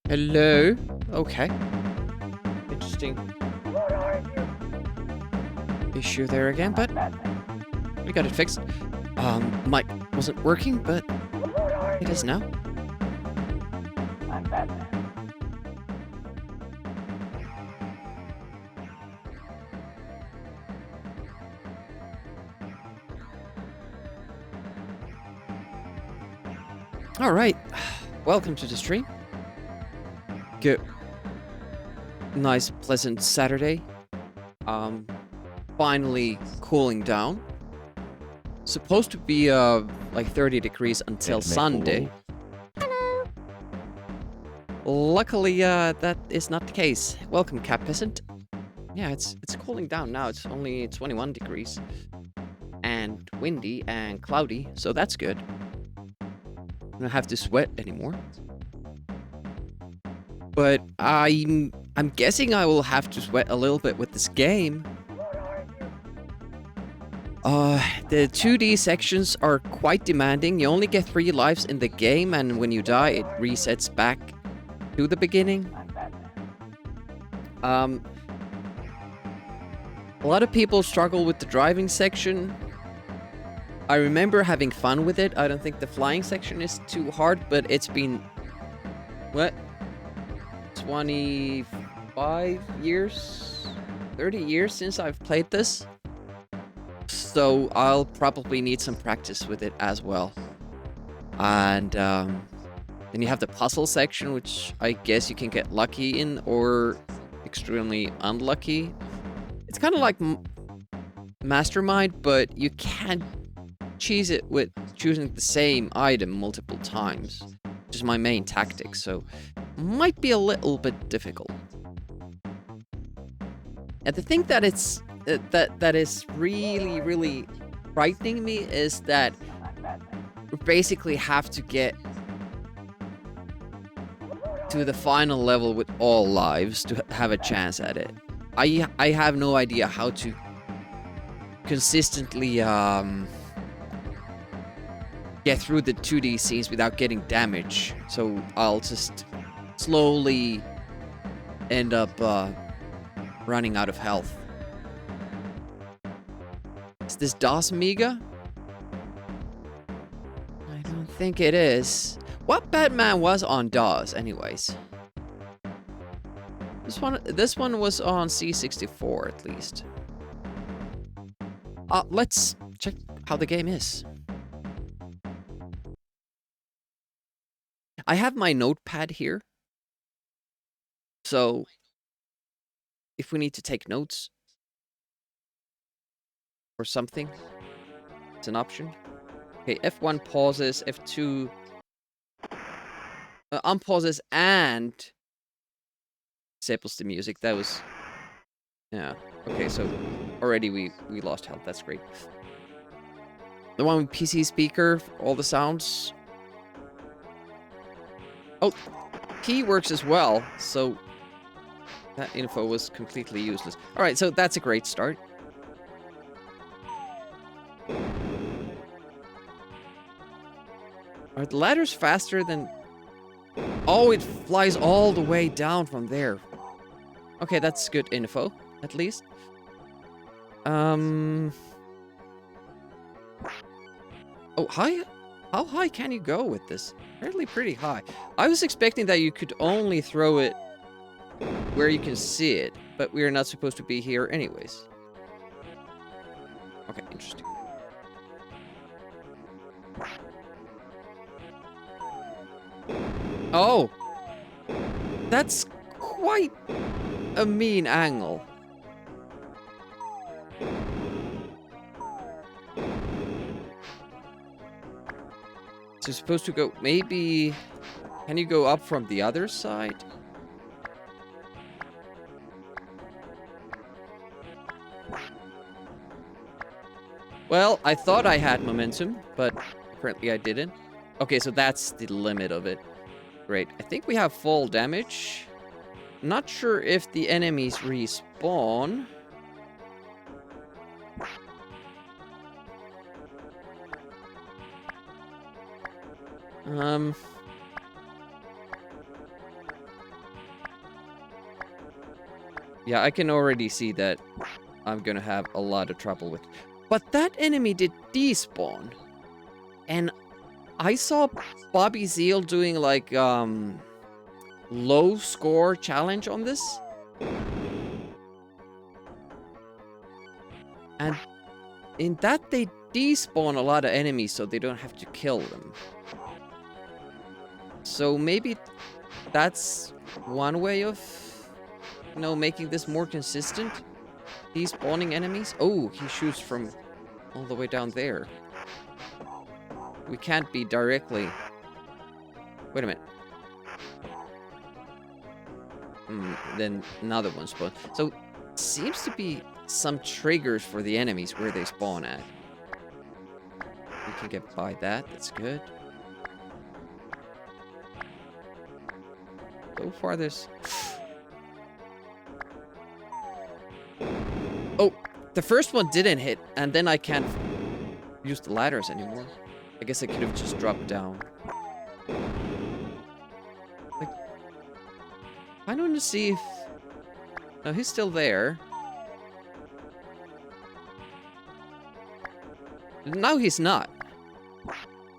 Hello? Okay. Interesting issue there again, but we got it fixed. Mic wasn't working, but it is now. All right. Welcome to the stream. Good. Nice, pleasant Saturday. Finally cooling down. Supposed to be like 30 degrees until Sunday. Hello. Luckily, that is not the case. Welcome, Cat Peasant. Yeah, it's cooling down now. It's only 21 degrees and windy and cloudy, so that's good. I don't have to sweat anymore. But I'm guessing I will have to sweat a little bit with this game. The 2D sections are quite demanding. You only get 3 lives in the game, and when you die, it resets back to the beginning. A lot of people struggle with the driving section. I remember having fun with it. I don't think the flying section is too hard, but it's been... what? 25 years? 30 years since I've played this. So I'll probably need some practice with it as well. And then you have the puzzle section, which I guess you can get lucky in or extremely unlucky. It's kind of like Mastermind, but you can't cheese it with choosing the same item multiple times, which is my main tactic, so might be a little bit difficult. And the thing that it's that is really frightening me is that we basically have to get to the final level with all lives to have a chance at it. I have no idea how to consistently get through the 2D scenes without getting damage, so I'll just slowly end up running out of health. Is this DOS Amiga? I don't think it is. What Batman was on DOS, anyways? This one was on C64 at least. Let's check how the game is. I have my notepad here. So if we need to take notes or something, it's an option. Okay, F1 pauses, F2 unpauses and disables the music. That was... yeah. Okay, so already we lost health. That's great. The one with PC speaker, all the sounds. Oh, key works as well, so that info was completely useless. Alright, so that's a great start. Are the ladders faster than... oh, it flies all the way down from there. Okay, that's good info, at least. Oh, high? How high can you go with this? Apparently pretty high. I was expecting that you could only throw it where you can see it, but we're not supposed to be here anyways. Okay, interesting. Oh! That's quite a mean angle. So you're supposed to go... maybe... can you go up from the other side? Well, I thought I had momentum, but apparently I didn't. Okay, so that's the limit of it. Great. I think we have full damage. Not sure if the enemies respawn. Yeah, I can already see that I'm gonna have a lot of trouble with. But that enemy did despawn. And I saw Bobby Zeal doing like low score challenge on this. And in that they despawn a lot of enemies so they don't have to kill them. So maybe that's one way of, you know, making this more consistent. Despawning enemies. Oh, he shoots from all the way down there. We can't be directly... Wait a minute. Then another one spawns. So, seems to be some triggers for the enemies where they spawn at. We can get by that. That's good. So far, there's... Oh, the first one didn't hit, and then I can't use the ladders anymore. I guess I could have just dropped down. Like, I want to see if... No, he's still there. Now he's not.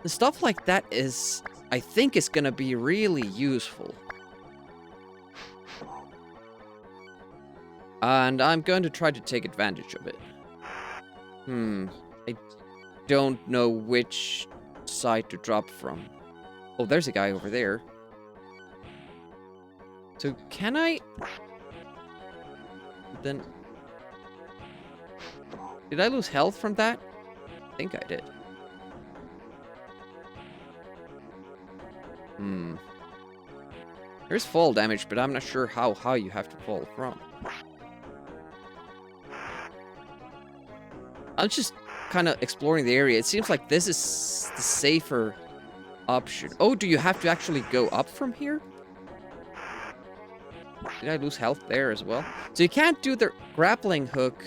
The stuff like that is... I think is gonna be really useful. And I'm going to try to take advantage of it. I don't know which side to drop from. Oh, there's a guy over there. So, can I... Then... Did I lose health from that? I think I did. There's fall damage, but I'm not sure how high you have to fall from. I'm just kind of exploring the area. It seems like this is the safer option. Oh, do you have to actually go up from here? Did I lose health there as well? So you can't do the grappling hook.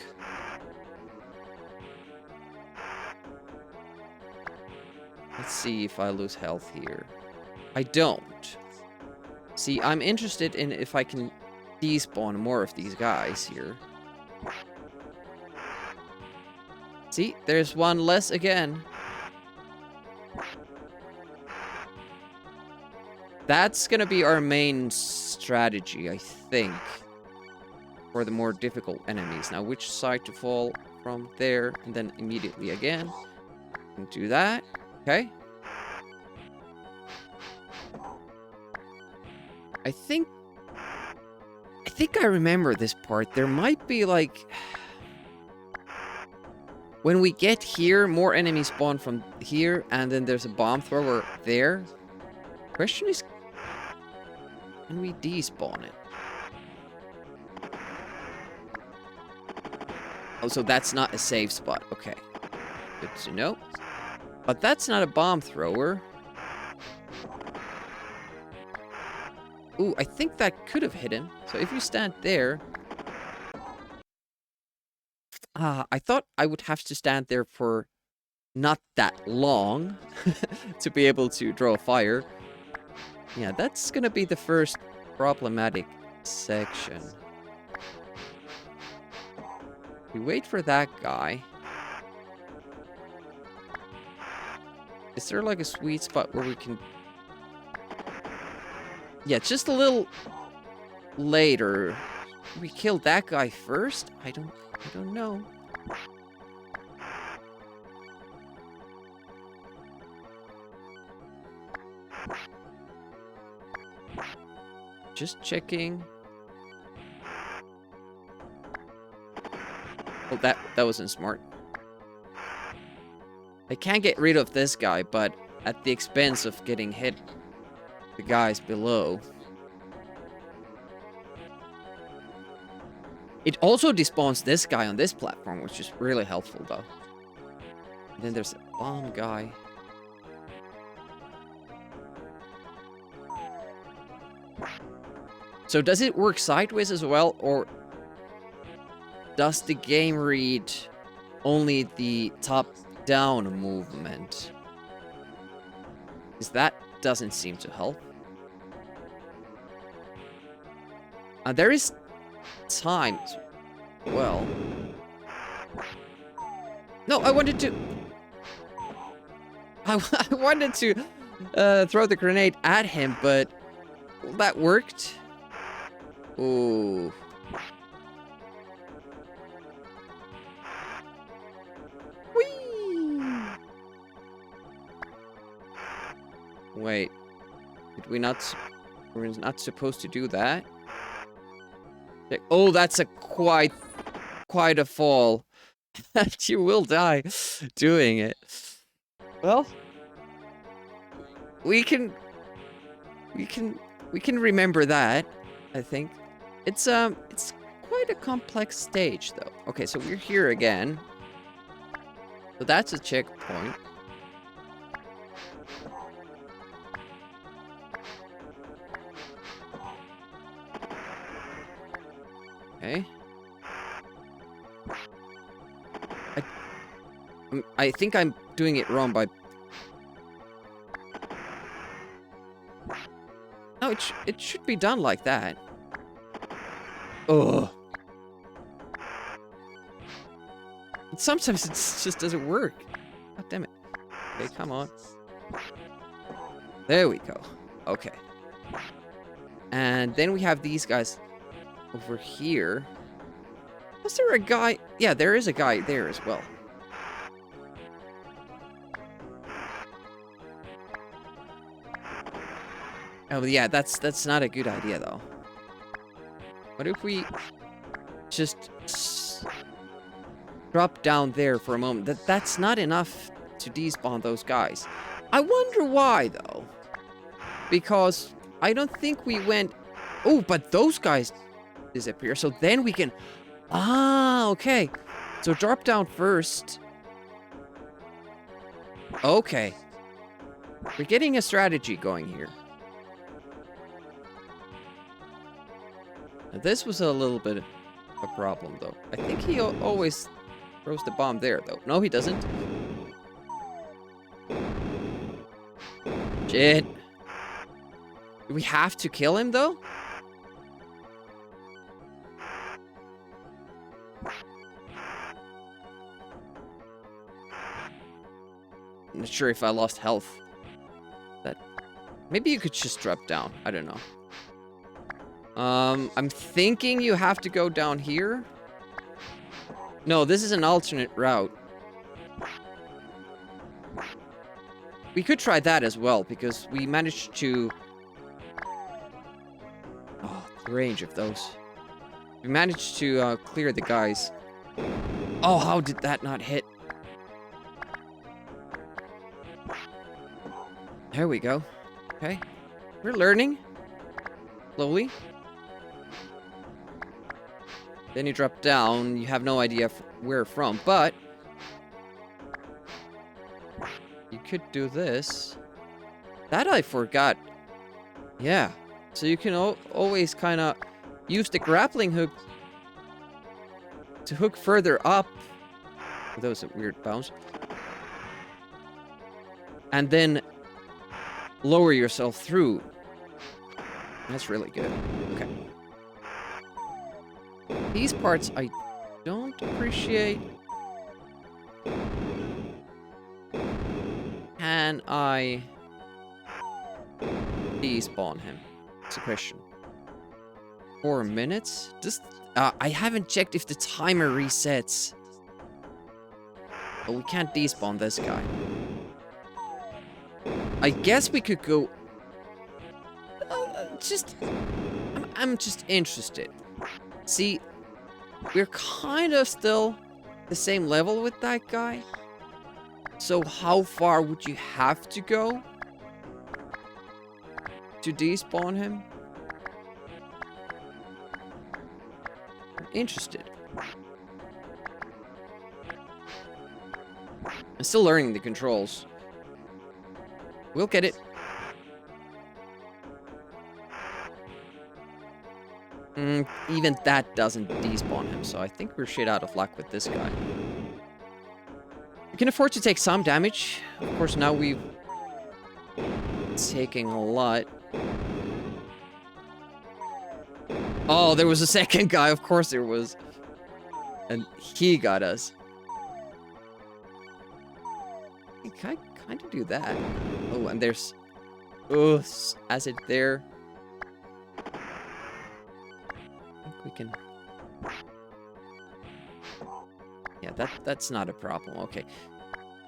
Let's see if I lose health here. I don't. See, I'm interested in if I can despawn more of these guys here. See, there's one less again. That's gonna be our main strategy, I think. For the more difficult enemies. Now, which side to fall from? There, and then immediately again. And do that. Okay. I think I remember this part. There might be like... When we get here, more enemies spawn from here, and then there's a bomb thrower there. Question is, can we despawn it? Oh, so that's not a safe spot. Okay. Good to know. But that's not a bomb thrower. Ooh, I think that could have hit him. So if you stand there... I thought I would have to stand there for not that long to be able to draw fire. Yeah, that's gonna be the first problematic section. We wait for that guy. Is there like a sweet spot where we can... Yeah, just a little later. We kill that guy first? I don't know. Just checking. Oh, that wasn't smart. I can't get rid of this guy, but at the expense of getting hit the guys below. It also despawns this guy on this platform, which is really helpful, though. And then there's a bomb guy. So does it work sideways as well, or does the game read only the top-down movement? Because that doesn't seem to help. There is time as well. No, I wanted to... I wanted to throw the grenade at him, but that worked. Ooh. Whee! Wait. Did we not... We're not supposed to do that? Oh, that's a quite a fall. You will die doing it. Well, we can remember that, I think. It's quite a complex stage though. Okay, so we're here again. So that's a checkpoint. Okay. I think I'm doing it wrong by... No, it should be done like that. Ugh. And sometimes it just doesn't work. God damn it. Okay, come on. There we go. Okay. And then we have these guys over here. Was there a guy? Yeah, there is a guy there as well. Oh, yeah, that's not a good idea, though. What if we just drop down there for a moment? That's not enough to despawn those guys. I wonder why, though. Because I don't think we went... Oh, but those guys disappear, so then we can... Ah, okay. So drop down first. Okay. We're getting a strategy going here. Now, this was a little bit of a problem, though. I think he always throws the bomb there, though. No, he doesn't. Shit. Do we have to kill him, though? I'm not sure if I lost health. Maybe you could just drop down. I don't know. I'm thinking you have to go down here. No, this is an alternate route. We could try that as well, because we managed to... Oh, the range of those. We managed to clear the guys. Oh, how did that not hit? There we go. Okay. We're learning. Slowly. Then you drop down. You have no idea where from, but... You could do this. That I forgot. Yeah. So you can always kind of use the grappling hook to hook further up. That was a weird bounce. And then lower yourself through. That's really good. Okay. These parts I don't appreciate. Can I despawn him? It's a question. 4 minutes? I haven't checked if the timer resets. But we can't despawn this guy. I guess we could go... I'm just interested. See, we're kind of still the same level with that guy. So how far would you have to go to despawn him? I'm interested. I'm still learning the controls. We'll get it. Even that doesn't despawn him, so I think we're shit out of luck with this guy. We can afford to take some damage. Of course, now we've taking a lot. Oh, there was a second guy. Of course there was. And he got us. Can I kind of do that? Oh, and there's... Oh, acid there. I think we can... Yeah, that's not a problem. Okay.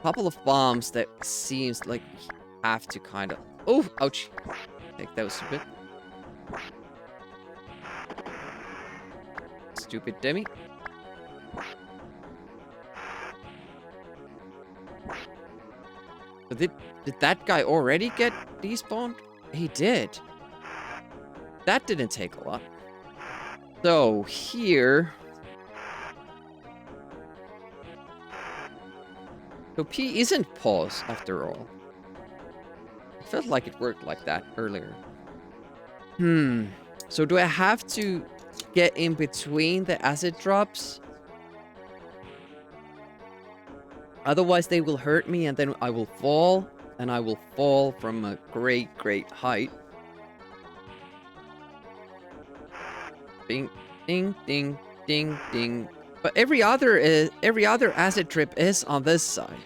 Couple of bombs that seems like we have to kind of... Oh, ouch. I think that was stupid. Stupid Demi. But did that guy already get despawned? He did. That didn't take a lot. So, here... So P isn't pause, after all. It felt like it worked like that earlier. So do I have to get in between the acid drops? Otherwise they will hurt me and then I will fall. And I will fall from a great, great height. Ding, ding, ding, ding, ding. But every other acid trip is on this side.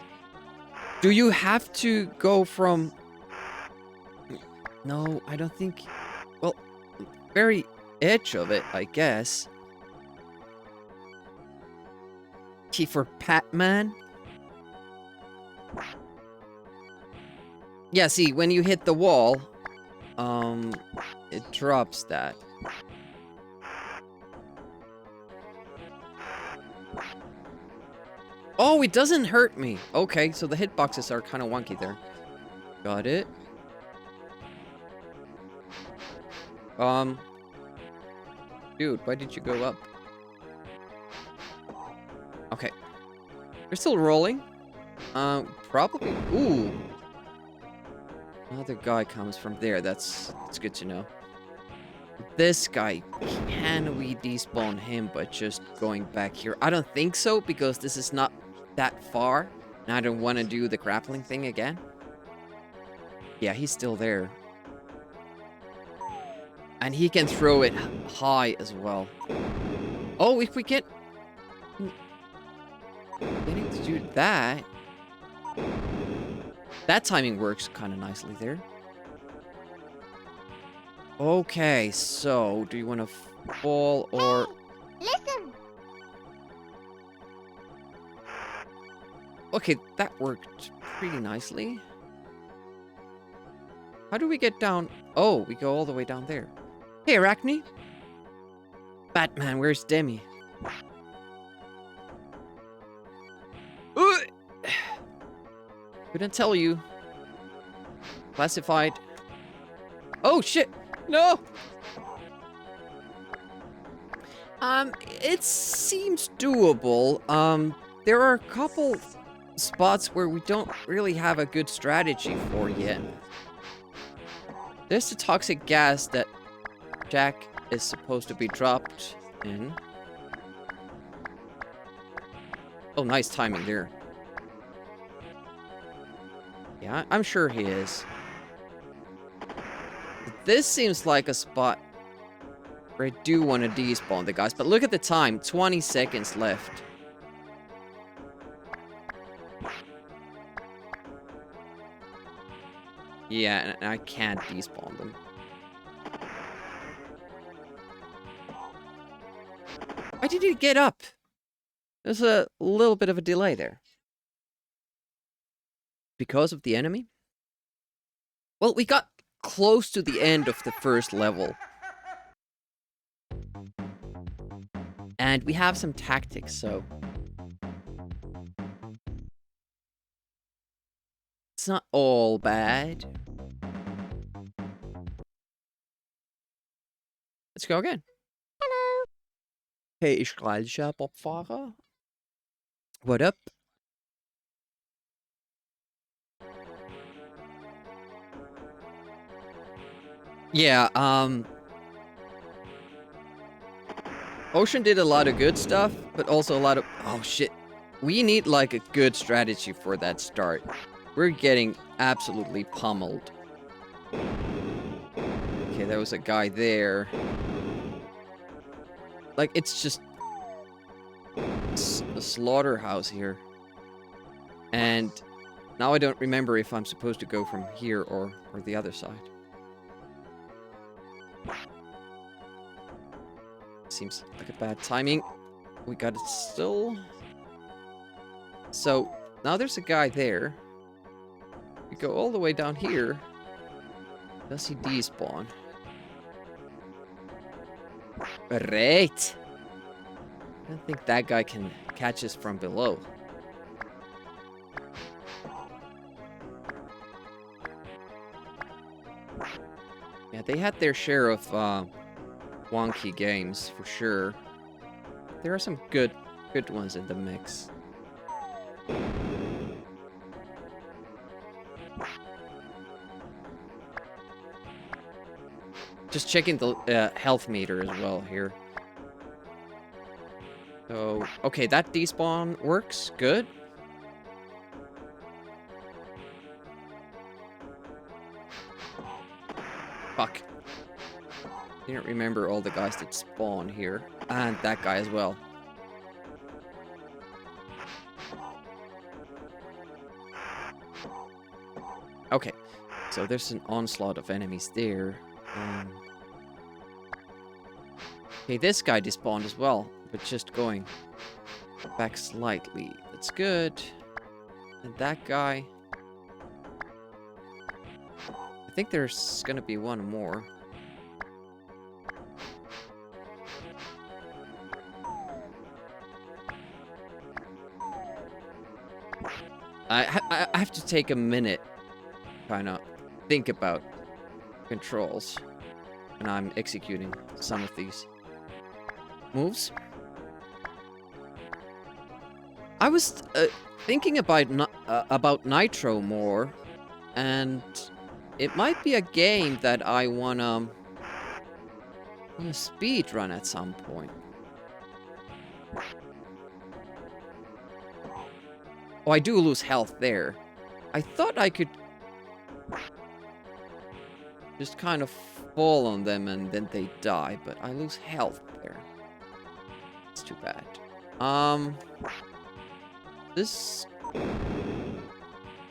Do you have to go from... No, I don't think... Well, very edge of it, I guess. T for Patman. Yeah, see, when you hit the wall, it drops that. Oh, it doesn't hurt me. Okay, so the hitboxes are kind of wonky there. Got it. Dude, why did you go up? Okay. We're still rolling. Probably. Ooh. Another guy comes from there. That's good to know. This guy, can we despawn him by just going back here? I don't think so, because this is not that far. And I don't want to do the grappling thing again. Yeah, he's still there. And he can throw it high as well. Oh, if we get... Getting to do that... That timing works kind of nicely there. Okay, so... Do you want to fall or... Hey, listen! Okay, that worked pretty nicely. How do we get down? Oh, we go all the way down there. Hey, Arachne. Batman, where's Demi? Couldn't tell you. Classified. Oh, shit. No. It seems doable. There are a couple spots where we don't really have a good strategy for yet. There's the toxic gas that Jack is supposed to be dropped in. Oh, nice timing there. Yeah, I'm sure he is. This seems like a spot where I do want to despawn the guys, but look at the time, 20 seconds left. Yeah, and I can't despawn them. Why did he get up? There's a little bit of a delay there. Because of the enemy? Well, we got close to the end of the first level. And we have some tactics, so... It's not all bad. Let's go again. Hello. Hey, israelischer Bobfahrer. What up? Yeah, Ocean did a lot of good stuff, but also a lot of... Oh, shit. We need, like, a good strategy for that start. We're getting absolutely pummeled. Okay, there was a guy there. Like, it's just a slaughterhouse here. And now I don't remember if I'm supposed to go from here or the other side. Seems like a bad timing. We got it still. So, now there's a guy there. We go all the way down here. Does he despawn? Great! I don't think that guy can catch us from below. Yeah, they had their share of wonky games, for sure. There are some good ones in the mix. Just checking the health meter as well here. So, okay, that despawn works. Good. Fuck. Didn't remember all the guys that spawn here. And that guy as well. Okay. So there's an onslaught of enemies there. Okay, this guy despawned as well, but just going back slightly. That's good. And that guy... I think there's gonna be one more. I have to take a minute, kind of think about controls, and I'm executing some of these moves. I was thinking about Nitro more, and it might be a game that I wanna speed run at some point. Oh, I do lose health there. I thought I could just kind of fall on them and then they die, but I lose health there. It's too bad. This...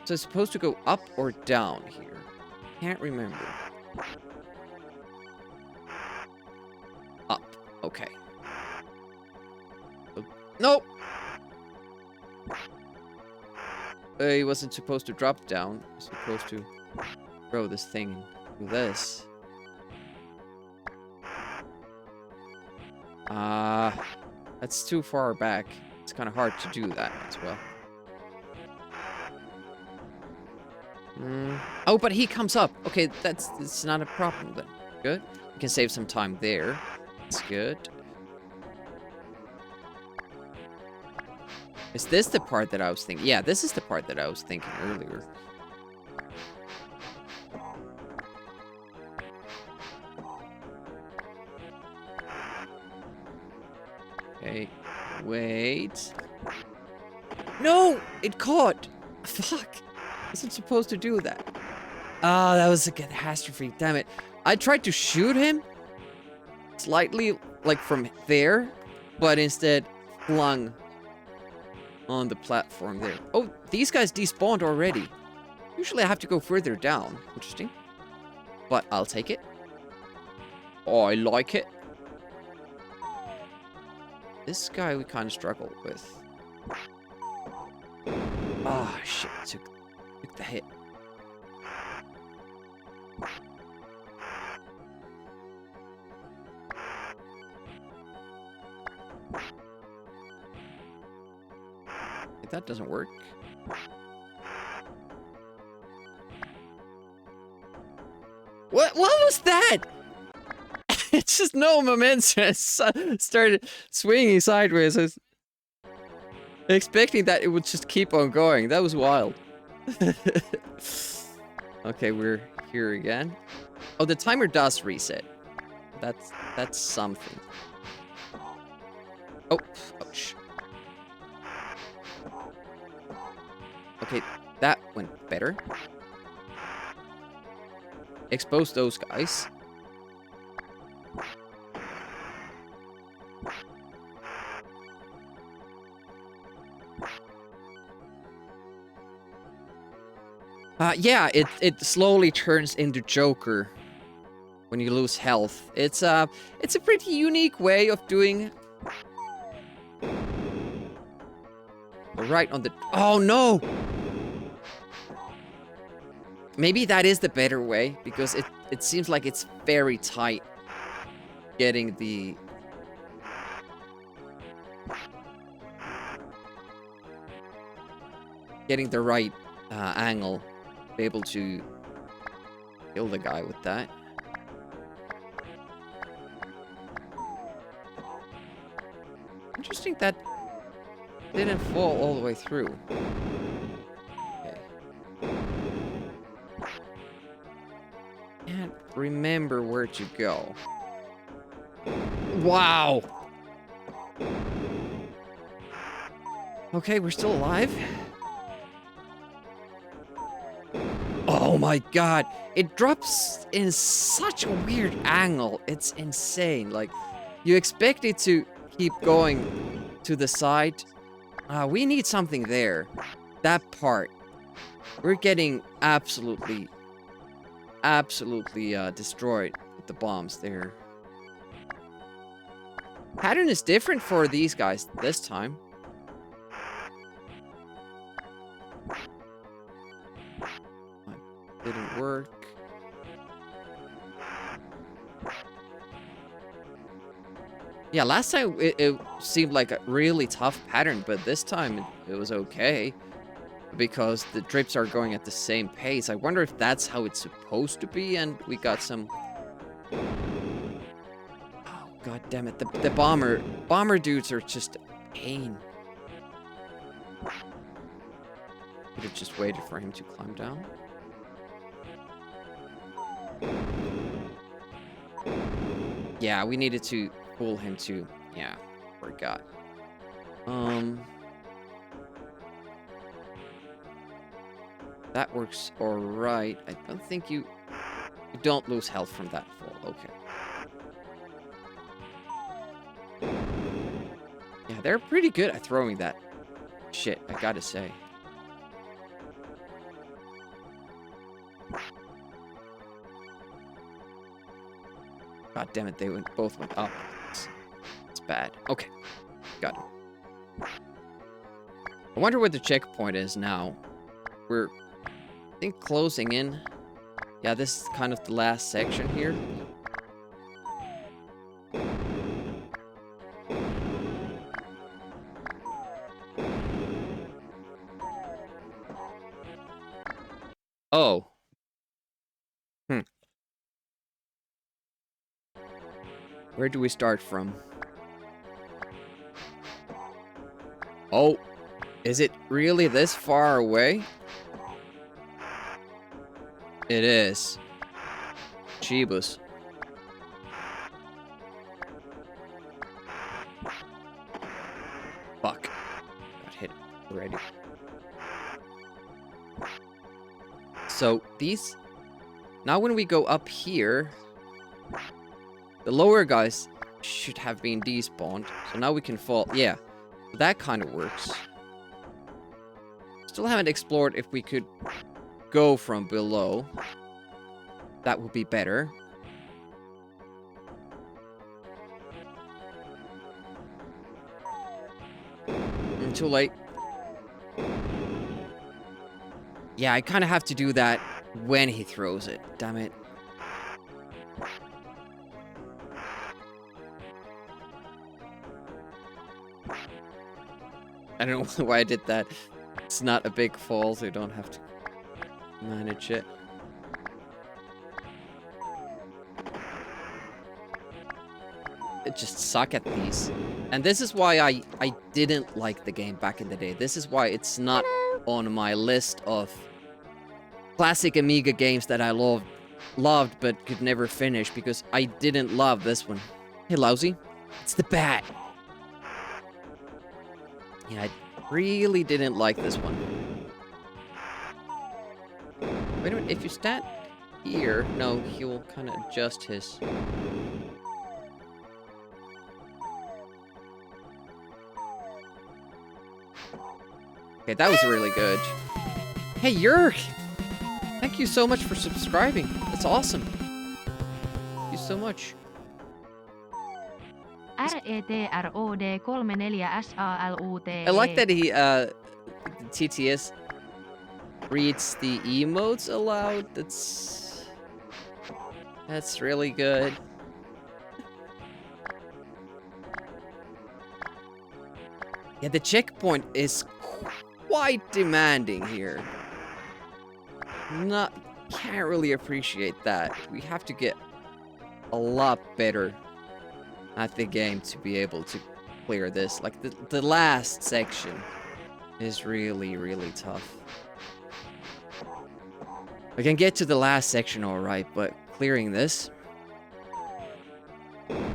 So it's supposed to go up or down here. Can't remember. Up. Okay. Oh, no! He wasn't supposed to drop down. He was supposed to throw this thing and do this. That's too far back. It's kind of hard to do that as well. Oh, but he comes up. Okay, it's not a problem then. Good. We can save some time there. That's good. Is this the part that I was thinking? Yeah, this is the part that I was thinking earlier. Okay, wait. No! It caught! Fuck! I wasn't supposed to do that. Ah, that was a catastrophe. Damn it. I tried to shoot him slightly, like from there, but instead flung on the platform there. Oh, these guys despawned already. Usually I have to go further down. Interesting. But I'll take it. Oh, I like it. This guy we kind of struggle with. Ah, shit. Took the hit. If that doesn't work. What was that? It's just no momentum. It started swinging sideways. I was expecting that it would just keep on going. That was wild. Okay, we're here again. Oh, the timer does reset. That's something. Oh, ouch. Okay, that went better. Expose those guys. Yeah, it slowly turns into Joker when you lose health. It's a pretty unique way of doing. Right on the. Oh no! Maybe that is the better way because it seems like it's very tight. Getting the right angle, be able to kill the guy with that. Interesting that didn't fall all the way through. Okay. Can't remember where to go. Wow! Okay, we're still alive. Oh my god! It drops in such a weird angle. It's insane. Like, you expect it to keep going to the side. We need something there. That part. We're getting absolutely destroyed with the bombs there. Pattern is different for these guys this time. Didn't work. Yeah, last time it seemed like a really tough pattern, but this time it was okay. Because the drips are going at the same pace. I wonder if that's how it's supposed to be, and we got some... Oh, god damn it. The bomber dudes are just a pain. Could have just waited for him to climb down. Yeah, we needed to pull him to... Yeah, forgot. That works alright. I don't think you don't lose health from that fall. Okay. Yeah, they're pretty good at throwing that shit, I gotta say. God damn it, they both went up. It's bad. Okay. Got it. I wonder what the checkpoint is now. We're, I think, closing in. Yeah, this is kind of the last section here. Oh. Where do we start from? Oh. Is it really this far away? It is. Jeebus. Fuck. Got hit already. So, these... Now when we go up here... The lower guys should have been despawned. So now we can fall... Yeah. That kind of works. Still haven't explored if we could go from below. That would be better. Too late. Yeah, I kind of have to do that when he throws it. Damn it. I don't know why I did that. It's not a big fall, so you don't have to manage it. I just suck at these. And this is why I didn't like the game back in the day. This is why it's not on my list of classic Amiga games that I loved but could never finish, because I didn't love this one. Hey, Lousy. It's the bat. Yeah, I really didn't like this one. Wait a minute, if you stand here... No, he'll kind of adjust his... Okay, that was really good. Hey, Yerk! Thank you so much for subscribing. That's awesome. Thank you so much. RETROD34SALUT. I like that he TTS reads the emotes aloud. That's really good. Yeah, the checkpoint is quite demanding here. Can't really appreciate that. We have to get a lot better at the game to be able to clear this. Like the last section is really, really tough. I can get to the last section alright, but clearing this...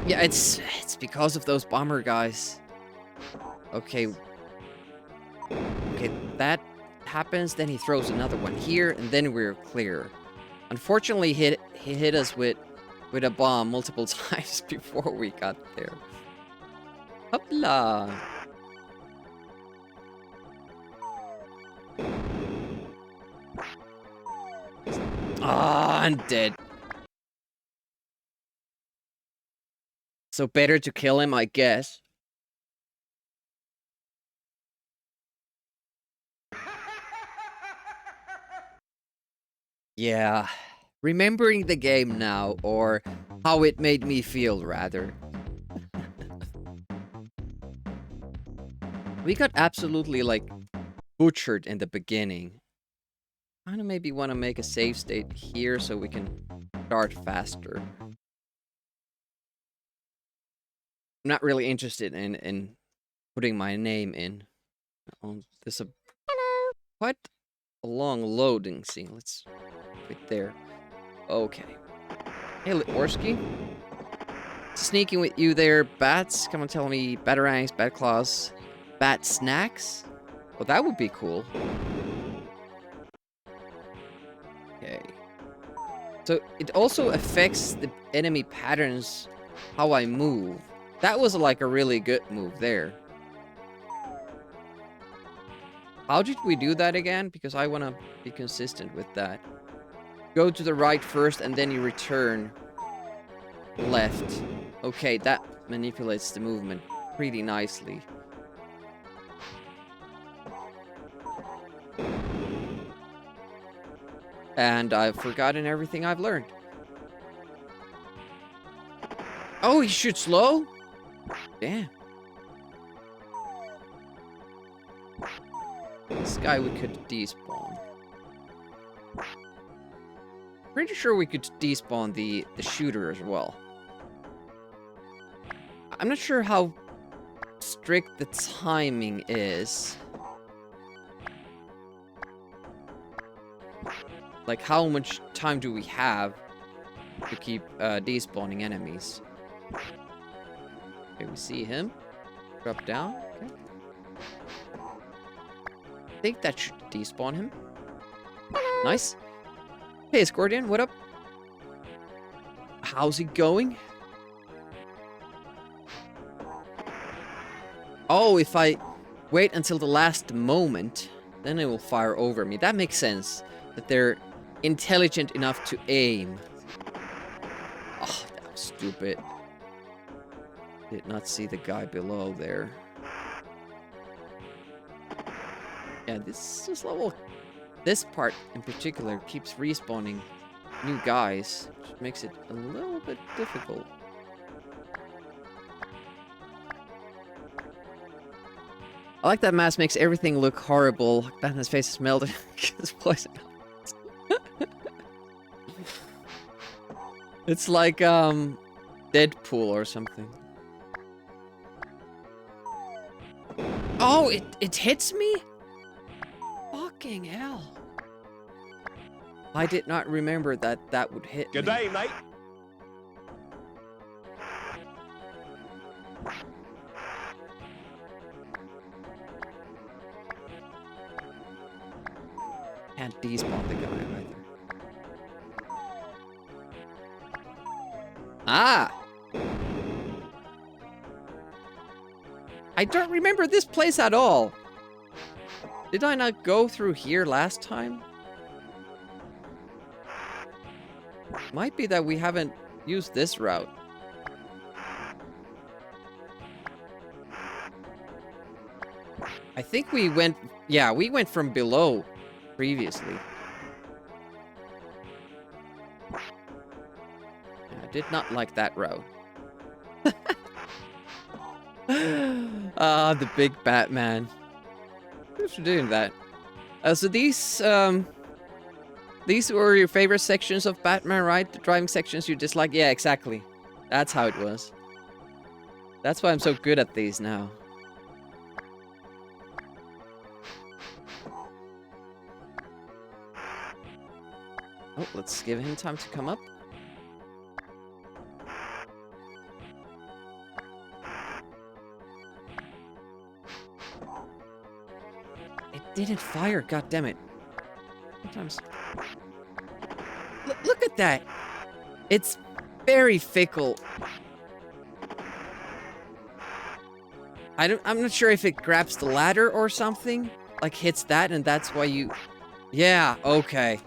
Yeah, it's because of those bomber guys. Okay. Okay, that happens, then he throws another one here, and then we're clear. Unfortunately, he hit us with a bomb multiple times before we got there. Hopla! Ah, I'm dead. So better to kill him, I guess. Yeah. Remembering the game now, or how it made me feel, rather. We got absolutely, like, butchered in the beginning. I kinda maybe want to make a save state here so we can start faster. I'm not really interested in putting my name in. There's a quite a long loading scene. Let's put there. Okay. Hey, Litworski. Sneaking with you there, bats. Come on, tell me batarangs, bat claws, bat snacks. Well, that would be cool. Okay. So it also affects the enemy patterns, how I move. That was like a really good move there. How did we do that again? Because I want to be consistent with that. Go to the right first and then you return left. Okay, that manipulates the movement pretty nicely. And I've forgotten everything I've learned. Oh, he shoots slow? Damn. This guy we could despawn. Pretty sure we could despawn the shooter as well. I'm not sure how strict the timing is. Like, how much time do we have to keep despawning enemies? Okay, we see him. Drop down. Okay. I think that should despawn him. Nice. Hey, Scordian, what up? How's it going? Oh, if I wait until the last moment, then it will fire over me. That makes sense. That they're intelligent enough to aim. Oh, that was stupid. Did not see the guy below there. Yeah, this level, this part in particular keeps respawning new guys, which makes it a little bit difficult. I like that mask makes everything look horrible. Batman's face is melted. His voice. It's like Deadpool or something. Oh, it hits me? Fucking hell. I did not remember that would hit me. Good day, mate. Can't despawn the guy either. Ah! I don't remember this place at all. Did I not go through here last time? Might be that we haven't used this route. I think we went... Yeah, we went from below previously. I did not like that route. Ah, the big Batman. Thanks for doing that. So these were your favorite sections of Batman, right? The driving sections you dislike? Yeah, exactly. That's how it was. That's why I'm so good at these now. Oh, let's give him time to come up. It didn't fire, goddammit. Sometimes... Look at that! It's very fickle. I'm not sure if it grabs the ladder or something. Like, hits that and that's why you... Yeah, okay.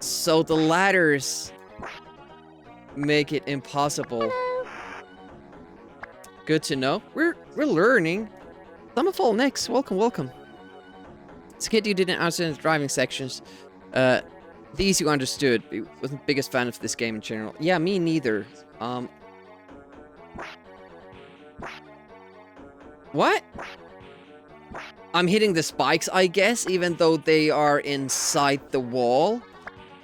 So the ladders make it impossible. Good to know. We're learning. Summerfall next. Welcome, welcome. As a kid, you didn't understand the driving sections. These you understood. I wasn't the biggest fan of this game in general. Yeah, me neither. What? I'm hitting the spikes, I guess, even though they are inside the wall.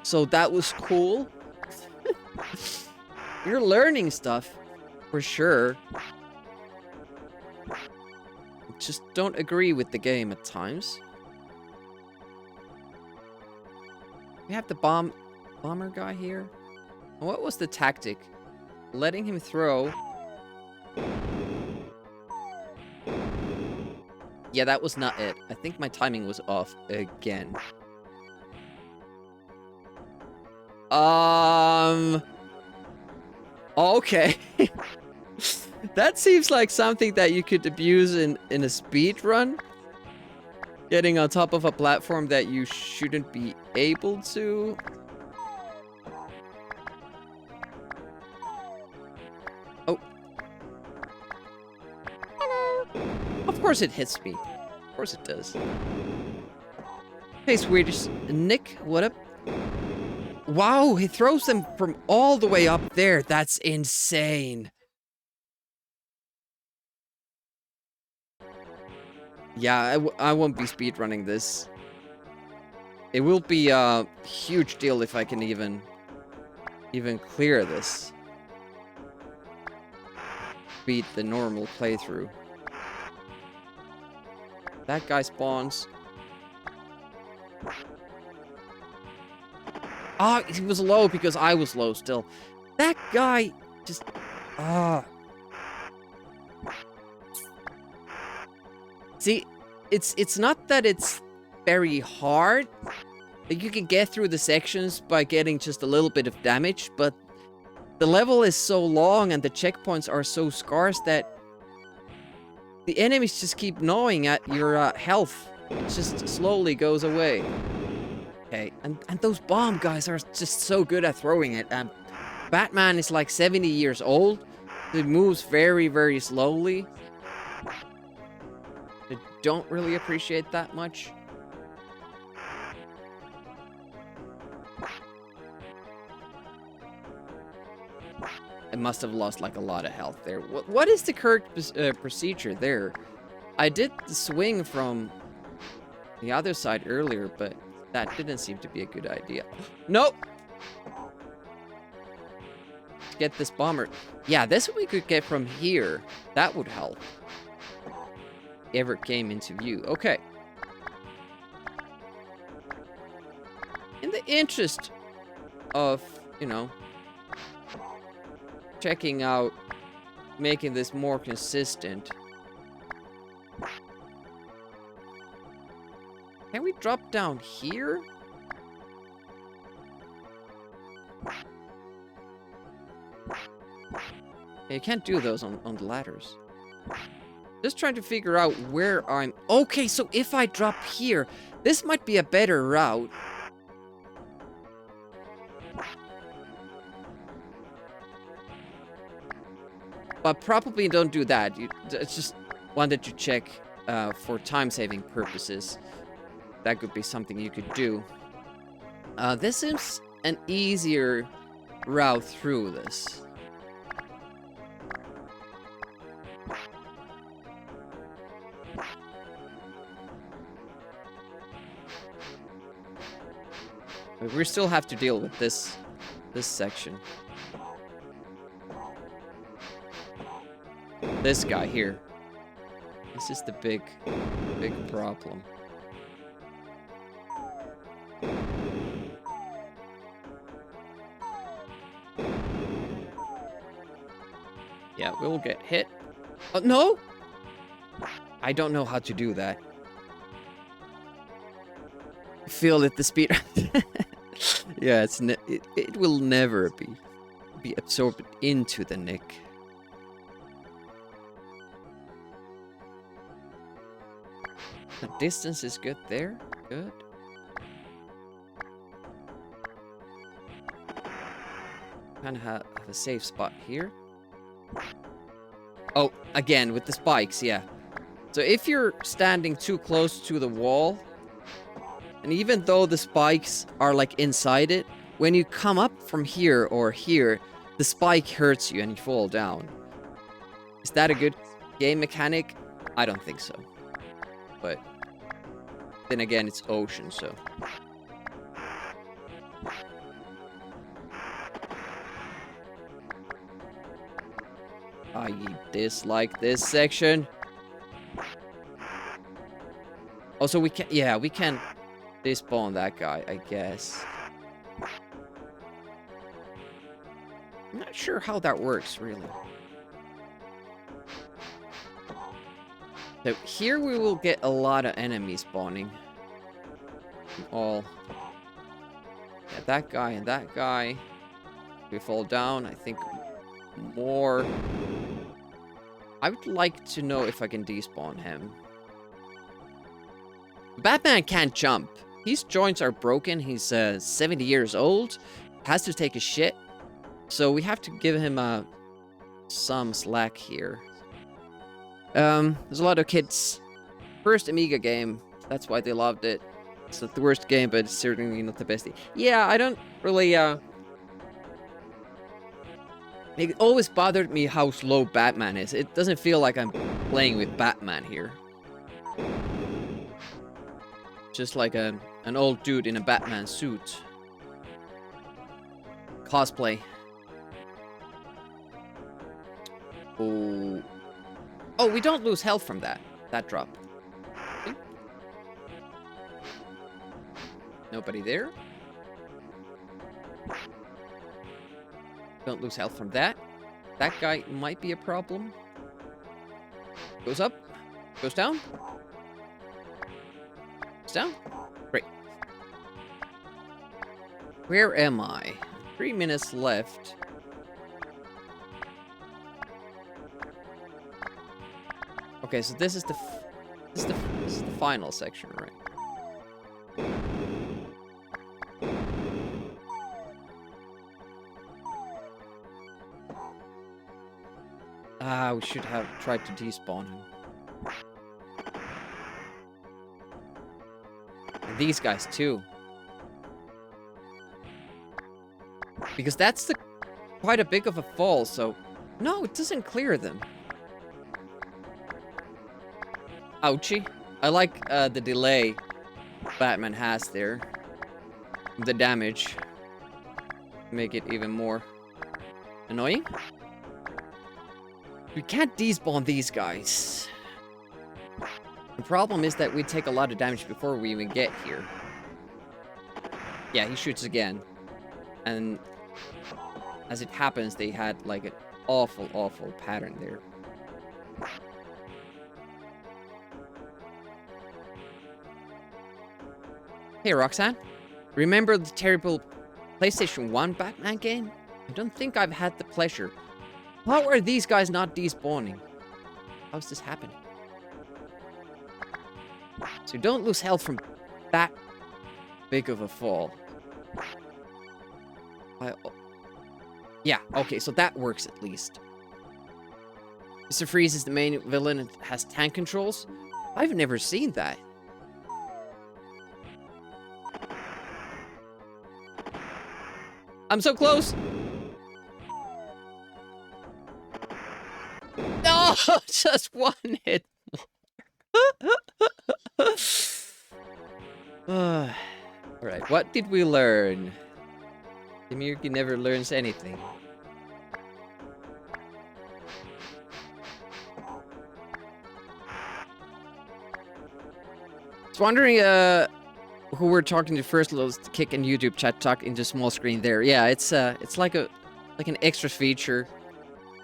So that was cool. You're learning stuff, for sure. Just don't agree with the game at times. We have the bomber guy here. What was the tactic? Letting him throw. Yeah, that was not it. I think my timing was off again. Okay. That seems like something that you could abuse in a speed run. Getting on top of a platform that you shouldn't be able to. Oh. Hello. Of course it hits me. Of course it does. Hey, Swedish Nick, what up? Wow, he throws them from all the way up there. That's insane. Yeah, I won't be speedrunning this. It will be a huge deal if I can even clear this. Beat the normal playthrough. That guy spawns. Ah, he was low because I was low still. That guy just... See, it's not that it's very hard. Like, you can get through the sections by getting just a little bit of damage, but the level is so long and the checkpoints are so scarce that the enemies just keep gnawing at your health. It just slowly goes away. Okay, and those bomb guys are just so good at throwing it. Batman is like 70 years old. It moves very, very slowly. I don't really appreciate that much. I must have lost like a lot of health there. What is the correct procedure there? I did the swing from the other side earlier, but that didn't seem to be a good idea. Nope! Get this bomber. Yeah, this we could get from here. That would help. Ever came into view. Okay. In the interest of, you know, checking out, making this more consistent. Can we drop down here? You can't do those on the ladders. Just trying to figure out where I'm... Okay, so if I drop here, this might be a better route. But probably don't do that. It's just wanted to check for time-saving purposes. That could be something you could do. This seems an easier route through this. But we still have to deal with this section. This guy here. This is the big problem. Yeah, we'll get hit. Oh, no! I don't know how to do that. Feel it, the speed. Yeah, it will never be absorbed into the neck. The distance is good there. Good. Kind of have a safe spot here. Oh, again, with the spikes, yeah. So if you're standing too close to the wall, and even though the spikes are like inside it, when you come up from here or here, the spike hurts you and you fall down. Is that a good game mechanic? I don't think so. But then again, it's ocean, so. I dislike this section. Also, we can, yeah, we can despawn that guy, I guess. I'm not sure how that works, really. So here we will get a lot of enemies spawning. All. Yeah, that guy and that guy. If we fall down, I think more. I would like to know if I can despawn him. Batman can't jump. His joints are broken. He's 70 years old. Has to take a shit. So we have to give him some slack here. There's a lot of kids. First Amiga game. That's why they loved it. It's not the worst game, but it's certainly not the best. Yeah, I don't really... It always bothered me how slow Batman is. It doesn't feel like I'm playing with Batman here. Just like an old dude in a Batman suit. Cosplay. Oh. Oh, we don't lose health from that drop. Okay. Nobody there. Don't lose health from that. That guy might be a problem. Goes up. Goes down. Goes down. Great. Where am I? 3 minutes left. Okay, so this is the final section, right? Ah, we should have tried to despawn him. And these guys too. Because that's quite a big of a fall, so... No, it doesn't clear them. Ouchie. I like the delay Batman has there. The damage. Make it even more annoying. We can't despawn these guys. The problem is that we take a lot of damage before we even get here. Yeah, he shoots again. And as it happens, they had like an awful, awful pattern there. Hey, Roxanne. Remember the terrible PlayStation 1 Batman game? I don't think I've had the pleasure. How are these guys not despawning? How's this happening? So don't lose health from that big of a fall. Yeah, okay, so that works at least. Mr. Freeze is the main villain and has tank controls. I've never seen that. I'm so close. No, just one hit. Alright, what did we learn? Demirki never learns anything. I was wondering, who we're talking to first. Let's kick in YouTube chat talk into small screen there. Yeah, it's like an extra feature.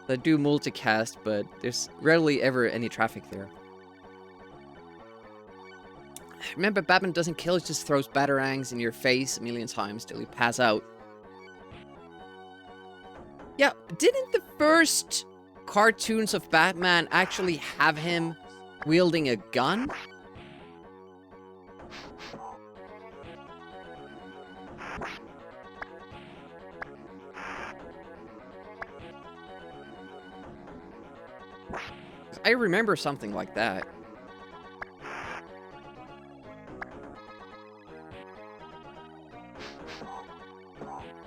They do multicast, but there's rarely ever any traffic there. Remember, Batman doesn't kill, he just throws batarangs in your face a million times till you pass out. Yeah, didn't the first cartoons of Batman actually have him wielding a gun? I remember something like that.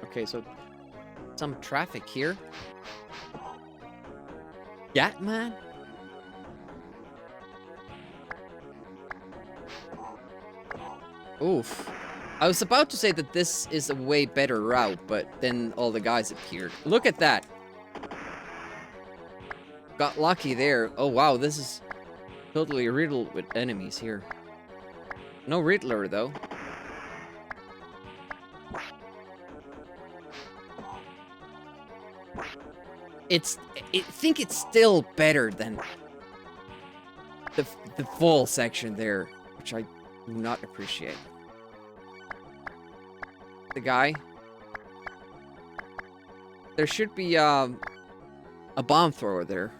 Okay, so some traffic here. Gatman? Oof. I was about to say that this is a way better route, but then all the guys appeared. Look at that. Got lucky there. Oh wow, this is totally riddled with enemies here. No Riddler though. I think it's still better than the full section there, which I do not appreciate. The guy. There should be a bomb thrower there.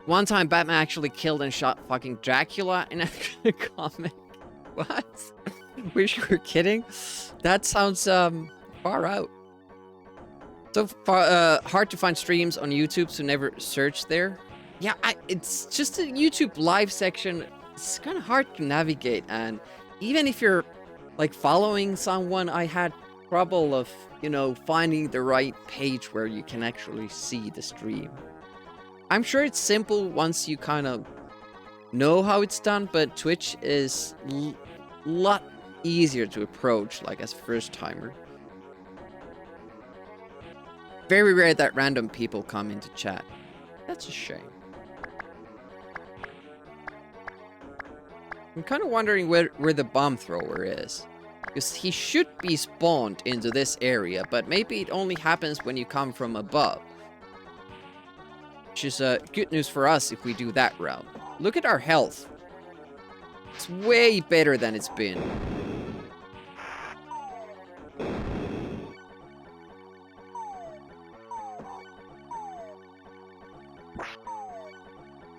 One time Batman actually killed and shot fucking Dracula in a comic. What? Wish you were kidding? That sounds far out. So far, hard to find streams on YouTube, so never search there. Yeah, it's just a YouTube live section. It's kind of hard to navigate, and even if you're like following someone, I had trouble of, you know, finding the right page where you can actually see the stream. I'm sure it's simple once you kind of know how it's done, but Twitch is a lot easier to approach, like as first timer. Very rare that random people come into chat. That's a shame. I'm kind of wondering where the bomb thrower is. Because he should be spawned into this area, but maybe it only happens when you come from above. Which is good news for us if we do that route. Look at our health. It's way better than it's been.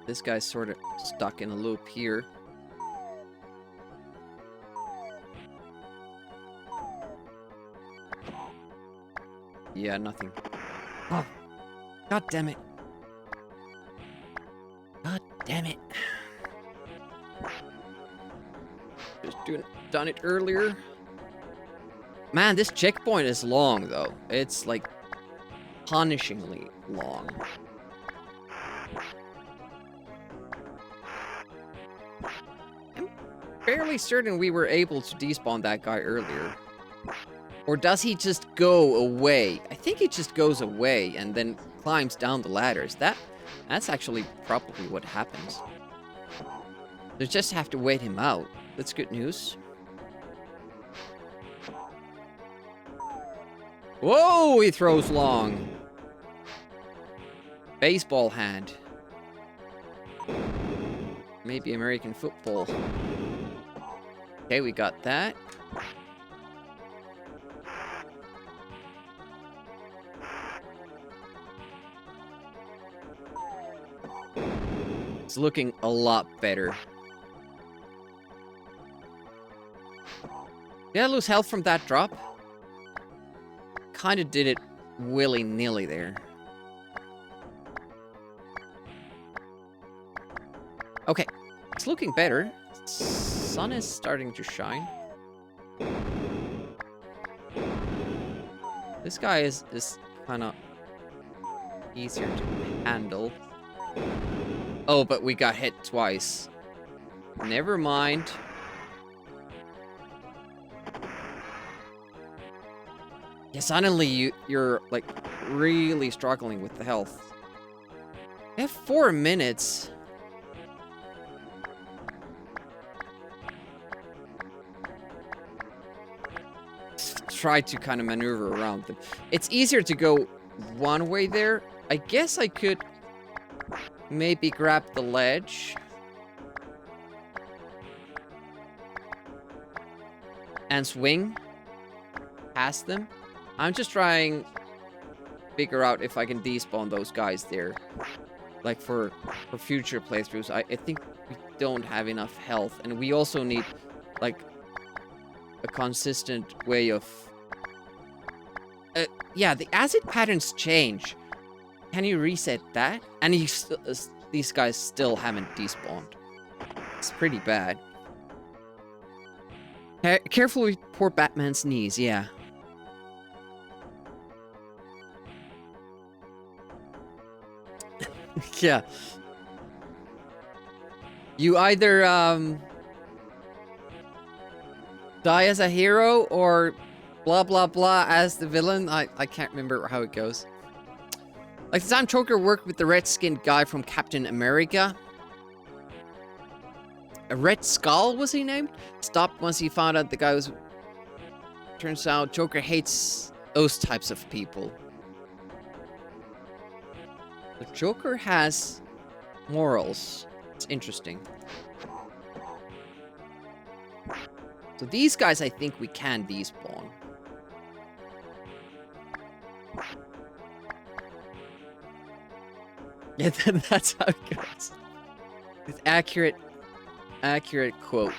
This guy's sort of stuck in a loop here. Yeah, nothing. Oh, God damn it. God damn it. Just done it earlier. Man, this checkpoint is long, though. It's, like, punishingly long. I'm fairly certain we were able to despawn that guy earlier. Or does he just go away? I think he just goes away and then climbs down the ladders. That's actually probably what happens. They just have to wait him out. That's good news. Whoa, he throws long. Baseball hand. Maybe American football. Okay, we got that. It's looking a lot better. Did I lose health from that drop? Kinda did it willy-nilly there. Okay, it's looking better. Sun is starting to shine. This guy is kind of easier to handle. Oh, but we got hit twice. Never mind. Yeah, suddenly you're like really struggling with the health. I have 4 minutes. Try to kind of maneuver around them. It's easier to go one way there. I guess I could maybe grab the ledge and swing past them. I'm just trying to figure out if I can despawn those guys there. Like for future playthroughs. I think we don't have enough health. And we also need like a consistent way of... yeah, the acid patterns change. Can you reset that? And these guys still haven't despawned. It's pretty bad. Careful with poor Batman's knees, yeah. Yeah. You either, die as a hero or blah blah blah as the villain. I can't remember how it goes. Like the time Joker worked with the red-skinned guy from Captain America. A Red Skull was he named? Stopped once he found out the guy was... Turns out Joker hates those types of people. The Joker has morals. It's interesting. So these guys I think we can despawn. Yeah, that's how it goes. With accurate quote.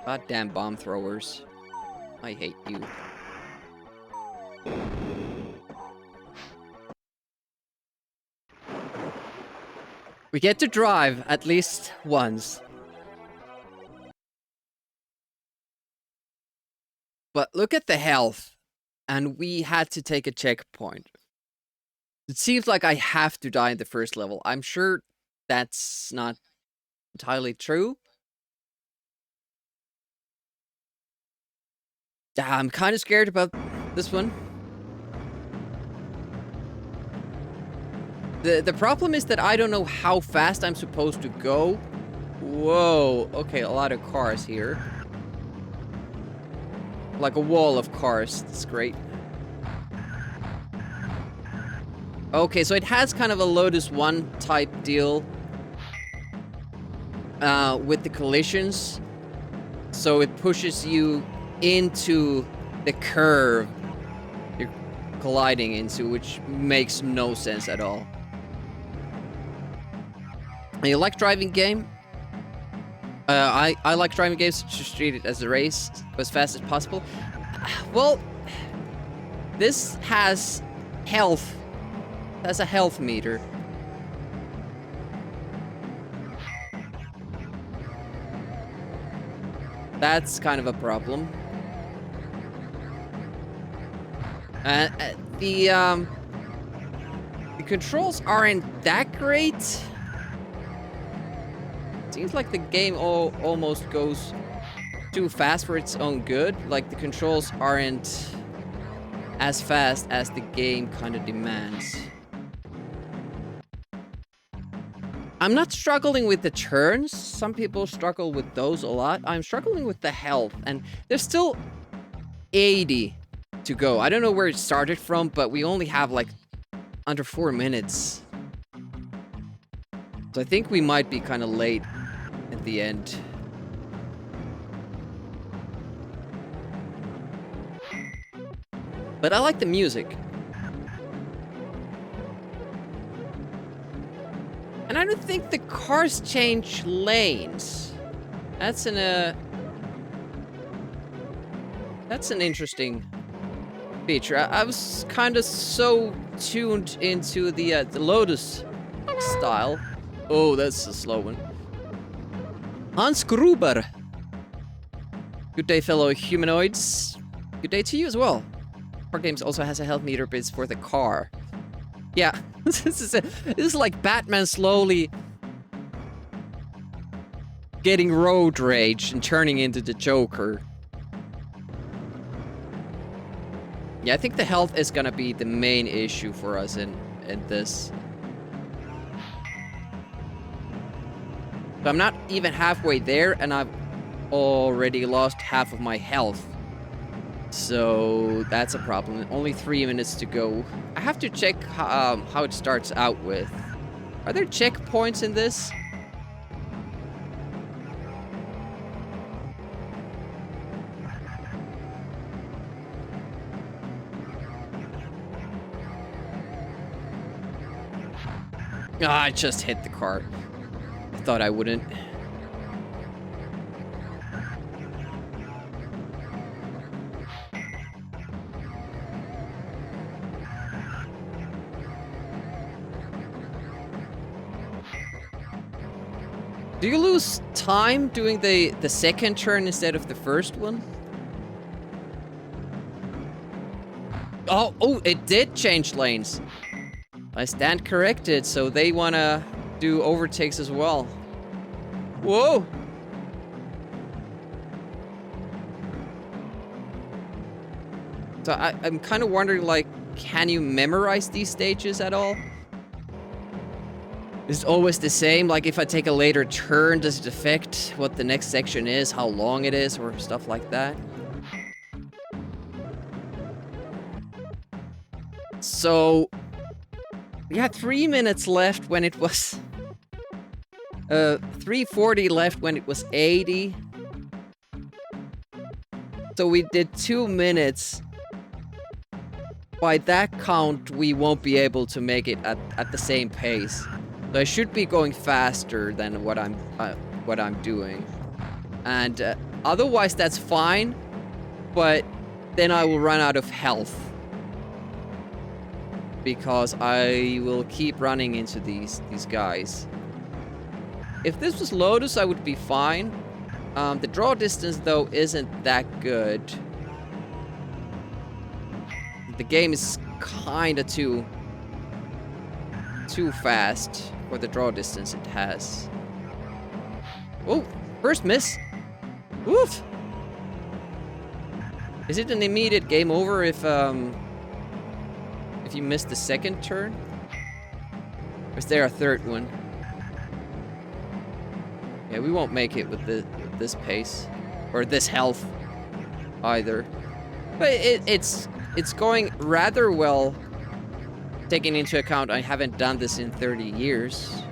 Goddamn bomb throwers. I hate you. We get to drive at least once. But look at the health. And we had to take a checkpoint. It seems like I have to die in the first level. I'm sure that's not entirely true. I'm kind of scared about this one. The problem is that I don't know how fast I'm supposed to go. Whoa. Okay, a lot of cars here. Like a wall of cars. That's great. Okay, so it has kind of a Lotus 1 type deal. With the collisions. So it pushes you into the curve you're colliding into, which makes no sense at all. You like driving game? I like driving games, just treat it as a race, go as fast as possible. Well, this has health. It has a health meter. That's kind of a problem. The controls aren't that great. Seems like the game almost goes too fast for its own good. Like the controls aren't as fast as the game kind of demands. I'm not struggling with the turns. Some people struggle with those a lot. I'm struggling with the health, and there's still 80 to go. I don't know where it started from, but we only have like under 4 minutes. So I think we might be kind of late at the end. But I like the music. And I don't think the cars change lanes. That's an interesting feature. I was kind of so tuned into the Lotus style. Oh, that's a slow one. Hans Gruber. Good day, fellow humanoids. Good day to you as well. Car Games also has a health meter, but it's for the car. Yeah, this is like Batman slowly getting road rage and turning into the Joker. Yeah, I think the health is gonna be the main issue for us in this. So I'm not even halfway there, and I've already lost half of my health. So that's a problem. Only 3 minutes to go. I have to check how it starts out with. Are there checkpoints in this? Ah, I just hit the car. I thought I wouldn't. Do you lose time doing the second turn instead of the first one? Oh, it did change lanes. I stand corrected, so they wanna do overtakes as well. Whoa! So I'm kind of wondering, like, can you memorize these stages at all? Is it always the same? Like, if I take a later turn, does it affect what the next section is, how long it is, or stuff like that? So, we had 3 minutes left when it was 3:40 left when it was 80. So we did 2 minutes. By that count, we won't be able to make it at the same pace. So I should be going faster than what I'm doing. And otherwise that's fine, but then I will run out of health. Because I will keep running into these guys. If this was Lotus, I would be fine. The draw distance, though, isn't that good. The game is kinda too fast for the draw distance it has. Oh, first miss. Woof. Is it an immediate game over if you miss the second turn? Or is there a third one? Yeah, we won't make it with this pace. Or this health either. But it's going rather well, taking into account I haven't done this in 30 years.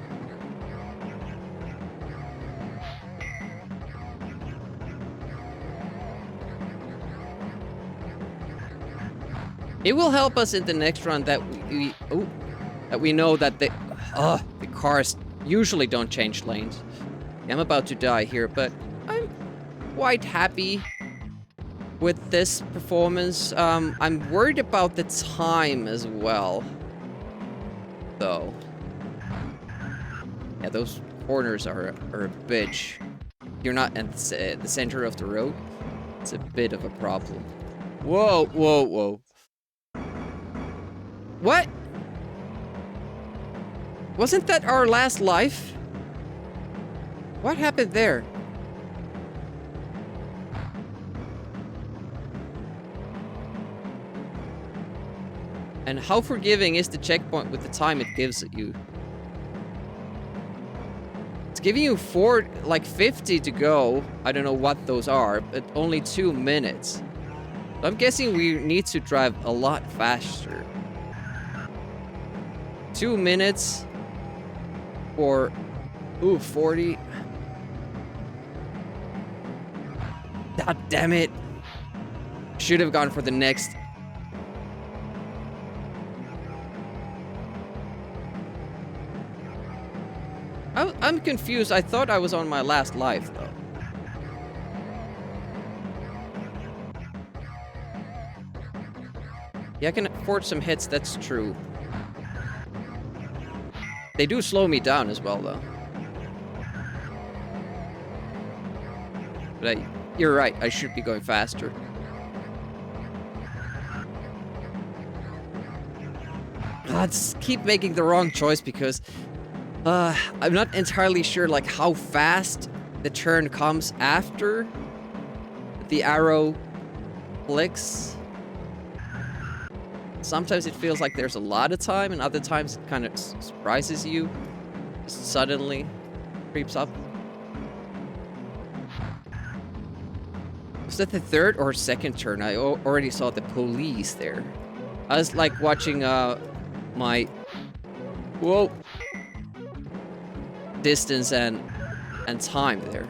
It will help us in the next run that we know that the cars usually don't change lanes. I'm about to die here, but I'm quite happy with this performance. I'm worried about the time as well, though. Yeah, those corners are a bitch. You're not at the center of the road. It's a bit of a problem. Whoa, whoa, whoa. What? Wasn't that our last life? What happened there? And how forgiving is the checkpoint with the time it gives you? It's giving you 50 to go. I don't know what those are, but only 2 minutes. So I'm guessing we need to drive a lot faster. 2 minutes for 40. God damn it. Should have gone for the next. I'm confused. I thought I was on my last life, though. Yeah, I can afford some hits, that's true. They do slow me down as well, though. But you're right, I should be going faster. I just keep making the wrong choice because I'm not entirely sure like how fast the turn comes after the arrow clicks. Sometimes it feels like there's a lot of time, and other times it kind of surprises you. Just suddenly creeps up. Was that the third or second turn? I already saw the police there. I was like watching my distance and time there.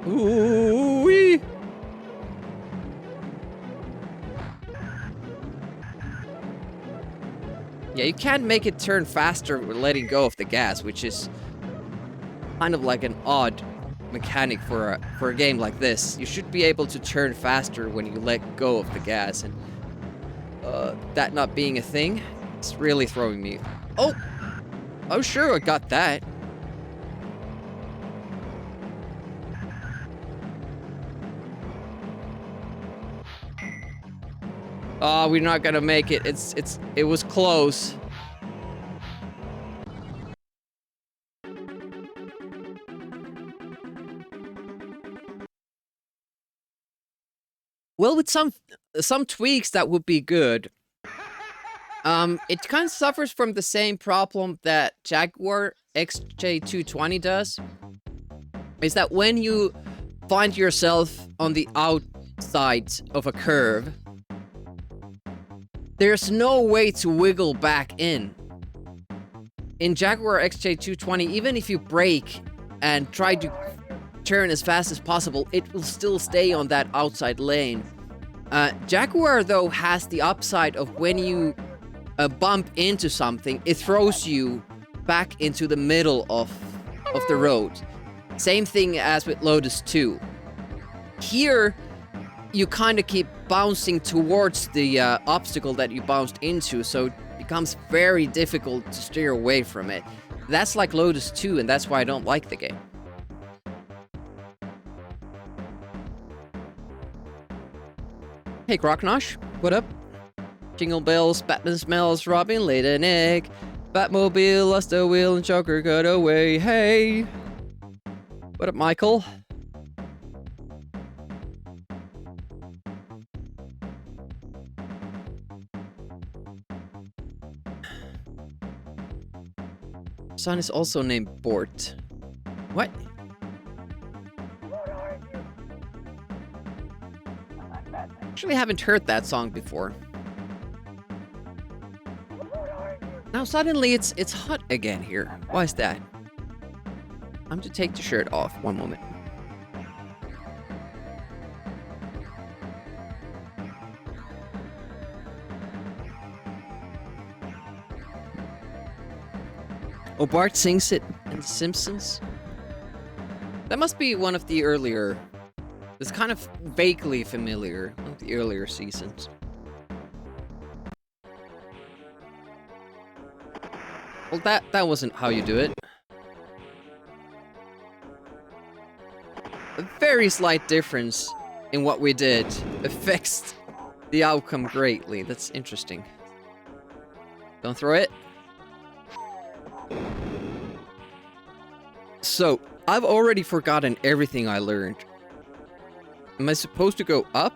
Ooh-wee. Yeah, you can't make it turn faster with letting go of the gas, which is kind of like an odd mechanic for a game like this. You should be able to turn faster when you let go of the gas, and that not being a thing, it's really throwing me. Oh, sure, I got that. Oh, we're not gonna make it. It was close. Well, with some tweaks, that would be good. It kind of suffers from the same problem that Jaguar XJ220 does. Is that when you find yourself on the outside of a curve, there's no way to wiggle back in. In Jaguar XJ220, even if you brake and try to turn as fast as possible, it will still stay on that outside lane. Jaguar, though, has the upside of when you bump into something, it throws you back into the middle of the road. Same thing as with Lotus 2. Here, you kind of keep bouncing towards the obstacle that you bounced into, so it becomes very difficult to steer away from it. That's like Lotus 2, and that's why I don't like the game. Hey, Crocknosh, what up? Jingle bells, Batman smells, Robin laid an egg. Batmobile lost a wheel and Joker got away. Hey! What up, Michael? Son is also named Bort. What? Actually, haven't heard that song before. Now suddenly it's hot again here. Why is that? I'm to take the shirt off. One moment. Oh, Bart sings it in The Simpsons? That must be one of the earlier... It's kind of vaguely familiar. One of the earlier seasons. Well, that wasn't how you do it. A very slight difference in what we did affects the outcome greatly. That's interesting. Don't throw it. So, I've already forgotten everything I learned. Am I supposed to go up?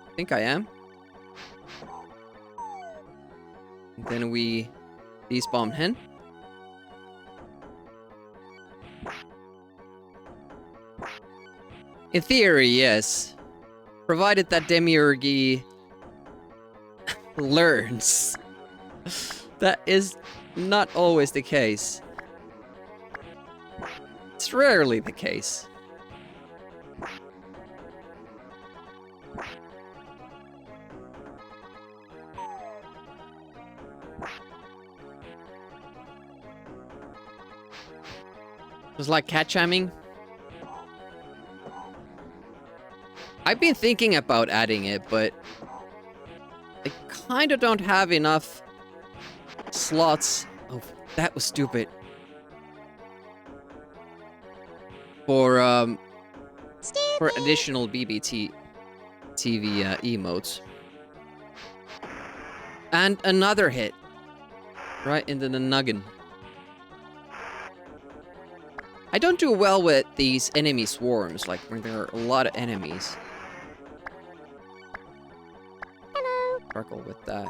I think I am. And then we despawn hen. In theory, yes. Provided that Demiurgy learns. That is not always the case. It's rarely the case. was like cat jamming. I've been thinking about adding it, but I kind of don't have enough slots. Oh, that was stupid. For additional BBT TV emotes. And another hit. Right into the noggin. I don't do well with these enemy swarms, like when there are a lot of enemies. Hello. Struggle with that.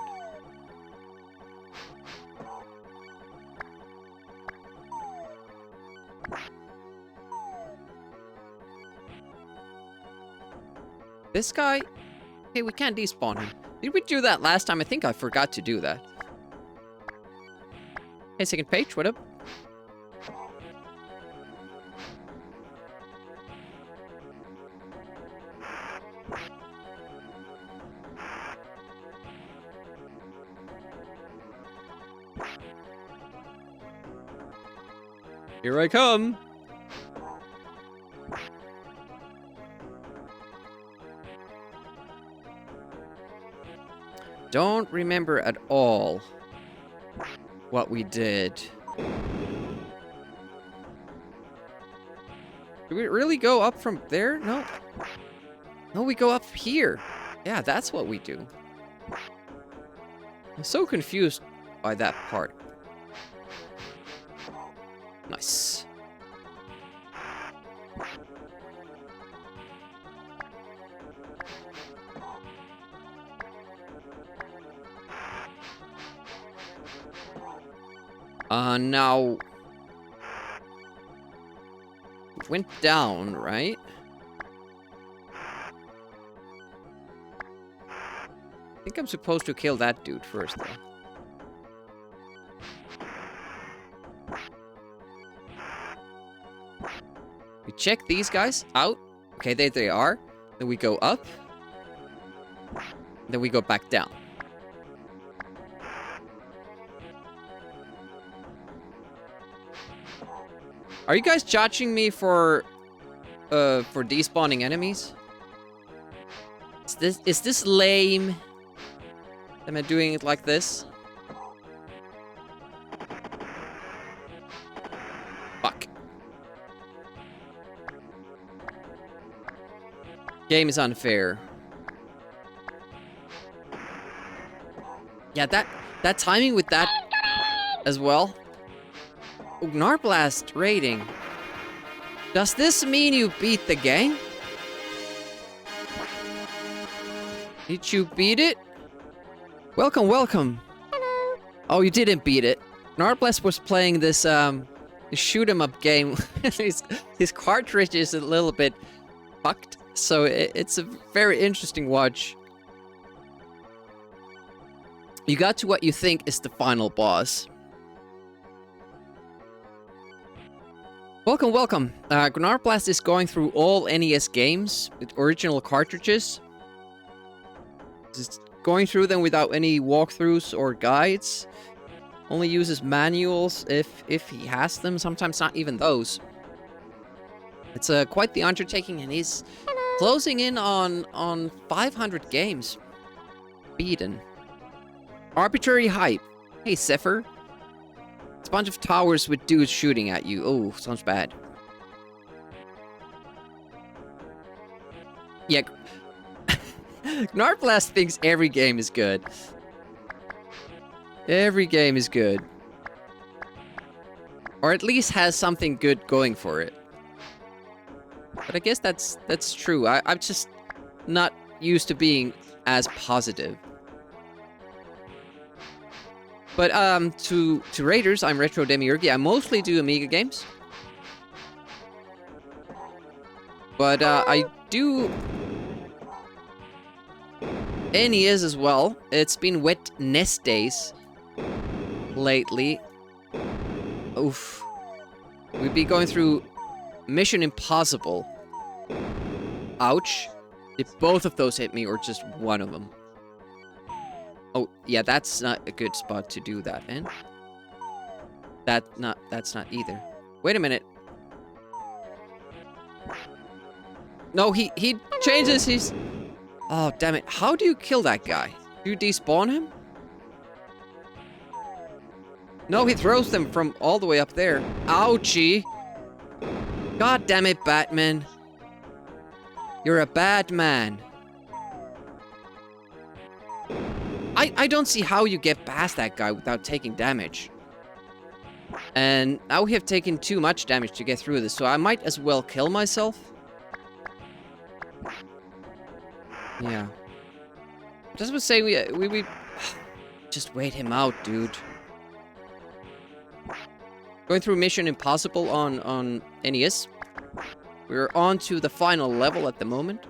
This guy? Okay, we can't despawn him. Did we do that last time? I think I forgot to do that. Hey, second page, what up? Here I come! Don't remember at all what we did. Do we really go up from there? No. No, we go up here. Yeah, that's what we do. I'm so confused by that part. Nice. Now... went down, right? I think I'm supposed to kill that dude first, though. We check these guys out. Okay, there they are. Then we go up. Then we go back down. Are you guys judging me for despawning enemies? Is this lame? Am I doing it like this? Fuck. Game is unfair. Yeah, that timing with that as well. Gnarblast rating. Does this mean you beat the game? Did you beat it? Welcome, welcome. Hello. Oh, you didn't beat it. Gnarblast was playing this shoot 'em up game. his cartridge is a little bit fucked, so it's a very interesting watch. You got to what you think is the final boss. Welcome, welcome. Gnarblast is going through all NES games with original cartridges. Just going through them without any walkthroughs or guides. Only uses manuals if he has them. Sometimes not even those. It's quite the undertaking, and he's closing in on 500 games. Beaten. Arbitrary hype. Hey, Zephyr. It's a bunch of towers with dudes shooting at you. Oh, sounds bad. Yeah. Gnarblast thinks every game is good. Every game is good. Or at least has something good going for it. But I guess that's true. I'm just not used to being as positive. But to Raiders, I'm Retro Demiurge. I mostly do Amiga games. But I do NES as well. It's been wet nest days lately. Oof. We'd be going through Mission Impossible. Ouch. Did both of those hit me or just one of them? Oh, yeah, that's not a good spot to do that in. That's not either. Wait a minute. No, he changes his... Oh, damn it. How do you kill that guy? Do you despawn him? No, he throws them from all the way up there. Ouchie. God damn it, Batman. You're a bad man. I don't see how you get past that guy without taking damage. And now we have taken too much damage to get through this, so I might as well kill myself. Yeah. Just would say we just wait him out, dude. Going through Mission Impossible on NES. We're on to the final level at the moment.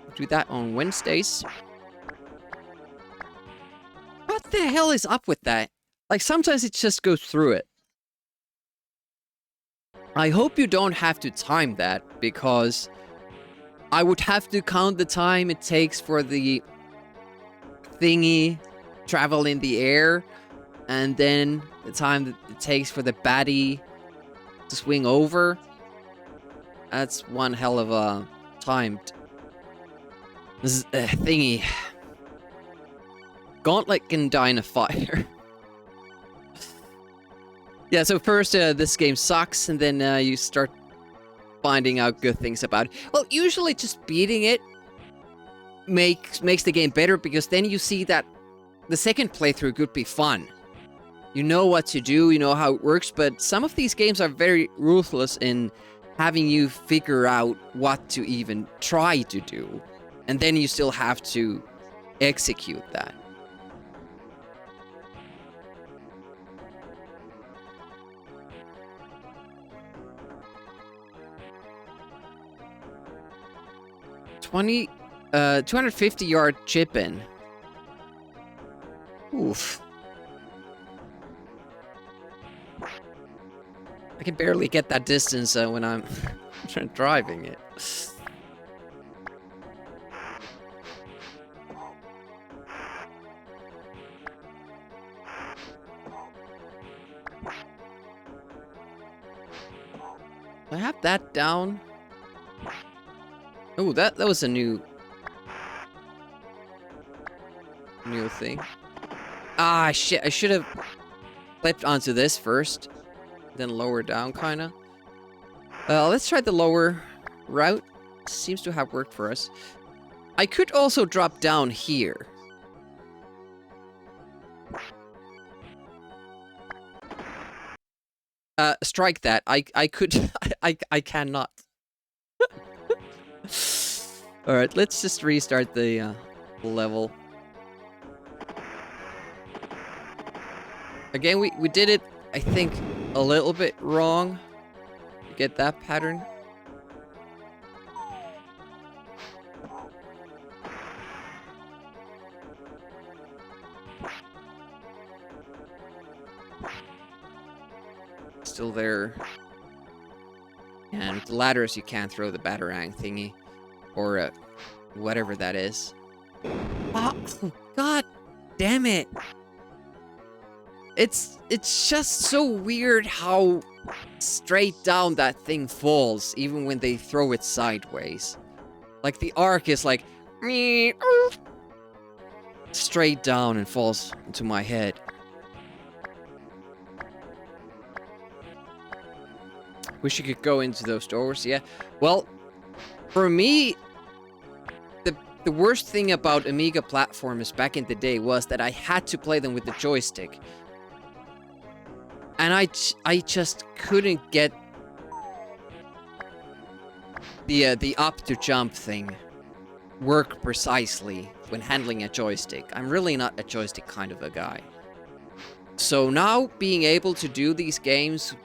We'll do that on Wednesdays. What the hell is up with that? Like, sometimes it just goes through it. I hope you don't have to time that, because I would have to count the time it takes for the thingy travel in the air, and then the time that it takes for the baddie to swing over. That's one hell of a timed thingy. Gauntlet can die in a fire. Yeah, so first this game sucks, and then you start finding out good things about it. Well, usually just beating it makes the game better, because then you see that the second playthrough could be fun. You know what to do, you know how it works, but some of these games are very ruthless in having you figure out what to even try to do. And then you still have to execute that. $250 250-yard chip in. Oof. I can barely get that distance when I'm driving it. I have that down. Oh, that was a new thing. Ah, shit! I should have flipped onto this first, then lower down, kinda. Let's try the lower route. Seems to have worked for us. I could also drop down here. Strike that. I could. I cannot. Alright, let's just restart the level. Again, we did it, I think, a little bit wrong. You get that pattern? Still there. And with the ladders, you can't throw the batarang thingy. Or whatever that is. Oh, God damn it. It's just so weird how straight down that thing falls, even when they throw it sideways. Like, the arc is like... straight down and falls into my head. Wish you could go into those doors, yeah. Well, for me, the worst thing about Amiga platformers back in the day was that I had to play them with the joystick. And I just couldn't get the up to jump thing work precisely when handling a joystick. I'm really not a joystick kind of a guy. So now being able to do these games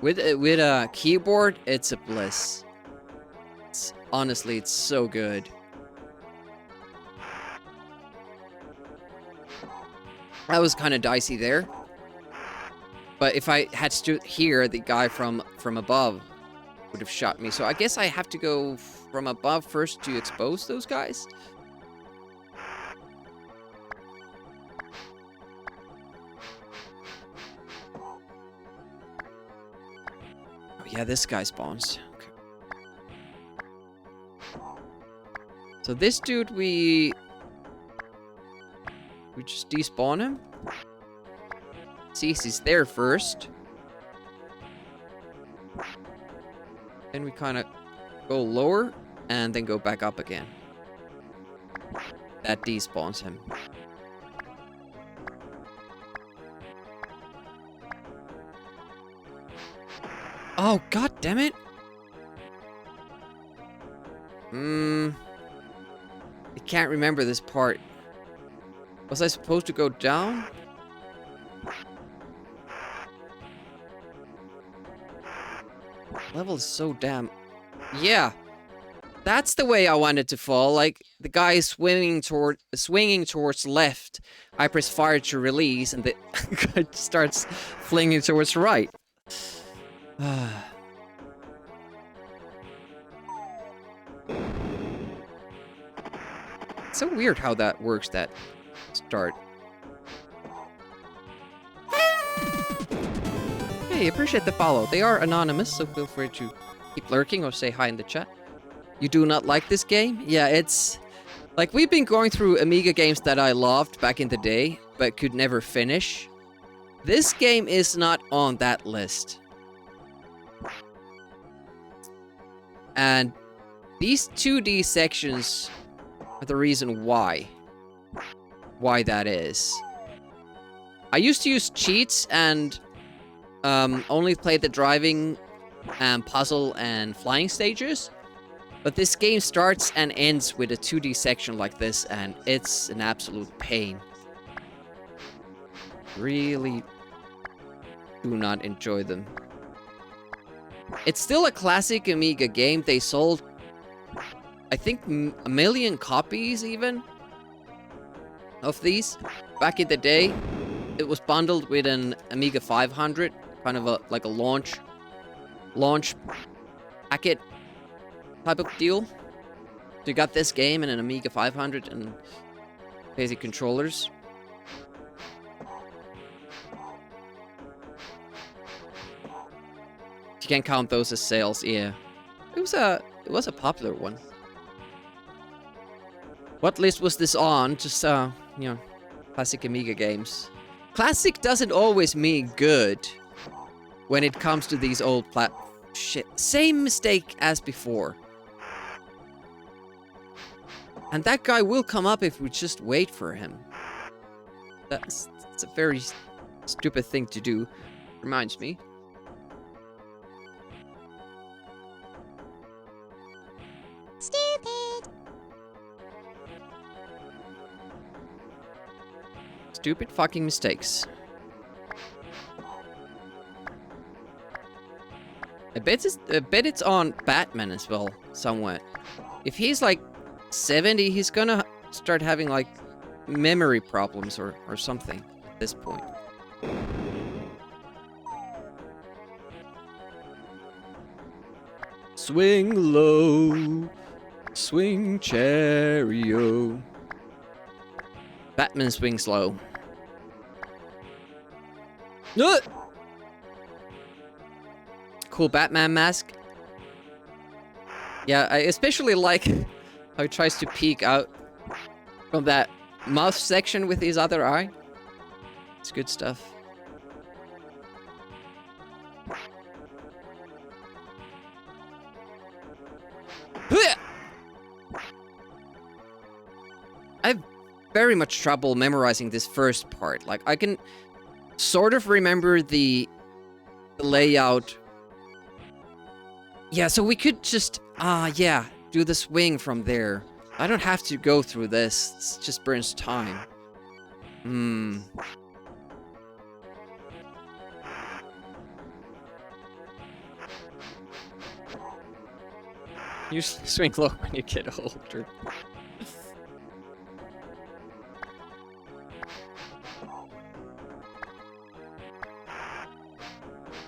with a keyboard, it's a bliss. Honestly, it's so good. That was kind of dicey there. But if I had stood here, the guy from above would have shot me. So I guess I have to go from above first to expose those guys. Oh Yeah, this guy spawns. Okay. So this dude, we just despawn him. Sees he's there first. Then we kind of go lower and then go back up again. That despawns him. Oh, god damn it! I can't remember this part. Was I supposed to go down? Level is so damn... Yeah! That's the way I wanted to fall. Like, the guy is swinging towards left. I press fire to release, and the guy starts flinging towards right. It's so weird how that works, that start. Hey, appreciate the follow. They are anonymous, so feel free to keep lurking or say hi in the chat. You do not like this game? Yeah, it's... Like, we've been going through Amiga games that I loved back in the day, but could never finish. This game is not on that list. And these 2D sections are the reason why. Why that is. I used to use cheats and only play the driving and puzzle and flying stages. But this game starts and ends with a 2D section like this, and it's an absolute pain. Really do not enjoy them. It's still a classic Amiga game. They sold, I think, a million copies even of these back in the day. It was bundled with an Amiga 500, kind of like a launch packet type of deal. So you got this game and an Amiga 500 and basic controllers. You can't count those as sales, yeah. It was a popular one. What list was this on? Just you know, classic Amiga games. Classic doesn't always mean good when it comes to these old shit. Same mistake as before. And that guy will come up if we just wait for him. That's a very stupid thing to do. Reminds me. Stupid. Stupid fucking mistakes. I bet it's on Batman as well, somewhat. If he's like 70, he's gonna start having like memory problems or something at this point. Swing low, swing chariot. Batman swings low. Cool Batman mask. Yeah, I especially like how he tries to peek out from that mouth section with his other eye. It's good stuff. I have very much trouble memorizing this first part. Like, I can sort of remember the layout. Yeah, so we could just, yeah, do the swing from there. I don't have to go through this. It just burns time. You swing low when you get older.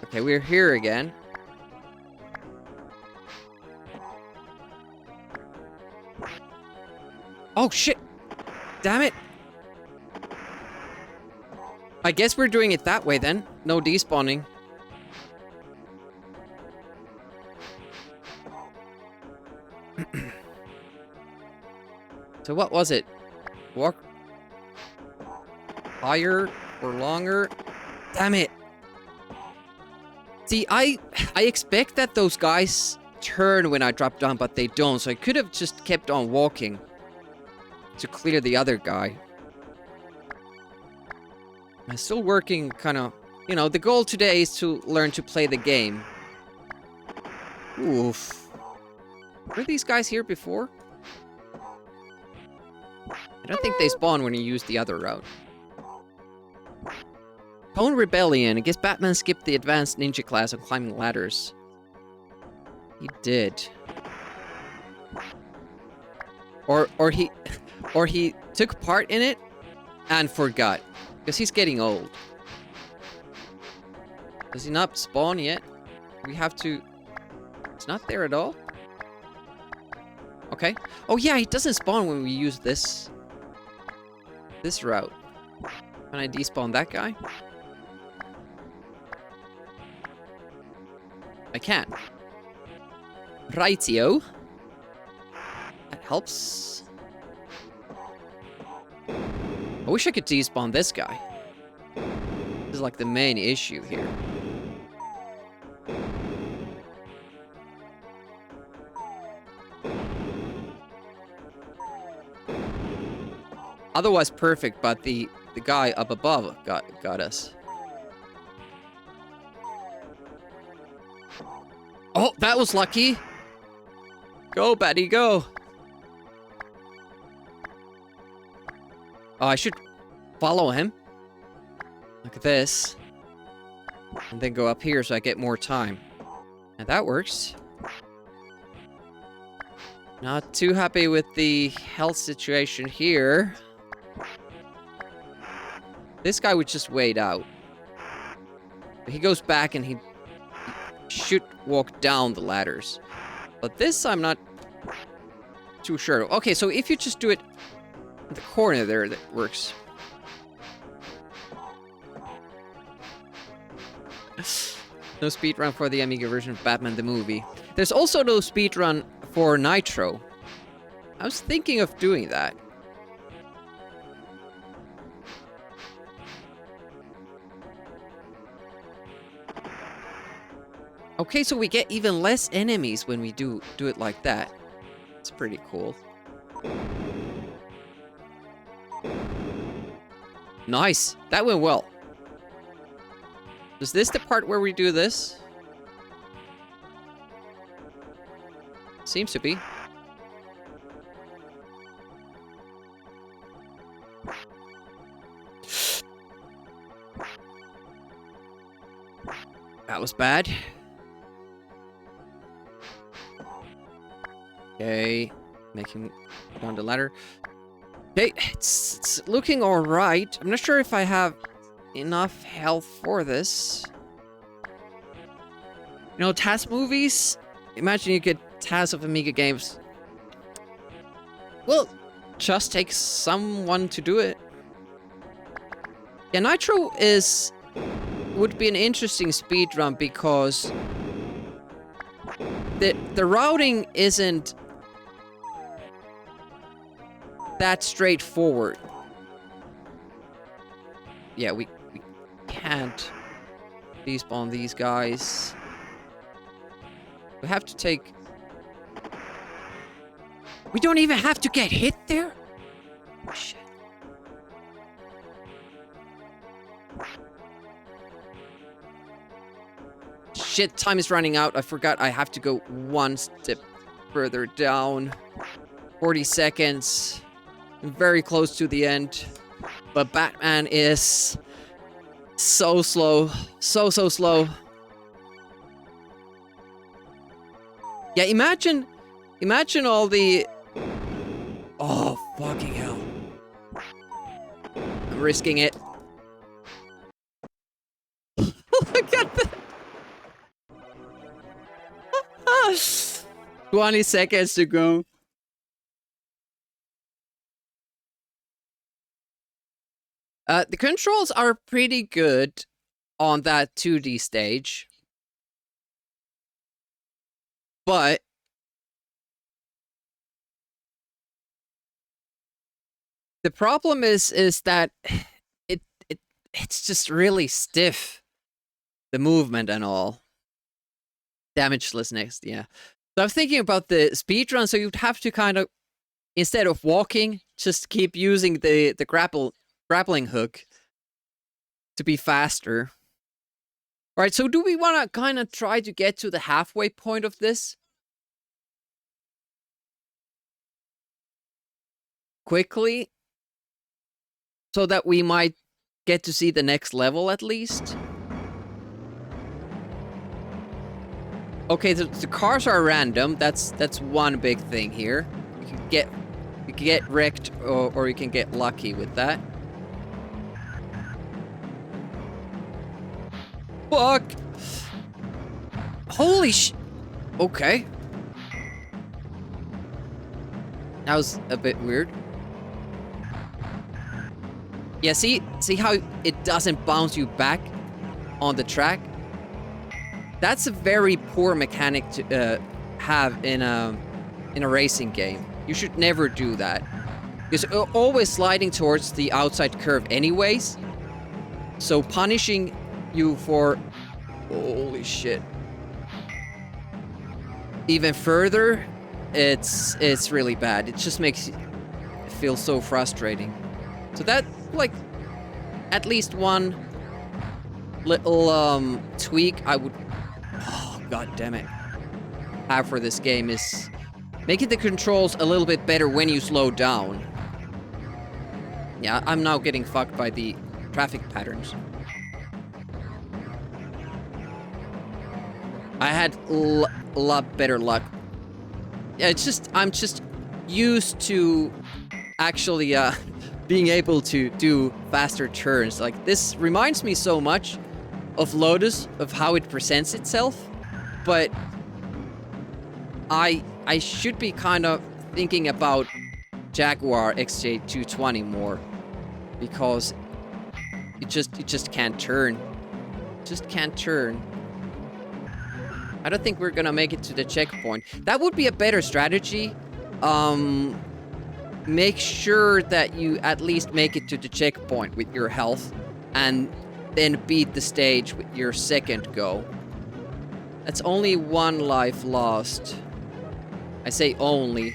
Okay, we're here again. Oh, shit! Damn it! I guess we're doing it that way then. No despawning. So what was it? Walk higher or longer? Damn it. See, I expect that those guys turn when I drop down, but they don't. So I could have just kept on walking to clear the other guy. I'm still working kind of... You know, the goal today is to learn to play the game. Oof. Were these guys here before? I don't think they spawn when you use the other route. Cone Rebellion. I guess Batman skipped the advanced ninja class of climbing ladders. He did. Or he took part in it and forgot. Because he's getting old. Does he not spawn yet? We have to... It's not there at all? Okay. Oh yeah, he doesn't spawn when we use this route. Can I despawn that guy? I can't. Rightio. That helps. I wish I could despawn this guy. This is like the main issue here. Otherwise perfect, but the guy up above got us. Oh, that was lucky. Go, Batty, go. Oh, I should follow him. Look at this. And then go up here so I get more time. And that works. Not too happy with the health situation here. This guy would just wait out. But he goes back and he should walk down the ladders. But this I'm not too sure. Okay, so if you just do it in the corner there, that works. No speedrun for the Amiga version of Batman the movie. There's also no speedrun for Nitro. I was thinking of doing that. Okay, so we get even less enemies when we do it like that. It's pretty cool. Nice! That went well. Is this the part where we do this? Seems to be. That was bad. Okay, making down the ladder. Okay, it's looking alright. I'm not sure if I have enough health for this. You know, TAS movies? Imagine you get TAS of Amiga games. Well, just takes someone to do it. Yeah, Nitro would be an interesting speedrun because the routing isn't that straightforward. Yeah, we can't despawn these guys. We have to take... We don't even have to get hit there? Oh, shit. Shit, time is running out. I forgot I have to go one step further down. 40 seconds. Very close to the end. But Batman is so slow. So slow. Yeah, imagine all the... Oh, fucking hell. I'm risking it. Look at that. 20 seconds to go. The controls are pretty good on that 2D stage. But The problem is that it it's just really stiff, the movement and all. Damageless, yeah. So I'm thinking about the speed run, so you'd have to kind of, instead of walking, just keep using the grappling hook to be faster. All right, so do we want to kind of try to get to the halfway point of this? Quickly? So that we might get to see the next level at least? Okay, the cars are random. That's one big thing here. You can get wrecked or you can get lucky with that. Fuck! Holy sh... Okay. That was a bit weird. Yeah, see how it doesn't bounce you back on the track? That's a very poor mechanic to have in a racing game. You should never do that. Because always sliding towards the outside curve anyways. So punishing you for... Holy shit. Even further, it's really bad. It just makes it feel so frustrating. So that, like, at least one little tweak I would... Oh, god damn it. Have for this game is making the controls a little bit better when you slow down. Yeah, I'm now getting fucked by the traffic patterns. I had a lot better luck. Yeah, it's just, I'm just used to actually being able to do faster turns. Like, this reminds me so much of Lotus, of how it presents itself, but I should be kind of thinking about Jaguar XJ220 more, because it just can't turn. Just can't turn. I don't think we're gonna make it to the checkpoint. That would be a better strategy. Make sure that you at least make it to the checkpoint with your health, and then beat the stage with your second go. That's only one life lost. I say only,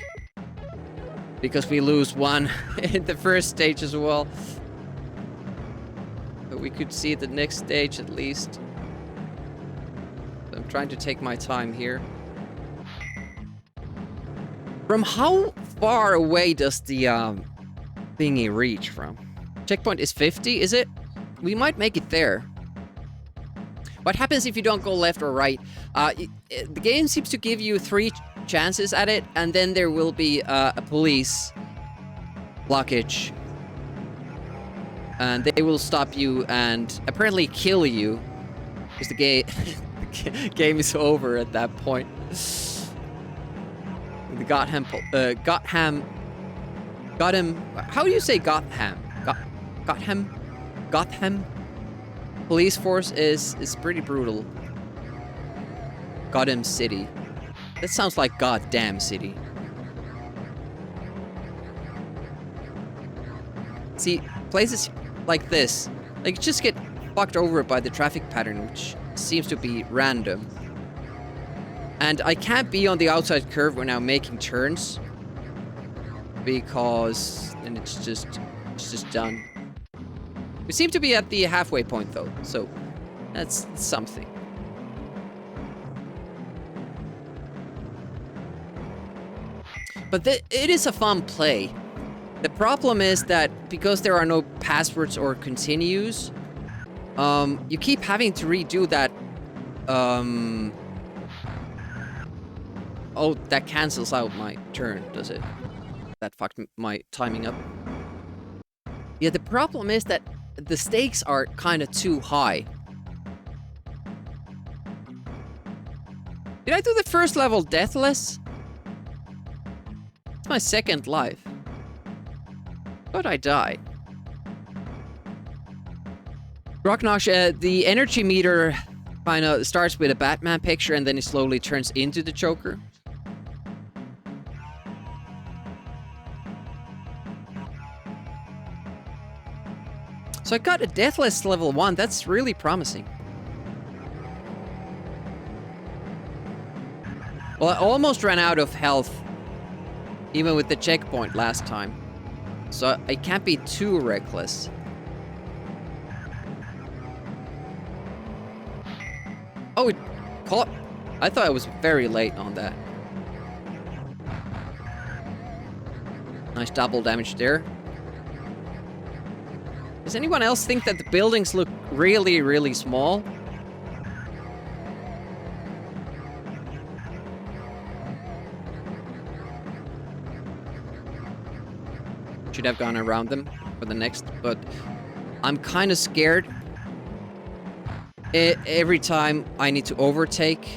because we lose one in the first stage as well. But we could see the next stage at least. I'm trying to take my time here. From how far away does the thingy reach from? Checkpoint is 50, is it? We might make it there. What happens if you don't go left or right? The game seems to give you 3 chances at it, and then there will be a police blockage. And they will stop you and apparently kill you. Because the game is over at that point. The Gotham, how do you say Gotham? Gotham police force is pretty brutal. Gotham City. That sounds like goddamn city. See, places like this, like, just get fucked over by the traffic pattern, which seems to be random. And I can't be on the outside curve when I'm making turns, because then it's just done. We seem to be at the halfway point though, so that's something. But it is a fun play. The problem is that because there are no passwords or continues, you keep having to redo that. Oh, that cancels out my turn, does it? That fucked my timing up. Yeah, the problem is that the stakes are kind of too high. Did I do the first level deathless? It's my second life. But I died. Rocknosh, the energy meter kind of starts with a Batman picture and then it slowly turns into the Joker. So I got a Deathless level 1. That's really promising. Well, I almost ran out of health, even with the checkpoint last time. So I can't be too reckless. Oh, it caught. I thought I was very late on that. Nice double damage there. Does anyone else think that the buildings look really, really small? Should have gone around them for the next, but I'm kind of scared. Every time I need to overtake,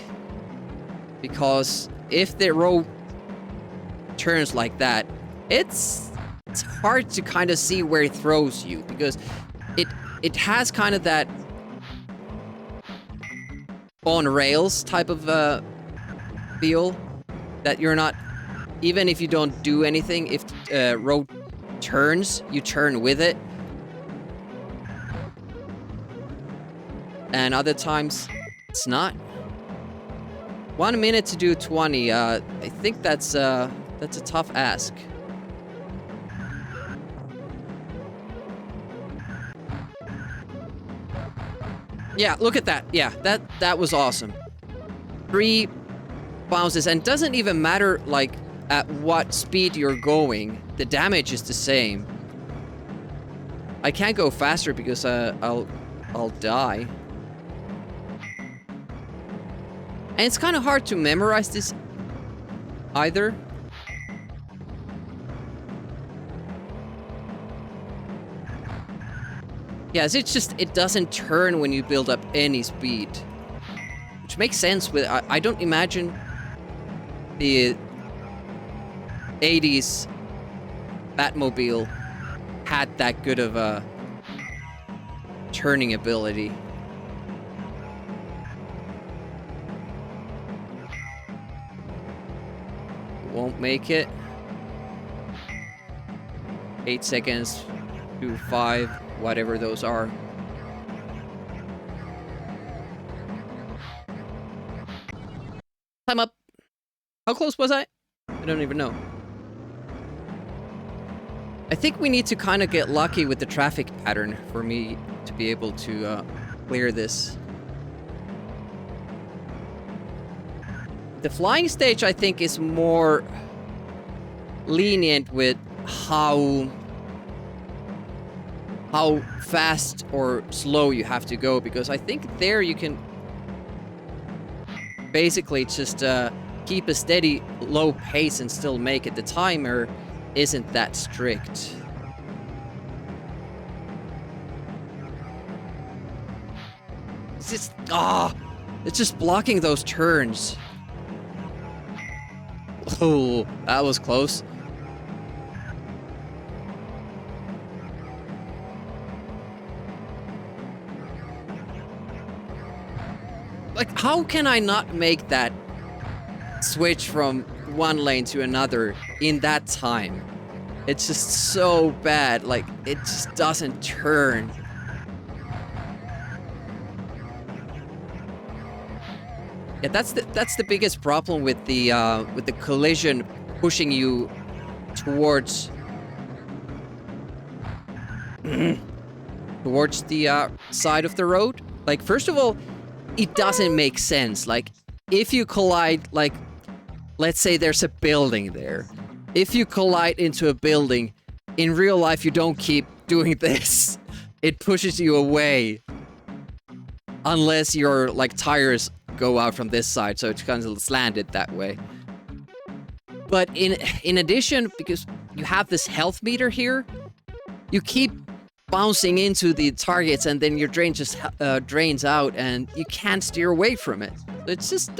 because if the road turns like that, it's hard to kind of see where it throws you, because it has kind of that on rails type of feel that you're not, even if you don't do anything, if road turns, you turn with it. And other times, it's not. 1 minute to do 20. I think that's a tough ask. Yeah, look at that. Yeah, that was awesome. 3 bounces, and it doesn't even matter like at what speed you're going. The damage is the same. I can't go faster because I'll die. And it's kind of hard to memorize this either. Yes, it's just, it doesn't turn when you build up any speed. Which makes sense with, I don't imagine the 80s Batmobile had that good of a turning ability. Won't make it. 8 seconds to 5, whatever those are. Time up. How close was I? I don't even know. I think we need to kind of get lucky with the traffic pattern for me to be able to clear this. The flying stage, I think, is more lenient with how fast or slow you have to go, because I think there you can basically just keep a steady low pace and still make it. The timer isn't that strict. It's just, it's just blocking those turns. Oh, that was close. Like, how can I not make that switch from one lane to another in that time? It's just so bad. Like, it just doesn't turn. Yeah, that's the biggest problem with the collision pushing you towards towards the side of the road. Like, first of all, it doesn't make sense. Like, if you collide, like, let's say there's a building there. If you collide into a building, in real life you don't keep doing this. It pushes you away. Unless your, like, tires go out from this side, so it's kind of slanted that way. But in addition, because you have this health meter here, you keep bouncing into the targets, and then your drain just drains out, and you can't steer away from it. It's just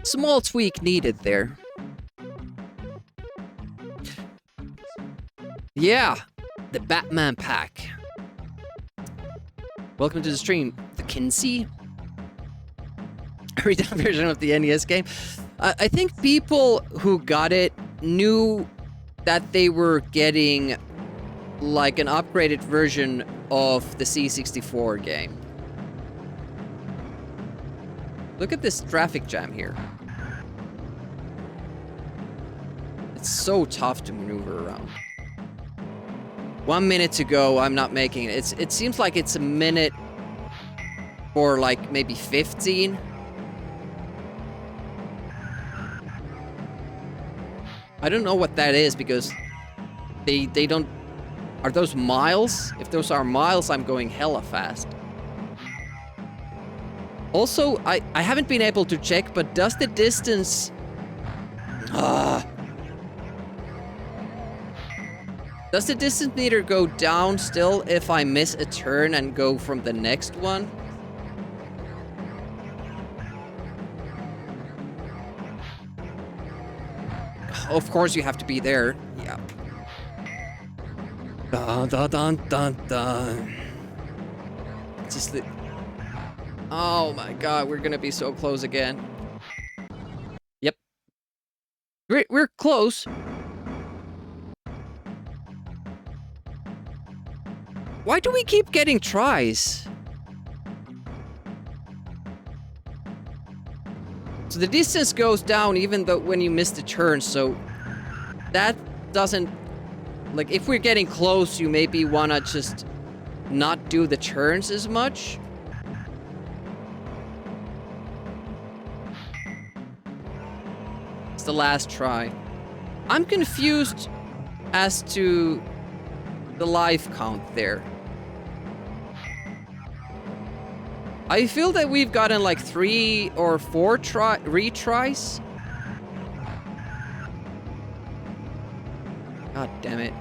small tweak needed there. Yeah, the Batman pack. Welcome to the stream, the Kinsey. Redone version of the NES game. I think people who got it knew that they were getting like an upgraded version of the C64 game. Look at this traffic jam here. It's so tough to maneuver around. 1 minute to go, I'm not making it. It seems like it's a minute or like maybe 15. I don't know what that is because they don't... Are those miles? If those are miles, I'm going hella fast. Also, I haven't been able to check, but does the distance... Does the distance meter go down still if I miss a turn and go from the next one? Of course you have to be there. Yeah. Dun dun dun dun dun. Just the... Oh my god, we're gonna be so close again. Yep. We're close. Why do we keep getting tries? So the distance goes down even though when you miss the turn, so that doesn't... Like, if we're getting close, you maybe wanna just not do the turns as much. It's the last try. I'm confused as to the life count there. I feel that we've gotten like 3 or 4 retries. God damn it.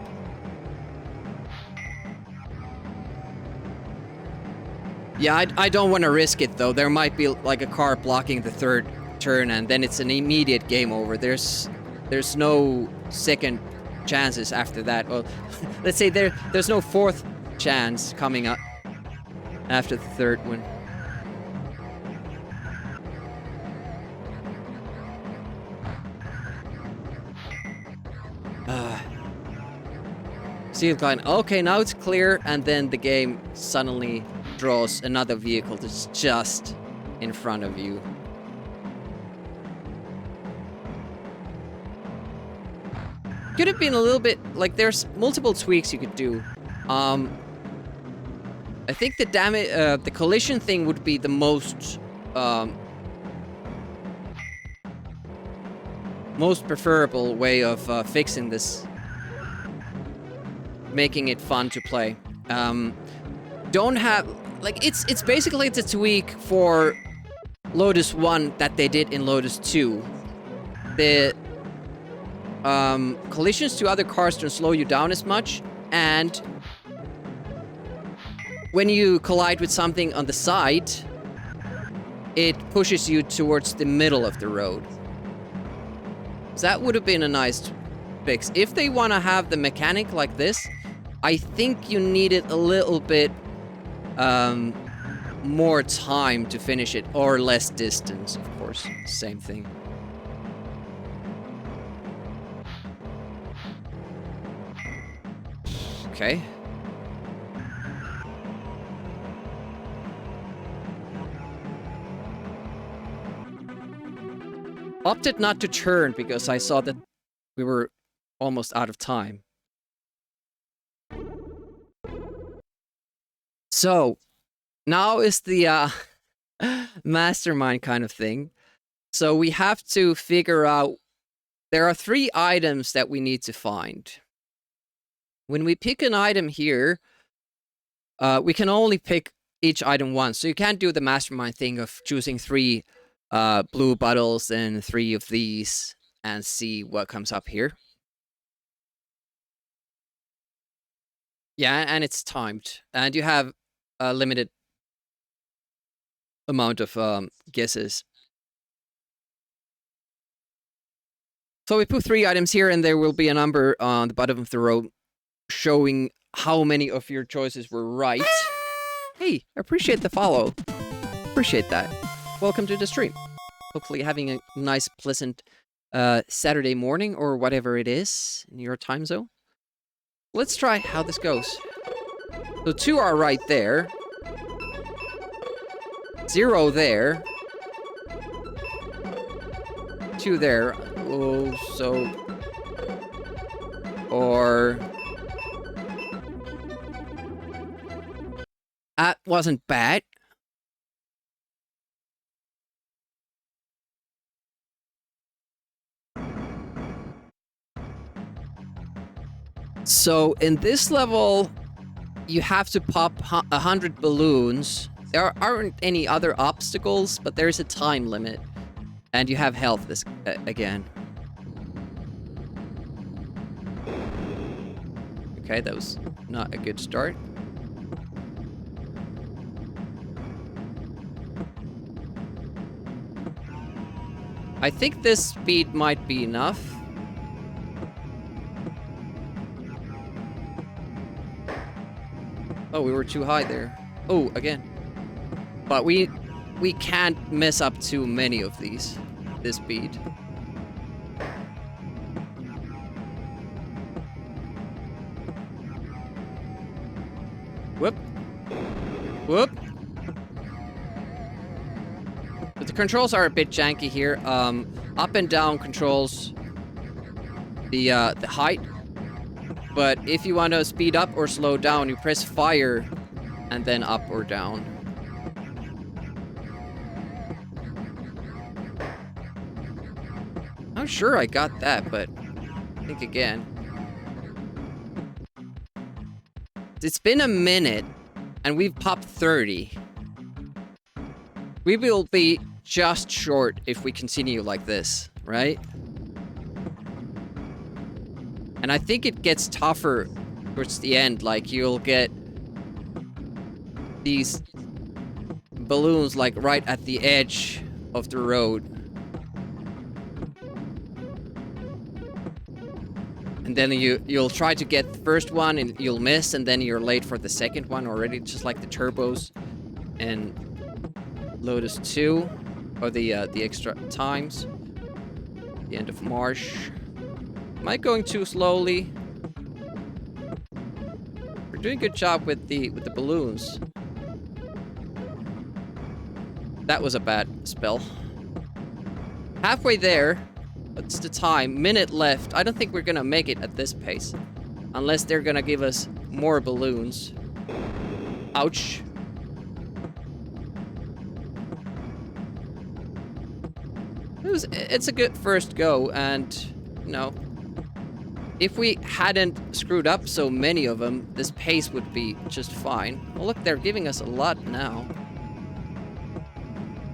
Yeah, I don't want to risk it though. There might be like a car blocking the third turn and then it's an immediate game over. There's no second chances after that. Well, let's say there's no fourth chance coming up after the third one. Sealed line. Okay, now it's clear, and then the game suddenly draws another vehicle that's just in front of you. Could have been a little bit like there's multiple tweaks you could do. I think the damage, the collision thing would be the most preferable way of fixing this. Making it fun to play. Don't have... Like, it's basically it's a tweak for Lotus 1 that they did in Lotus 2. The collisions to other cars don't slow you down as much, and when you collide with something on the side, it pushes you towards the middle of the road. So that would have been a nice fix. If they want to have the mechanic like this, I think you needed a little bit more time to finish it, or less distance, of course. Same thing. Okay. Opted not to turn because I saw that we were almost out of time. So, now is the mastermind kind of thing. So we have to figure out... There are 3 items that we need to find. When we pick an item here, we can only pick each item once. So you can't do the mastermind thing of choosing 3 blue bottles and 3 of these and see what comes up here. Yeah, and it's timed. And you have a limited amount of guesses. So we put 3 items here, and there will be a number on the bottom of the row showing how many of your choices were right. Hey, appreciate the follow. Appreciate that. Welcome to the stream. Hopefully having a nice, pleasant Saturday morning or whatever it is in your time zone. let's try how this goes. So 2 are right there. 0 there. 2 there. Oh, so... Or... That wasn't bad. So in this level, you have to pop 100 balloons. There aren't any other obstacles, but there's a time limit. And you have health this again. Okay, that was not a good start. I think this speed might be enough. Oh, we were too high there. Oh, again. But we can't mess up too many of these. This speed. Whoop. Whoop. But the controls are a bit janky here. Up and down controls the height. But if you want to speed up or slow down, you press fire and then up or down. I'm sure I got that, but think again. It's been a minute and we've popped 30. We will be just short if we continue like this, right? And I think it gets tougher towards the end, like you'll get these balloons like right at the edge of the road. And then you'll try to get the first one and you'll miss, and then you're late for the second one already, just like the turbos and Lotus 2, or the extra times. The end of Marsh. Am I going too slowly? We're doing a good job with the balloons. That was a bad spell. Halfway there. What's the time? Minute left. I don't think we're gonna make it at this pace. Unless they're gonna give us more balloons. Ouch. It's a good first go, and, you know, if we hadn't screwed up so many of them, this pace would be just fine. Oh, look, they're giving us a lot now.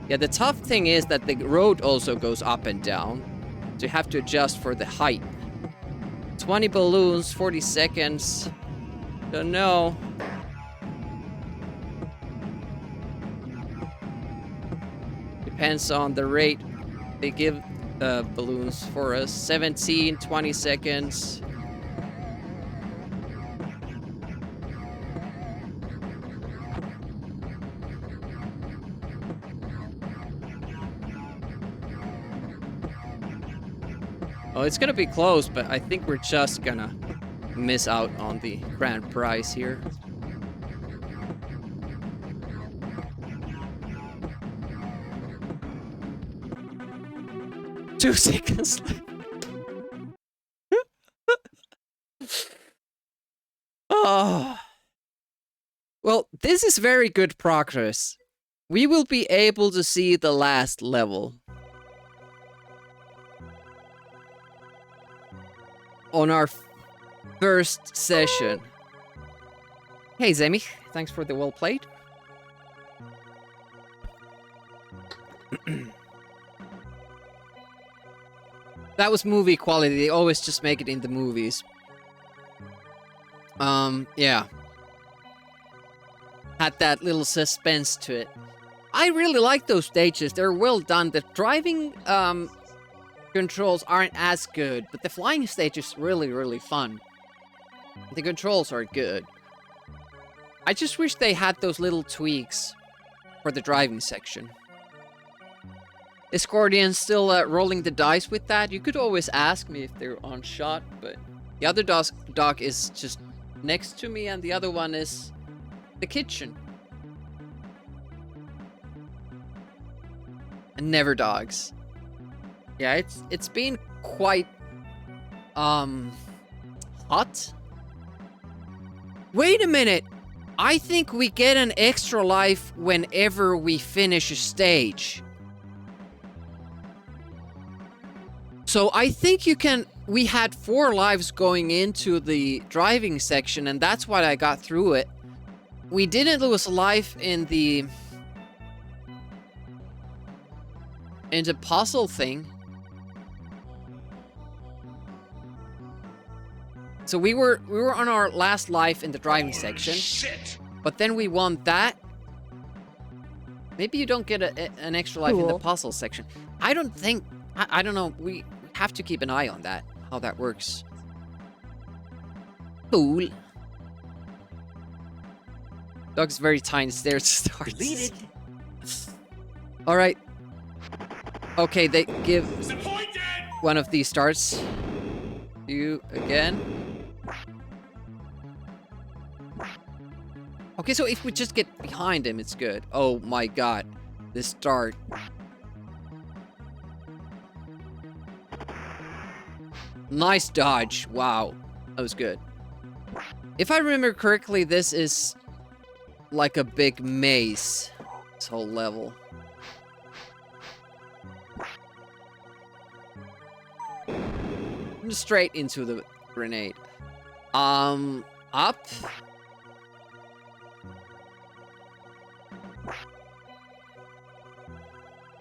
Yeah, the tough thing is that the road also goes up and down. So you have to adjust for the height. 20 balloons, 40 seconds. Don't know. Depends on the rate they give balloons for us. 17, 20 seconds. Oh, it's gonna be close, but I think we're just gonna miss out on the grand prize here. Two seconds left. Oh. Well, this is very good progress. We will be able to see the last level on our first session. Hey, Zemi. Thanks for the well played. That was movie quality. They always just make it in the movies. Yeah. Had that little suspense to it. I really like those stages. They're well done. The driving, controls aren't as good, but the flying stage is really, really fun. The controls are good. I just wish they had those little tweaks for the driving section. Is Scordian still rolling the dice with that? You could always ask me if they're on shot, but the other dock is just next to me, and the other one is the kitchen. And never dogs. Yeah, it's been quite hot. Wait a minute. I think we get an extra life whenever we finish a stage. So I think you can... We had 4 lives going into the driving section, and that's why I got through it. We didn't lose life in the puzzle thing. So we were on our last life in the driving section. Shit! But then we won that. Maybe you don't get an extra life in the puzzle section. I don't think... I don't know. We have to keep an eye on that. How that works. Cool. Dog's very tiny stairs starts. Deleted. Alright. Okay, they give Disappointed! one of these starts. You again. Okay, so if we just get behind him, it's good. Oh my god. This start. Nice dodge. Wow. That was good. If I remember correctly, this is like a big maze. This whole level. Just straight into the grenade. Up.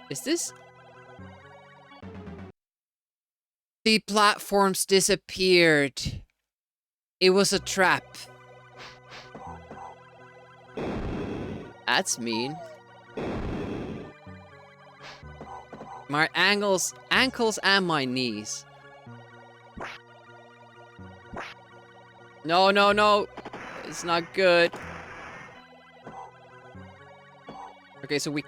Is this? The platforms disappeared. It was a trap. That's mean. My ankles and my knees. No, no, no. It's not good. Okay, so we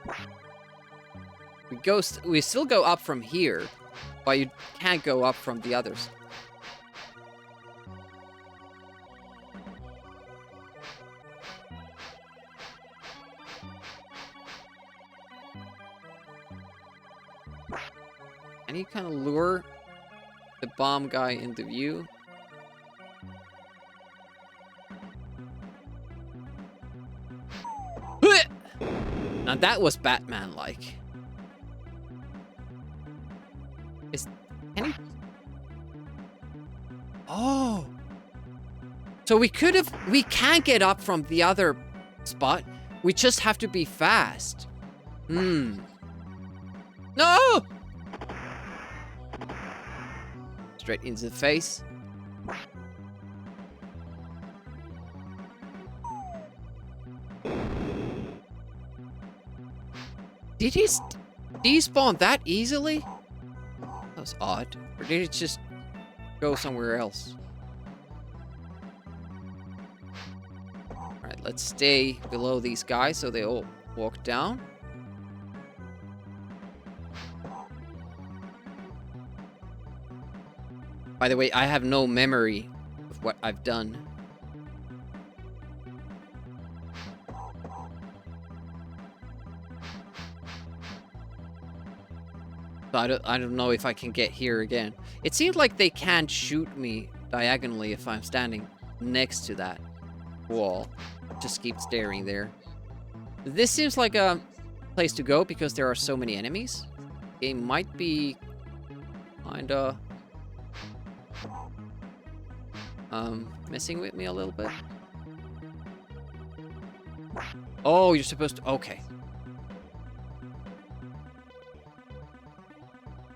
still go up from here, but you can't go up from the others. Can you kind of lure the bomb guy into view? Now that was Batman-like. Can he? Oh. So we can't get up from the other spot. We just have to be fast. No! Straight into the face. Did he despawn that easily? That was odd. Or did it just go somewhere else? Alright, let's stay below these guys so they all walk down. By the way, I have no memory of what I've done. So I don't know if I can get here again. It seems like they can't shoot me diagonally if I'm standing next to that wall. Just keep staring there. This seems like a place to go because there are so many enemies. It might be kinda messing with me a little bit. Oh, you're supposed to... Okay.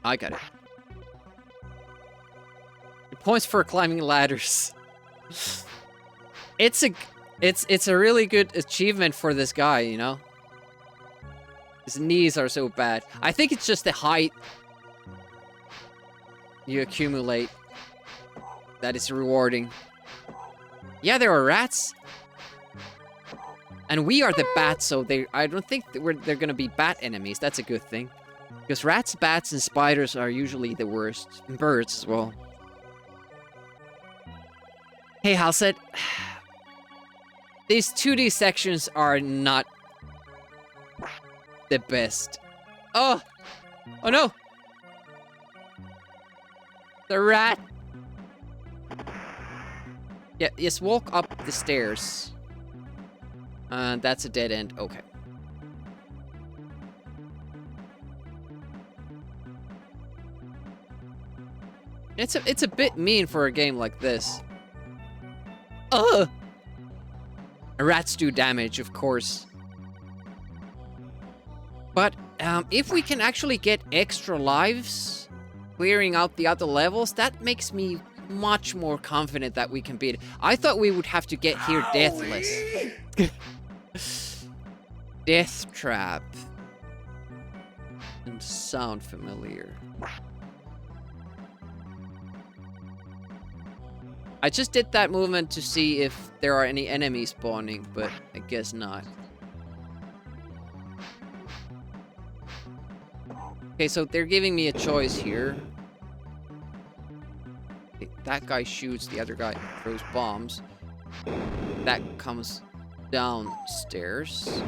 I got it. It points for climbing ladders. It's a really good achievement for this guy, you know? His knees are so bad. I think it's just the height you accumulate that is rewarding. Yeah, there are rats. And we are the bats, so I don't think they're gonna be bat enemies. That's a good thing. Because rats, bats, and spiders are usually the worst. And birds as well. Hey, Halset. These 2D sections are not the best. Oh! Oh no! The rat! Yeah, just walk up the stairs. That's a dead end. Okay. It's a bit mean for a game like this. Ugh! Rats do damage, of course. But if we can actually get extra lives, clearing out the other levels, that makes me much more confident that we can beat it. I thought we would have to get here deathless. Death trap. And sound familiar. I just did that movement to see if there are any enemies spawning, but I guess not. Okay, so they're giving me a choice here. Okay, that guy shoots, the other guy throws bombs. That comes downstairs.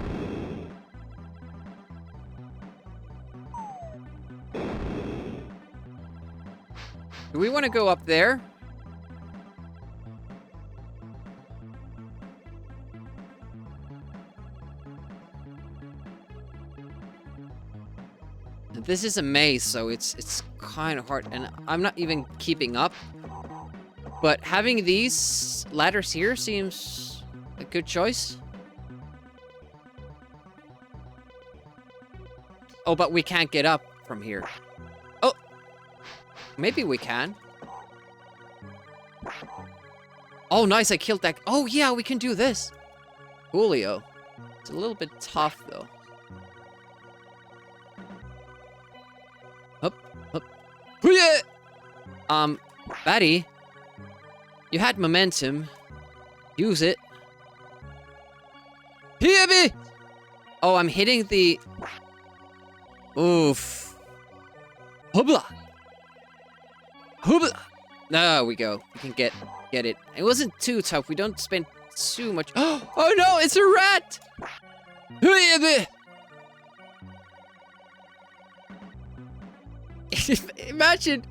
Do we want to go up there? This is a maze, so it's kind of hard, and I'm not even keeping up. But having these ladders here seems a good choice. Oh, but we can't get up from here. Oh! Maybe we can. Oh, nice, I killed that. Oh, yeah, we can do this. Coolio. It's a little bit tough, though. Up, up. Batty, you had momentum. Use it. Hit. Oh, I'm hitting the... Oof. Hubla. Hubla. There we go. We can get it. It wasn't too tough. We don't spend too much... Oh no, it's a rat! Imagine.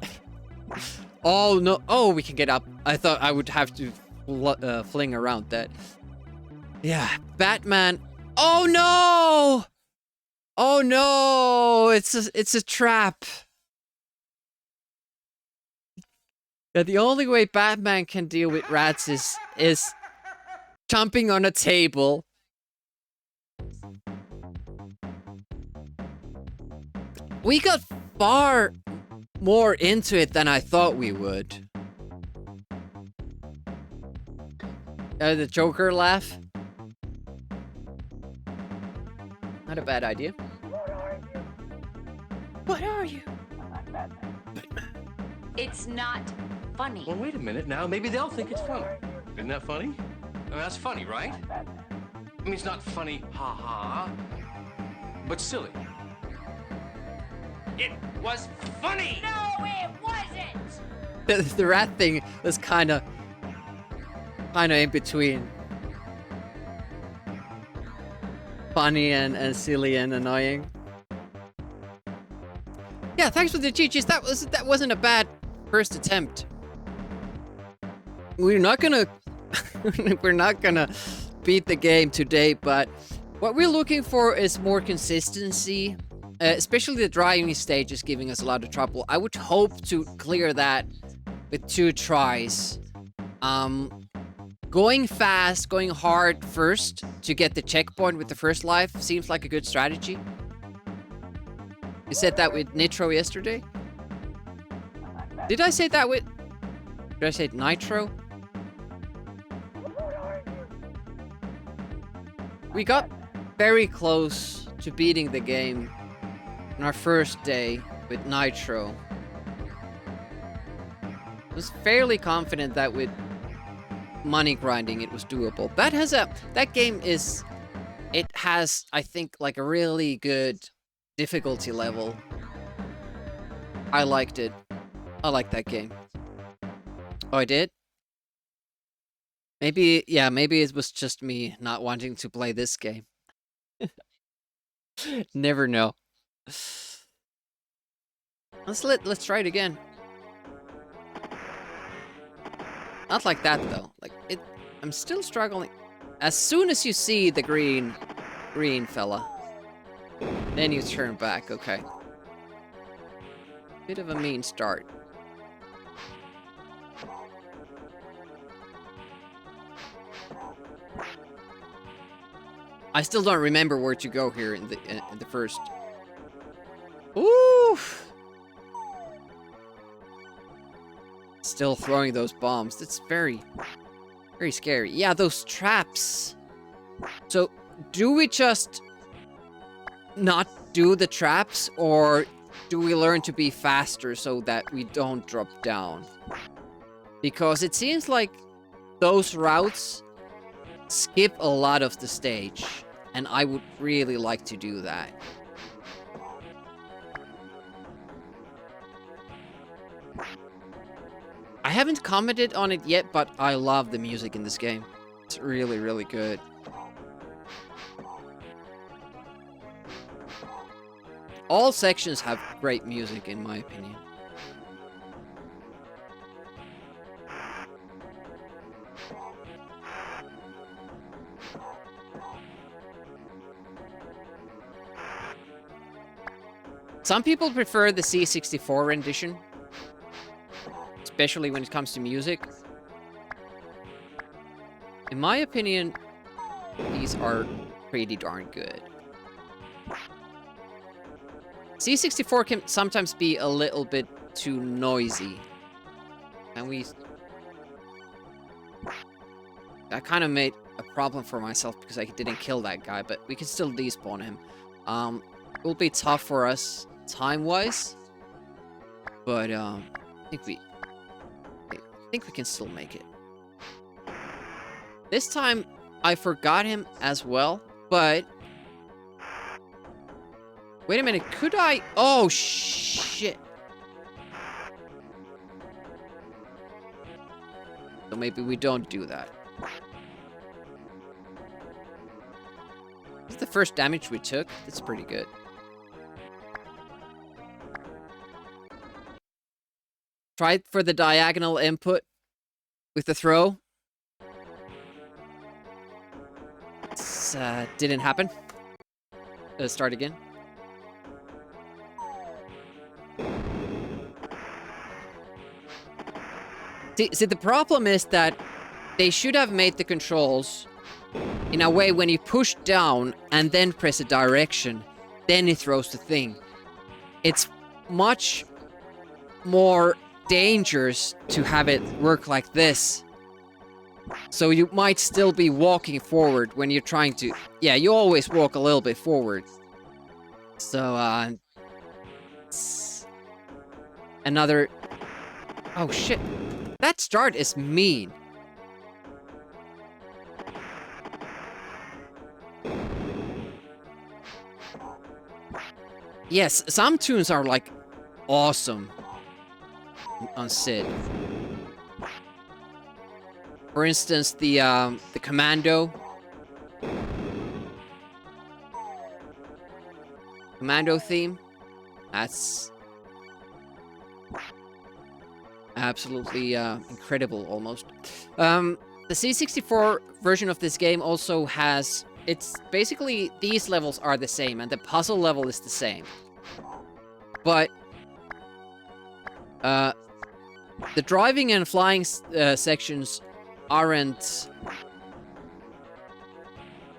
Oh no. Oh, we can get up. I thought I would have to fling around that. Yeah, Batman. Oh no! Oh no! It's a trap. Yeah, the only way Batman can deal with rats is jumping on a table. We got far more into it than I thought we would. The Joker laugh. Not a bad idea. What are you? It's not funny. Well, wait a minute now. Maybe they'll think it's funny. Isn't that funny? I mean, that's funny, right? I mean, it's not funny, ha-ha, but silly. It was funny! No, it wasn't! The rat thing was kind of in between. Funny and silly and annoying. Yeah, thanks for the GGs. That wasn't a bad first attempt. We're not gonna beat the game today, but what we're looking for is more consistency. Especially the driving stage is giving us a lot of trouble. I would hope to clear that with 2 tries. Going fast, going hard first to get the checkpoint with the first life seems like a good strategy. You said that with Nitro yesterday? Did I say that with... Did I say Nitro? We got very close to beating the game on our first day with Nitro. I was fairly confident that with money grinding it was doable. That game is... It has, I think, like a really good difficulty level. I liked it. I like that game. Oh, I did? Maybe, yeah, maybe it was just me not wanting to play this game. Never know. Let's try it again. Not like that though. Like it, I'm still struggling. As soon as you see the green fella, then you turn back. Okay. Bit of a mean start. I still don't remember where to go here in the first. Ooh. Still throwing those bombs. That's very scary. Yeah, those traps. So, do we just not do the traps, or do we learn to be faster so that we don't drop down? Because it seems like those routes skip a lot of the stage, and I would really like to do that. I haven't commented on it yet, but I love the music in this game. It's really, really good. All sections have great music, in my opinion. Some people prefer the C64 rendition, especially when it comes to music. In my opinion, these are pretty darn good. C64 can sometimes be a little bit too noisy. And I kind of made a problem for myself because I didn't kill that guy, but we can still despawn him. It will be tough for us time-wise, but I think we can still make it. This time, I forgot him as well, but... Wait a minute, could I... Oh, shit. So maybe we don't do that. This is the first damage we took. That's pretty good. Tried for the diagonal input with the throw. It's, didn't happen. Let's start again. See, the problem is that they should have made the controls in a way when you push down and then press a direction, then it throws the thing. It's much more dangerous to have it work like this. So you might still be walking forward when you're trying to... Yeah, you always walk a little bit forward. So, another... Oh, shit. That start is mean. Yes, some tunes are, like, awesome on Sid. For instance, the Commando theme. That's absolutely incredible, almost. The C64 version of this game also has... It's basically, these levels are the same, and the puzzle level is the same. But... the driving and flying sections aren't...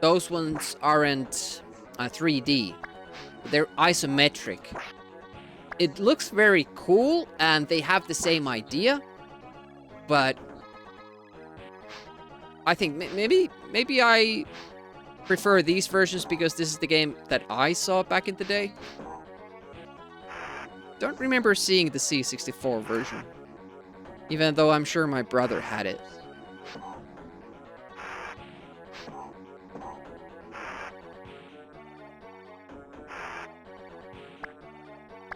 Those ones aren't 3D. They're isometric. It looks very cool, and they have the same idea, but I think maybe I prefer these versions because this is the game that I saw back in the day. Don't remember seeing the C64 version, even though I'm sure my brother had it.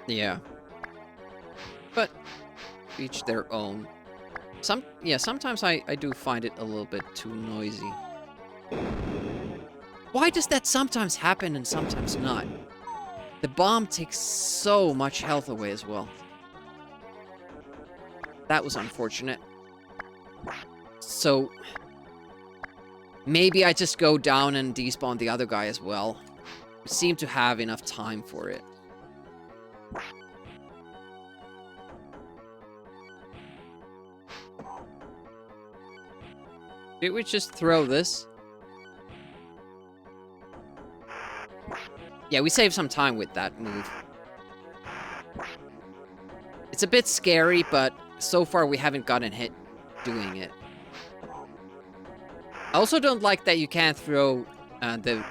Yeah. But each their own. Sometimes I do find it a little bit too noisy. Why does that sometimes happen and sometimes not? The bomb takes so much health away as well. That was unfortunate. So maybe I just go down and despawn the other guy as well. We seem to have enough time for it. Did we just throw this? Yeah, we saved some time with that move. It's a bit scary, but so far we haven't gotten hit doing it. I also don't like that you can't throw the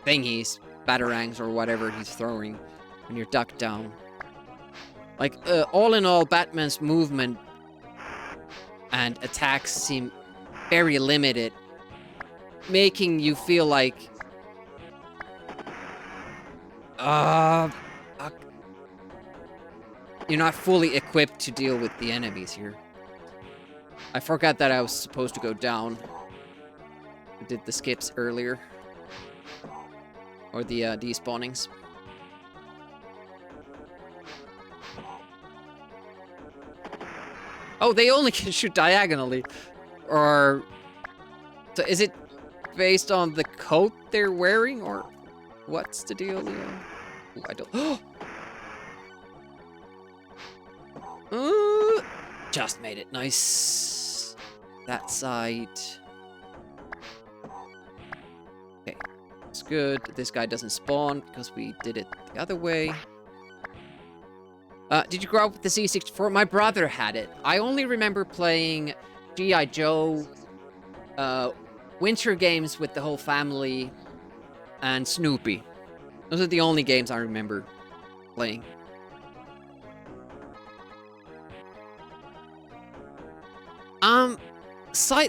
thingies, batarangs or whatever he's throwing when you're ducked down. Like, all in all, Batman's movement and attacks seem very limited, making you feel like you're not fully equipped to deal with the enemies here. I forgot that I was supposed to go down. I did the skips earlier. Or the despawnings. Oh, they only can shoot diagonally. Or... So is it based on the coat they're wearing? Or what's the deal? Ooh, I don't... Just made it. Nice. That side. Okay. It's good. This guy doesn't spawn because we did it the other way. Did you grow up with the C64? My brother had it. I only remember playing G.I. Joe, winter games with the whole family, and Snoopy. Those are the only games I remember playing.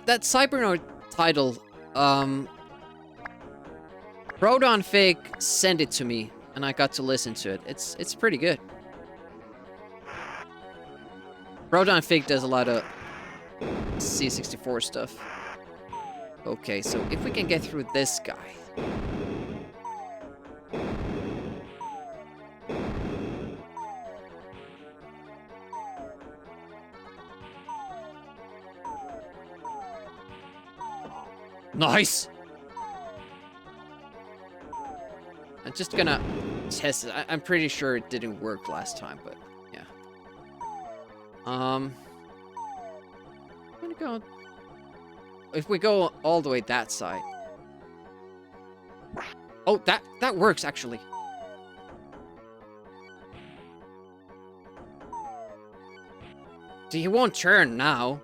That Cybernoid title, Rodon Fig sent it to me, and I got to listen to it. It's pretty good. Rodon Fig does a lot of C64 stuff. Okay, so if we can get through this guy. Nice! I'm just gonna test it. I'm pretty sure it didn't work last time, but yeah. I'm gonna go... If we go all the way that side. Oh, that works, actually. So he won't turn now.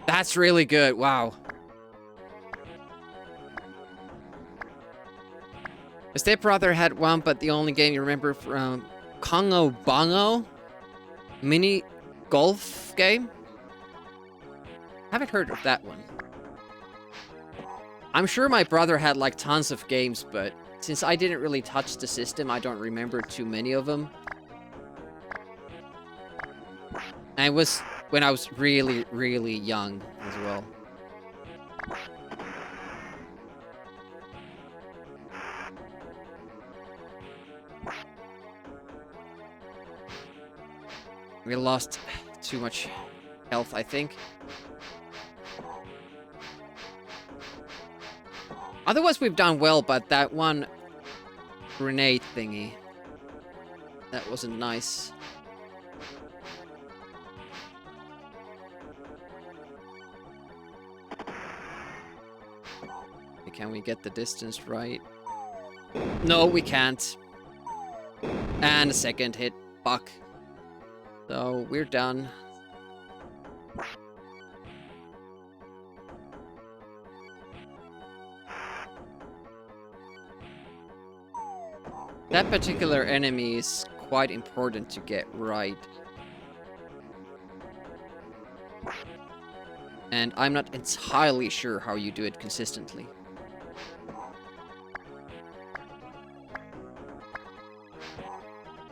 That's really good, wow. My stepbrother had one, but the only game you remember from Congo Bongo mini golf game. Haven't heard of that one. I'm sure my brother had like tons of games, but since I didn't really touch the system, I don't remember too many of them. And it was when I was really, really young as well. We lost too much health, I think. Otherwise, we've done well, but that one grenade thingy, that wasn't nice. Okay, can we get the distance right? No, we can't. And a second hit. Fuck. So, we're done. That particular enemy is quite important to get right. And I'm not entirely sure how you do it consistently.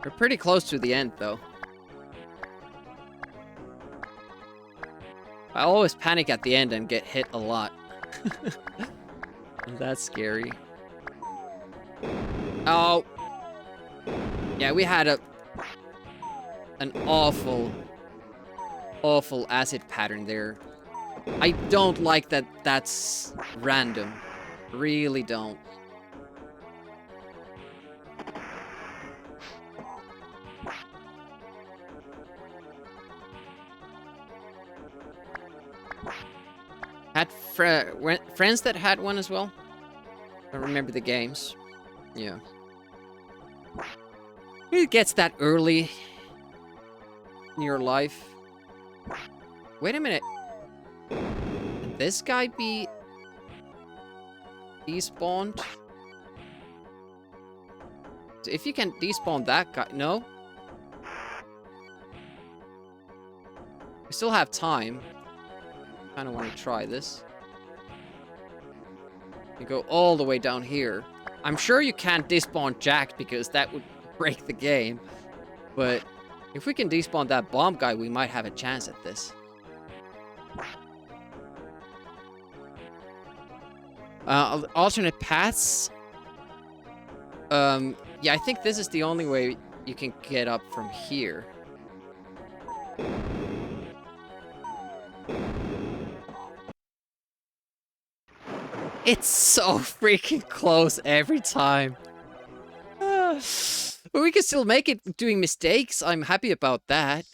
We're pretty close to the end, though. I always panic at the end and get hit a lot. That's scary. Oh. Yeah, we had an awful acid pattern there. I don't like that that's random. Really don't. Had friends that had one as well? I remember the games. Yeah. It gets that early in your life. Wait a minute. Can this guy be despawned? So if you can despawn that guy... No? We still have time. Kind of want to try this. You go all the way down here. I'm sure you can't despawn Jack because that would break the game. But if we can despawn that bomb guy, we might have a chance at this. Alternate paths. Yeah, I think this is the only way you can get up from here. It's so freaking close every time. But we can still make it doing mistakes. I'm happy about that.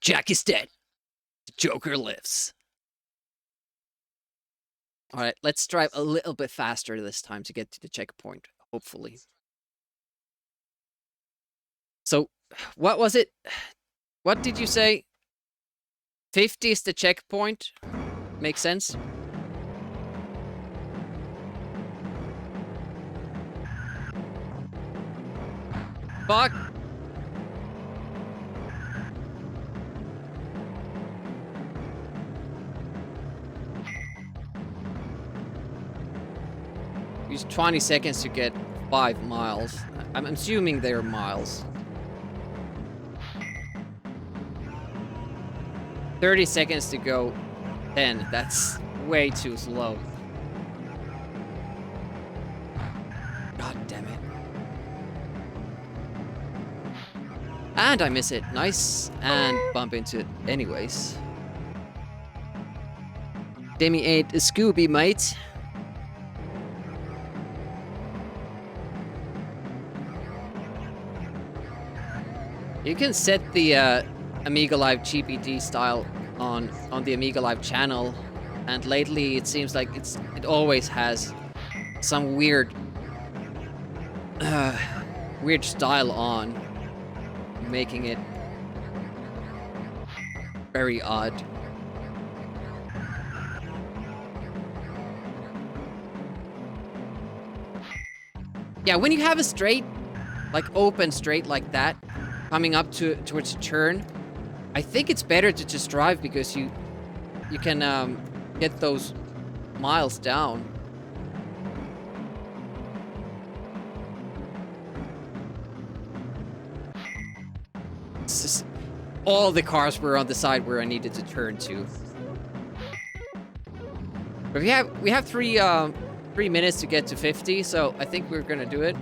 Jack is dead. The Joker lives. Alright, let's drive a little bit faster this time to get to the checkpoint, hopefully. So, what was it? What did you say? 50 is the checkpoint? Makes sense? Fuck! Use 20 seconds to get 5 miles. I'm assuming they're miles. 30 seconds to go 10. That's way too slow. God damn it. And I miss it. Nice. And bump into it anyways. Demi ate a Scooby, mate. You can set the Amiga Live GPD style on the Amiga Live channel, and lately it seems like it always has some weird style on, making it very odd. Yeah, when you have a straight, like open straight like that, coming up towards a turn, I think it's better to just drive because you can get those miles down. It's just, all the cars were on the side where I needed to turn to. But we have 3 minutes to get to 50, so I think we're gonna do it.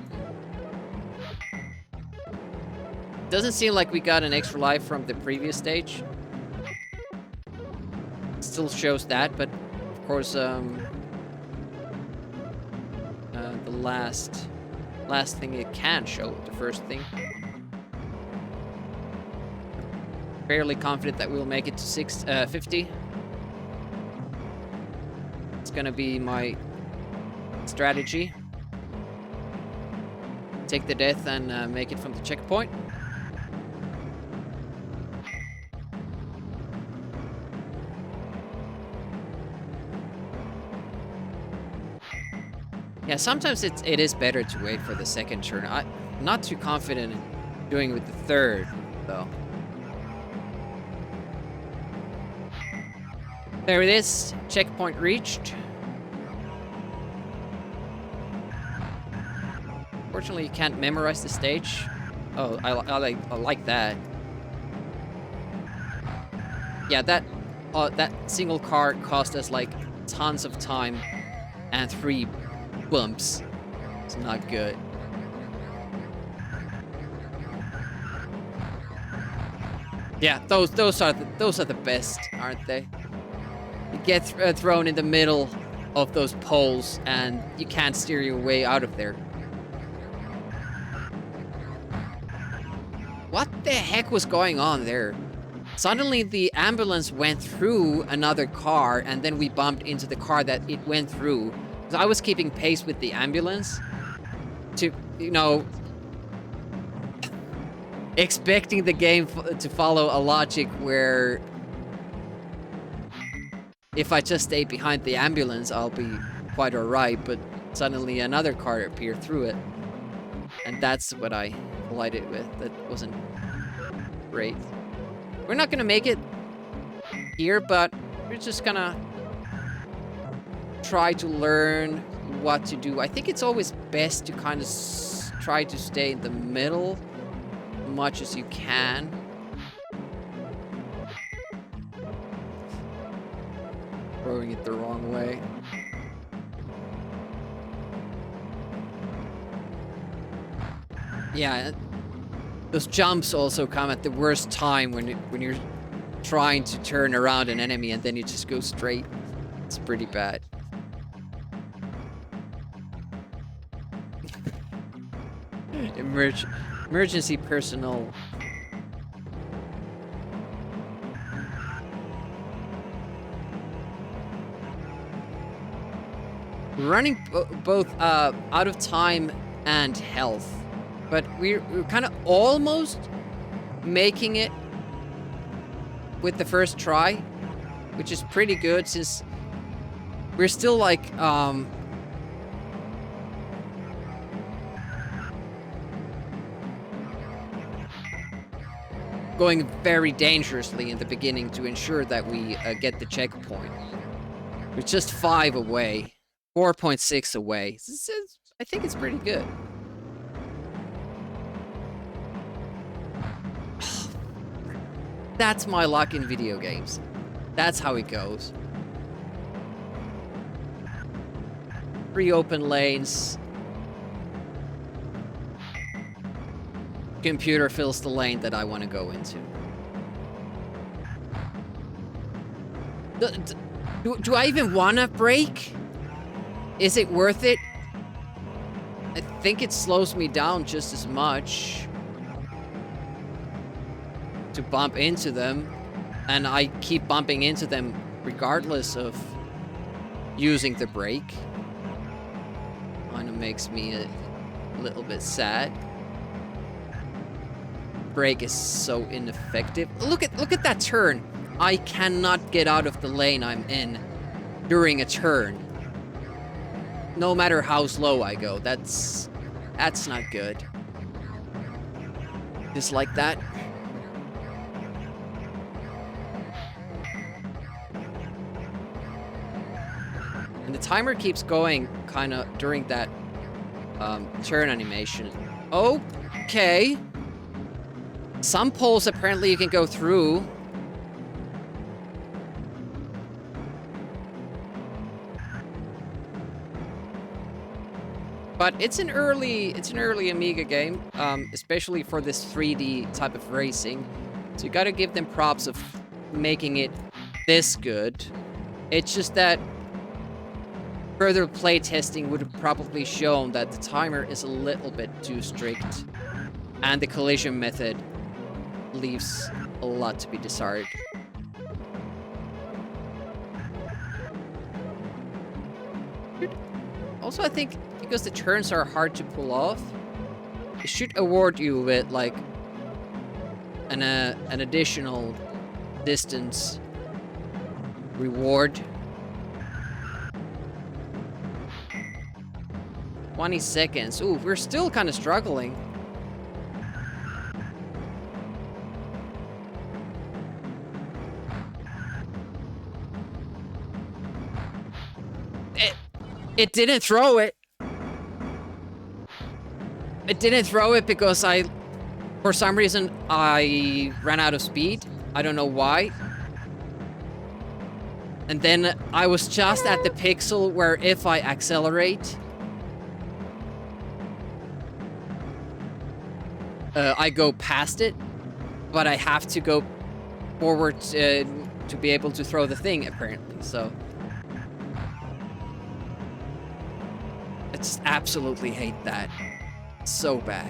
Doesn't seem like we got an extra life from the previous stage. Still shows that, but of course, the last thing it can show, the first thing. Fairly confident that we'll make it to 50. It's gonna be my strategy. Take the death and make it from the checkpoint. Yeah, sometimes it is better to wait for the second turn. I'm not too confident in doing it with the third, though. There it is. Checkpoint reached. Fortunately, you can't memorize the stage. Oh, I like that. Yeah, that single car cost us like tons of time and 3 bumps. It's not good. Yeah, those are the best, aren't they? You get thrown in the middle of those poles, and you can't steer your way out of there. What the heck was going on there? Suddenly, the ambulance went through another car, and then we bumped into the car that it went through. So I was keeping pace with the ambulance to, you know, expecting the game to follow a logic where if I just stay behind the ambulance, I'll be quite alright, but suddenly another car appeared through it. And that's what I collided with. That wasn't great. We're not gonna make it here, but we're just gonna try to learn what to do. I think it's always best to kind of try to stay in the middle as much as you can. Throwing it the wrong way. Yeah, those jumps also come at the worst time when you're trying to turn around an enemy and then you just go straight. It's pretty bad. Emergency personnel. We're running both out of time and health. But we're kind of almost making it with the first try, which is pretty good since we're still like going very dangerously in the beginning to ensure that we get the checkpoint. We're just 5 away, 4.6 away. I think it's pretty good. That's my luck in video games. That's how it goes. 3 open lanes. Computer fills the lane that I want to go into. Do I even want to brake? Is it worth it? I think it slows me down just as much to bump into them, and I keep bumping into them regardless of using the brake. Kind of makes me a little bit sad. Brake is so ineffective. Look at that turn. I cannot get out of the lane I'm in during a turn. No matter how slow I go. That's not good. Just like that. And the timer keeps going kind of during that turn animation. Okay. Some poles apparently you can go through. But it's an early Amiga game, especially for this 3D type of racing. So you gotta give them props of making it this good. It's just that further playtesting would have probably shown that the timer is a little bit too strict, and the collision method leaves a lot to be desired. Also, I think because the turns are hard to pull off, it should award you with like an additional distance reward. 20 seconds. Ooh, we're still kind of struggling. It didn't throw it. It didn't throw it because for some reason, I ran out of speed. I don't know why. And then I was just at the pixel where if I accelerate, I go past it, but I have to go forward to be able to throw the thing, apparently, so. I just absolutely hate that. So bad.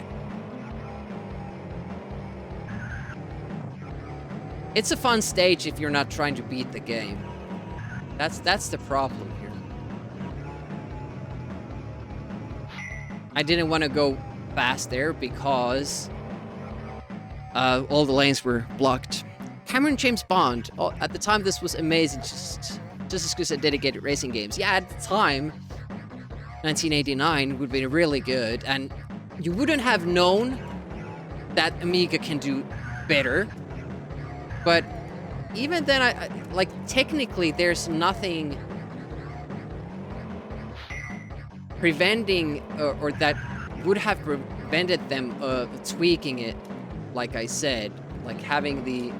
It's a fun stage if you're not trying to beat the game. That's the problem here. I didn't want to go fast there because all the lanes were blocked. Cameron James Bond. Oh, at the time, this was amazing. Just as good as dedicated racing games. Yeah, at the time, 1989 would be really good, and you wouldn't have known that Amiga can do better. But even then, I like technically, there's nothing preventing or that would have prevented them tweaking it. Like I said, like having the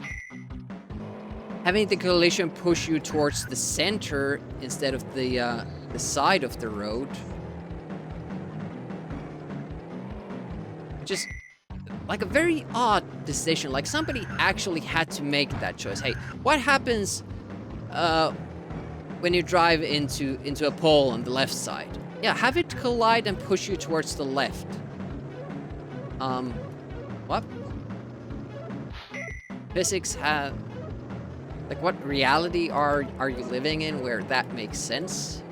collision push you towards the center instead of the side of the road. Just like a very odd decision. Like somebody actually had to make that choice. Hey, what happens when you drive into a pole on the left side? Yeah, have it collide and push you towards the left. What? Physics have... Like, what reality are you living in where that makes sense?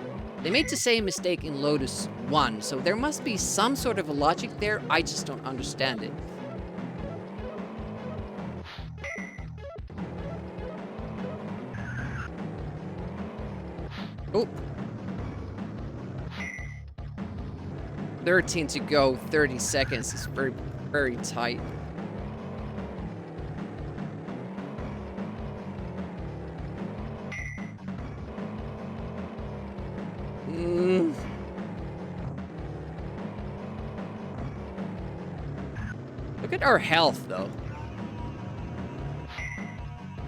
They made the same mistake in Lotus 1, so there must be some sort of a logic there. I just don't understand it. Oh. 13 to go, 30 seconds is very, very tight. Look at our health, though.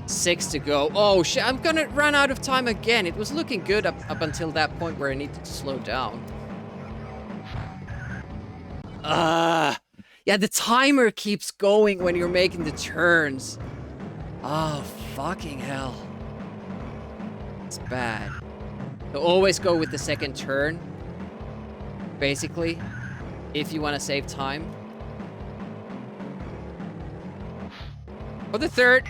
6 to go. Oh, shit, I'm gonna run out of time again. It was looking good up until that point where I needed to slow down. Yeah, the timer keeps going when you're making the turns. Oh, fucking hell. It's bad. So always go with the second turn, basically, if you want to save time. Or the third.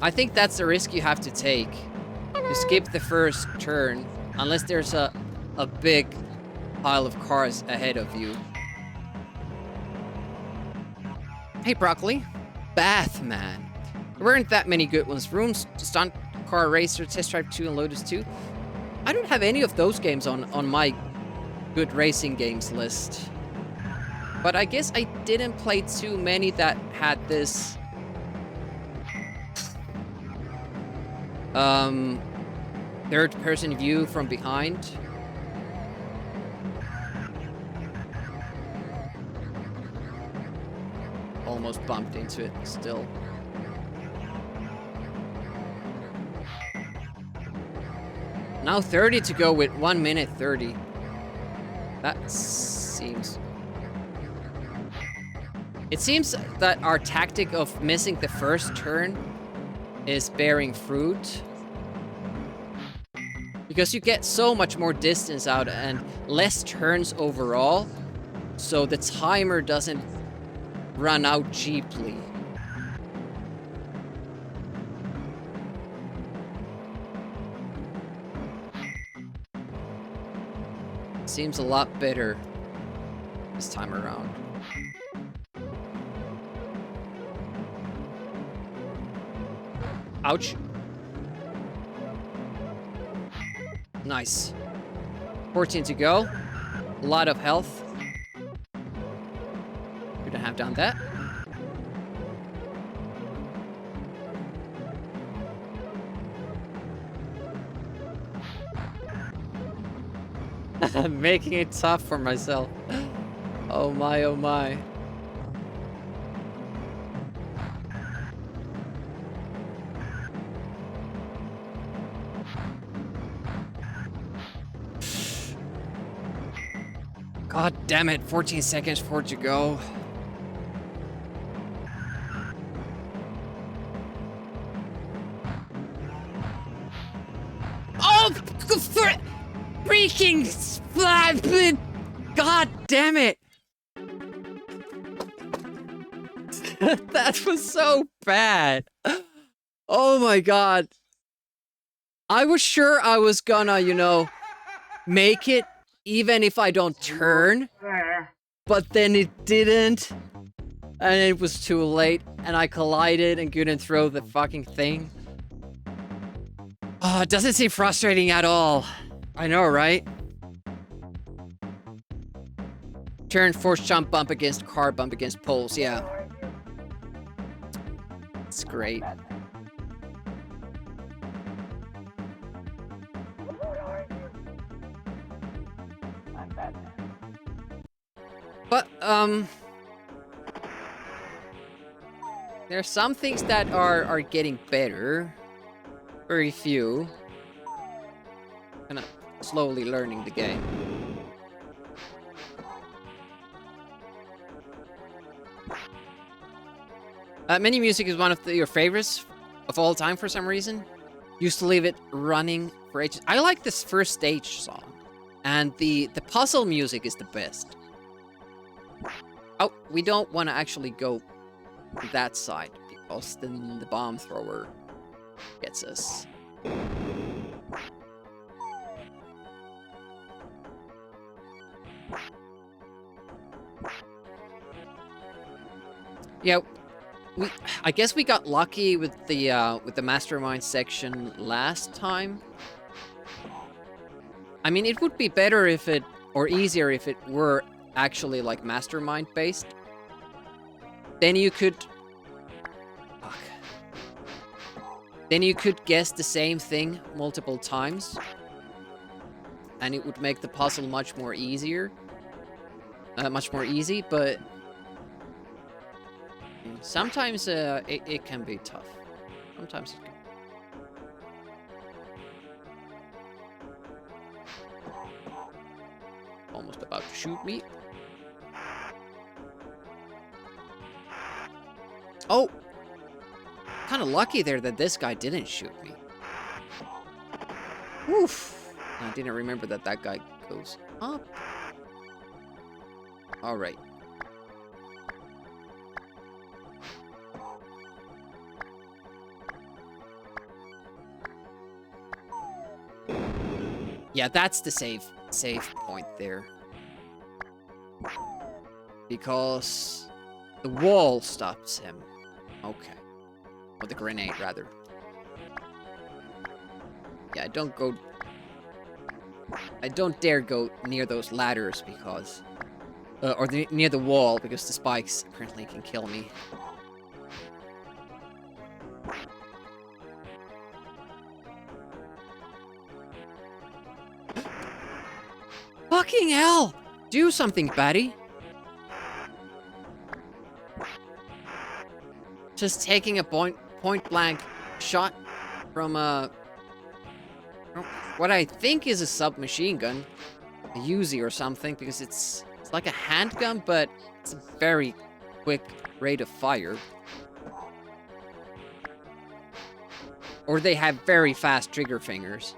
I think that's the risk you have to take. You skip the first turn, unless there's a big pile of cars ahead of you. Hey, Broccoli. Bathman. There weren't that many good ones. Rooms, Stunt Car Racer, Test Drive 2, and Lotus 2. I don't have any of those games on my good racing games list. But I guess I didn't play too many that had this... third-person view from behind. Almost bumped into it still. Now 30 to go with 1 minute 30. That seems... It seems that our tactic of missing the first turn is bearing fruit. Because you get so much more distance out and less turns overall. So the timer doesn't run out cheaply. Seems a lot better this time around. Ouch. Nice. 14 to go. A lot of health. Couldn't have done that. I'm making it tough for myself. Oh my, oh my. God damn it, 14 seconds for it to go. Oh, freaking... God damn it. That was so bad. Oh my god. I was sure I was gonna, you know, make it even if I don't turn. But then it didn't. And it was too late. And I collided and couldn't throw the fucking thing. Oh, it doesn't seem frustrating at all. I know, right? Turn, force jump, bump against car, bump against poles, yeah. It's great. But, there are some things that are getting better. Very few. Kinda slowly learning the game. Mini music is one of your favorites of all time for some reason. Used to leave it running for ages. I like this first stage song. And the puzzle music is the best. Oh, we don't want to actually go to that side, because then the bomb thrower gets us. Yeah, I guess we got lucky with the mastermind section last time. I mean, it would be better if it, or easier if it were actually like mastermind based. Then you could... Fuck. Then you could guess the same thing multiple times. And it would make the puzzle much more easier. Much more easy, but... Sometimes it can be tough. Sometimes it can. Almost about to shoot me. Oh! Kind of lucky there that this guy didn't shoot me. Oof! I didn't remember that that guy goes up. Alright. Yeah, that's the save point there. Because the wall stops him. Okay. Or the grenade, rather. Yeah, I don't dare go near those ladders because... or near the wall, because the spikes apparently can kill me. Fucking hell! Do something, Batty! Just taking a point-blank shot from what I think is a submachine gun. A Uzi or something, because it's like a handgun, but it's a very quick rate of fire. Or they have very fast trigger fingers.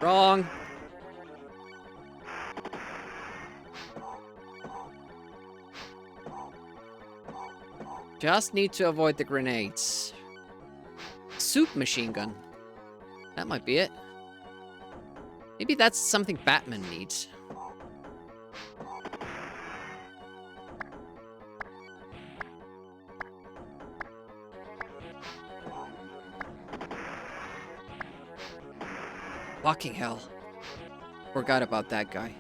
Wrong. Just need to avoid the grenades. Soup machine gun. That might be it. Maybe that's something Batman needs. Fucking hell. Forgot about that guy.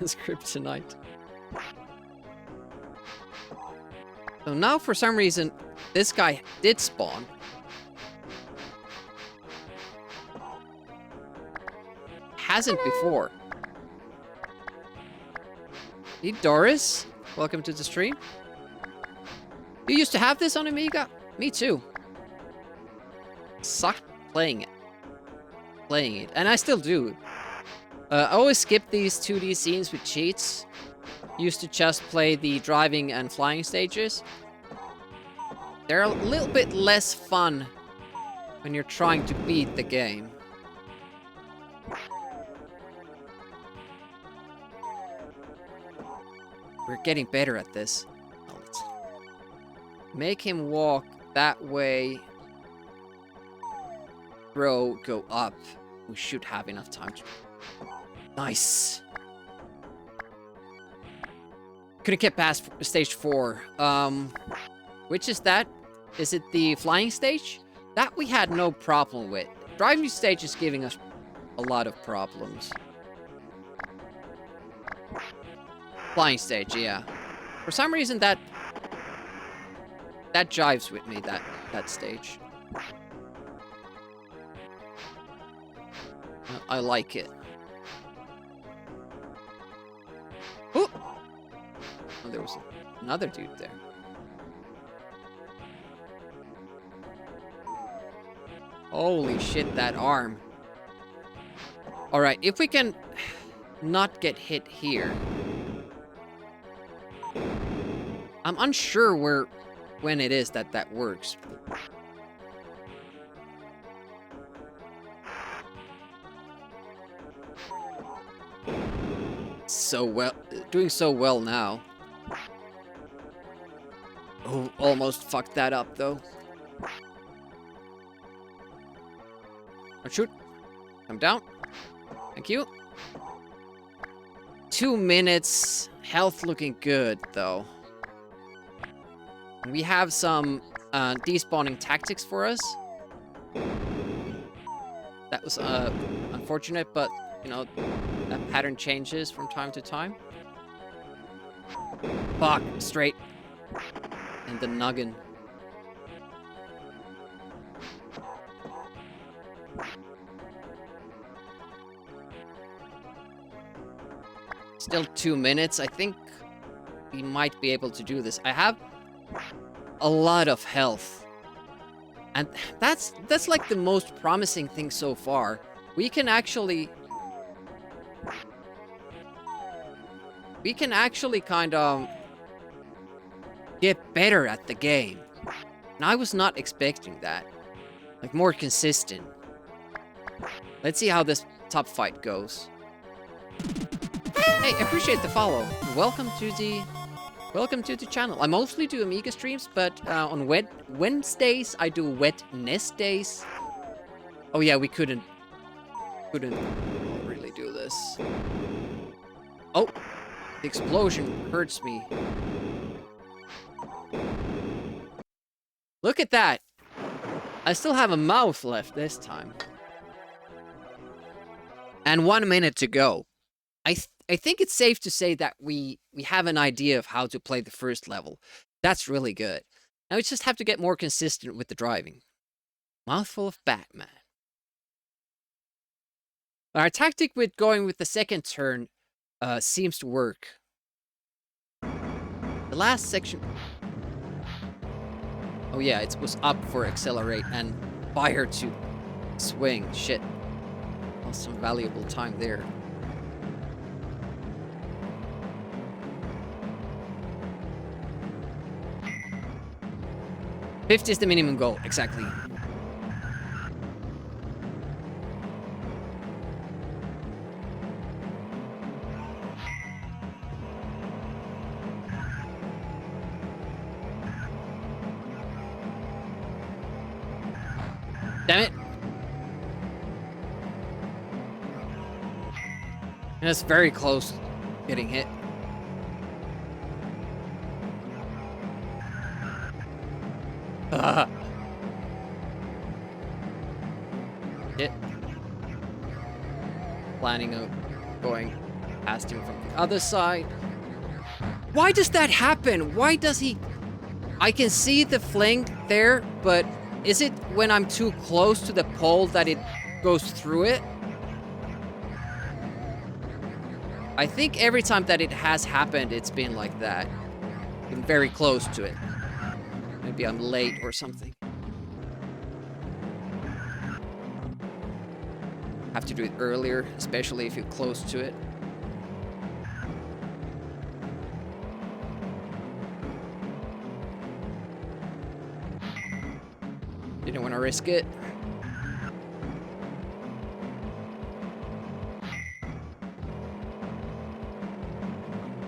It's kryptonite. So now, for some reason, this guy did spawn. Hasn't before. Hey, Doris. Welcome to the stream. You used to have this on Amiga? Me too. Sucked playing it. And I still do. I always skip these 2D scenes with cheats. Used to just play the driving and flying stages. They're a little bit less fun when you're trying to beat the game. We're getting better at this. Let's make him walk that way. Throw, go up. We should have enough time to... Nice. Couldn't get past stage 4. Which is that? Is it the flying stage? That we had no problem with. Driving stage is giving us a lot of problems. Flying stage, yeah. For some reason that jives with me, that stage. I like it. Ooh! Oh, there was another dude there. Holy shit, that arm. Alright, if we can not get hit here. I'm unsure when it is that works. So well, doing so well now. Oh, almost fucked that up though. Oh, shoot. Come down. Thank you. 2 minutes. Health looking good though. We have some despawning tactics for us. That was unfortunate, but you know, that pattern changes from time to time. Fuck, straight. And the noggin. Still 2 minutes. I think we might be able to do this. I have a lot of health. And that's like the most promising thing so far. We can actually kind of get better at the game. And I was not expecting that. Like, more consistent. Let's see how this top fight goes. Hey, appreciate the follow. Welcome to the channel. I mostly do Amiga streams, but on Wednesdays I do Wetness days. Oh yeah, we couldn't really do this. Oh, the explosion hurts me. Look at that. I still have a mouth left this time. And 1 minute to go. I think it's safe to say that we have an idea of how to play the first level. That's really good. Now we just have to get more consistent with the driving. Mouthful of Batman. Our tactic with going with the second turn seems to work. The last section... Oh yeah, it was up for accelerate and fire to swing. Shit. Lost some valuable time there. $50 is the minimum goal, exactly. Damn it. That's very close getting hit. Hit. Planning of going past him from the other side. Why does that happen? Why does he... I can see the fling there, but is it when I'm too close to the pole that it goes through it? I think every time that it has happened, it's been like that. Been very close to it. maybe I'm late or something. Have to do it earlier, especially if you're close to it. Didn't want to risk it.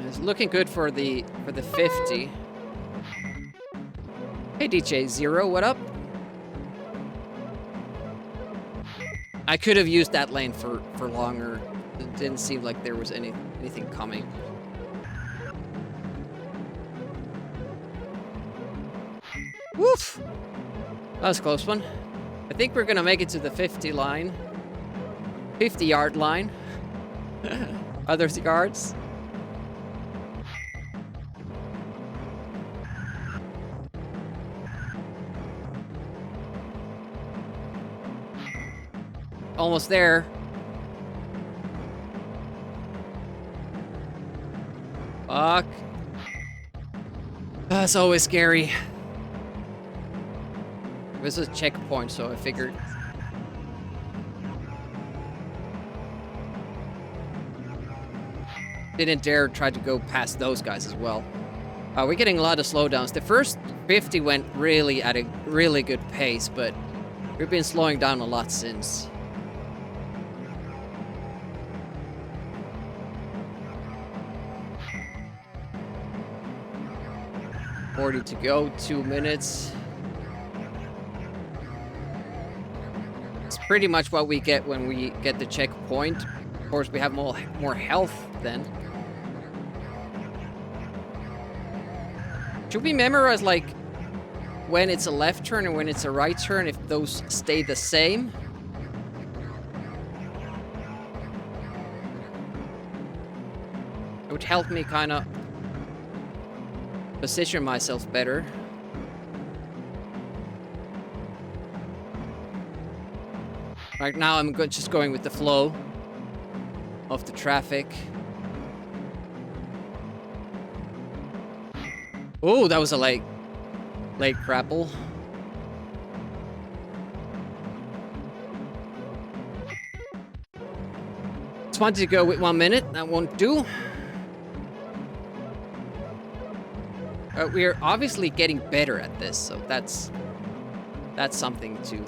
It's looking good for the 50. Hey DJ Zero, what up? I could have used that lane for longer. It didn't seem like there was anything coming. Woof! That was a close one. I think we're gonna make it to the 50 line. 50-yard line. Other yards. Almost there. Fuck. That's always scary. This is a checkpoint, so I figured. Didn't dare try to go past those guys as well. We're getting a lot of slowdowns. The first 50 went really at a really good pace, but we've been slowing down a lot since. $40 to go, 2 minutes. It's pretty much what we get when we get the checkpoint. Of course, we have more health then. Should we memorize, like, when it's a left turn and when it's a right turn, if those stay the same? It would help me kind of position myself better. Right now I'm just going with the flow of the traffic. Oh, that was a late grapple. Just wanted to go with 1 minute. That won't do. We're obviously getting better at this, so that's something to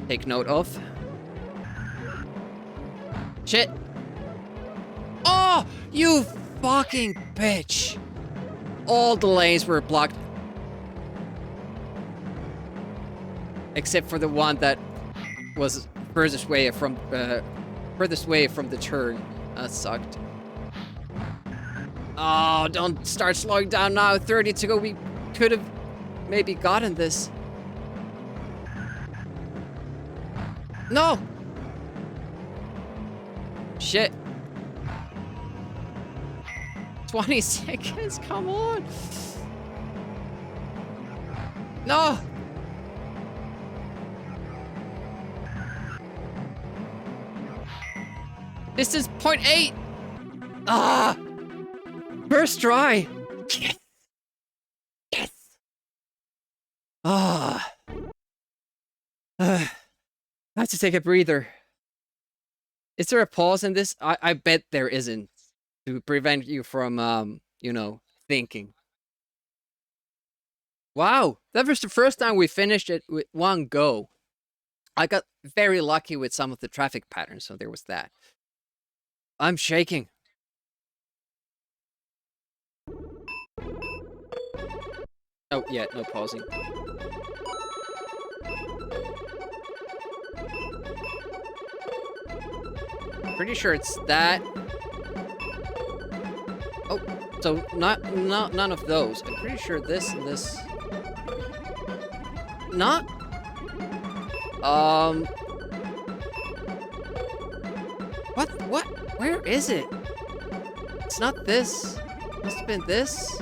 take note of. Shit. Oh, you fucking bitch. All the lanes were blocked. Except for the one that was furthest away from the turn. That sucked. Oh, don't start slowing down now. 30 to go. We could have maybe gotten this. No! Shit. 20 seconds, come on! No! This is 0.8! Ah! First try! Yes! Yes! Ah! I have to take a breather. Is there a pause in this? I bet there isn't. To prevent you from, you know, thinking. Wow! That was the first time we finished it with one go. I got very lucky with some of the traffic patterns, so there was that. I'm shaking. Oh, yeah, no pausing. Pretty sure it's that. Oh, so none of those. I'm pretty sure this and this. Not. What? Where is it? It's not this. Must have been this.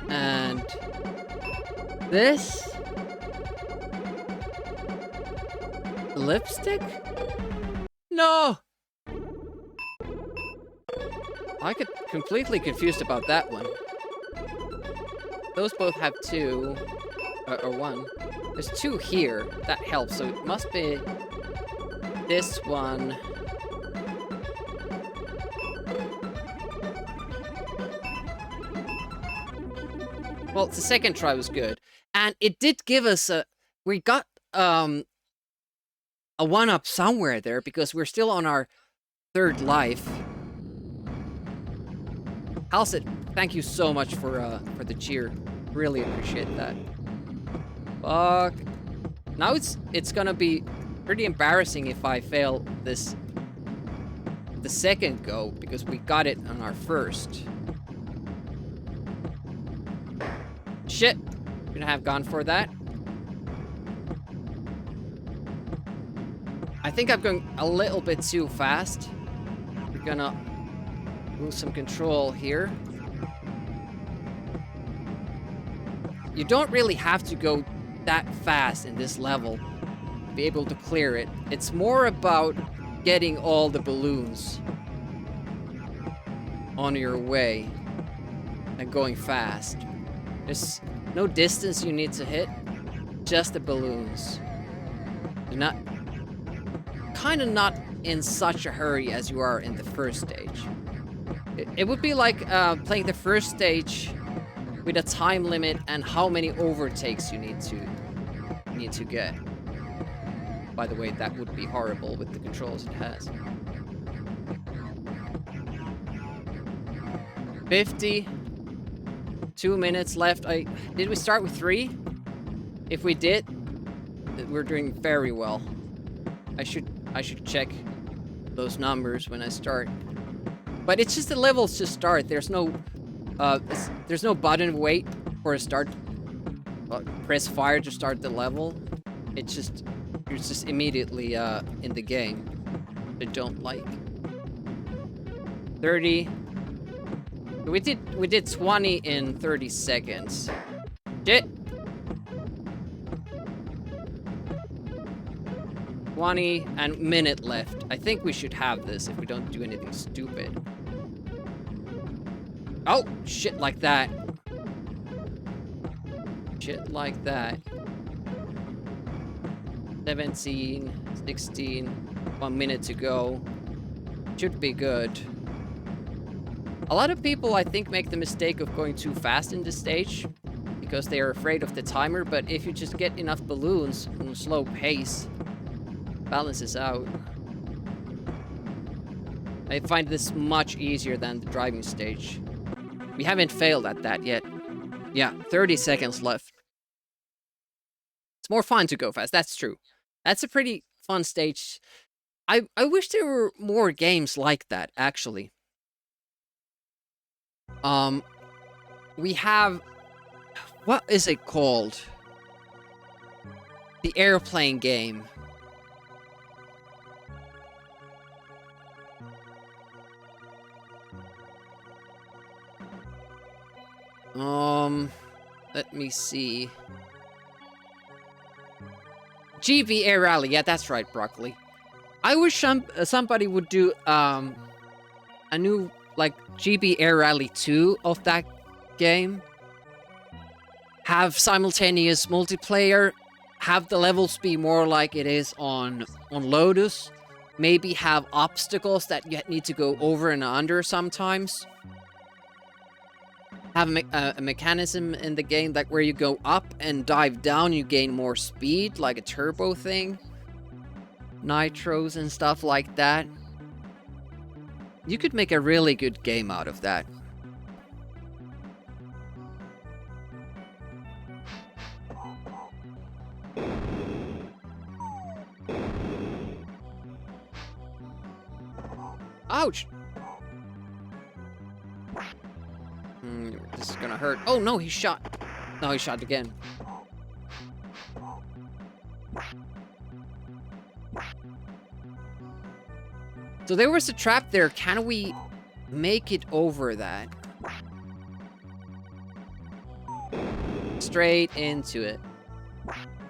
And this. Lipstick? No! I get completely confused about that one. Those both have 2. Or 1. There's 2 here. That helps. So it must be this one. Well, the second try was good. And it did give us a... We got a 1-up somewhere there because we're still on our 3rd life. Halsit, thank you so much for the cheer. Really appreciate that. Fuck. Now it's gonna be pretty embarrassing if I fail this the second go because we got it on our first. Shit. Gonna have gone for that. I think I'm going a little bit too fast. We're gonna lose some control here. You don't really have to go that fast in this level to be able to clear it. It's more about getting all the balloons on your way and going fast. There's no distance you need to hit, just the balloons. You're not... kind of not in such a hurry as you are in the first stage. It would be like playing the first stage with a time limit and how many overtakes you need to get. By the way, that would be horrible with the controls it has. 50. 2 minutes left. Did we start with 3? If we did, we're doing very well. I should check those numbers when I start. But it's just the levels to start. There's no button wait for a start. Press fire to start the level. It's just you're just immediately in the game. I don't like. 30. We did 20 in 30 seconds. Shit. 20 and minute left. I think we should have this if we don't do anything stupid. Oh, shit like that. Shit like that. 17, 16, 1 minute to go. Should be good. A lot of people, I think, make the mistake of going too fast in this stage because they are afraid of the timer, but if you just get enough balloons on a slow pace, balances out. I find this much easier than the driving stage. We haven't failed at that yet. Yeah, 30 seconds left. It's more fun to go fast, that's true. That's a pretty fun stage. I wish there were more games like that, actually. We have... What is it called? The airplane game. Let me see. GB Air Rally, yeah, that's right, Broccoli. I wish somebody would do, a new, like, GB Air Rally 2 of that game. Have simultaneous multiplayer. Have the levels be more like it is on Lotus. Maybe have obstacles that you need to go over and under sometimes. Have a mechanism in the game that where you go up and dive down, you gain more speed, like a turbo thing. Nitros and stuff like that. You could make a really good game out of that. Ouch! This is gonna hurt. Oh no, he shot. No, he shot again. So there was a trap there. Can we make it over that? Straight into it.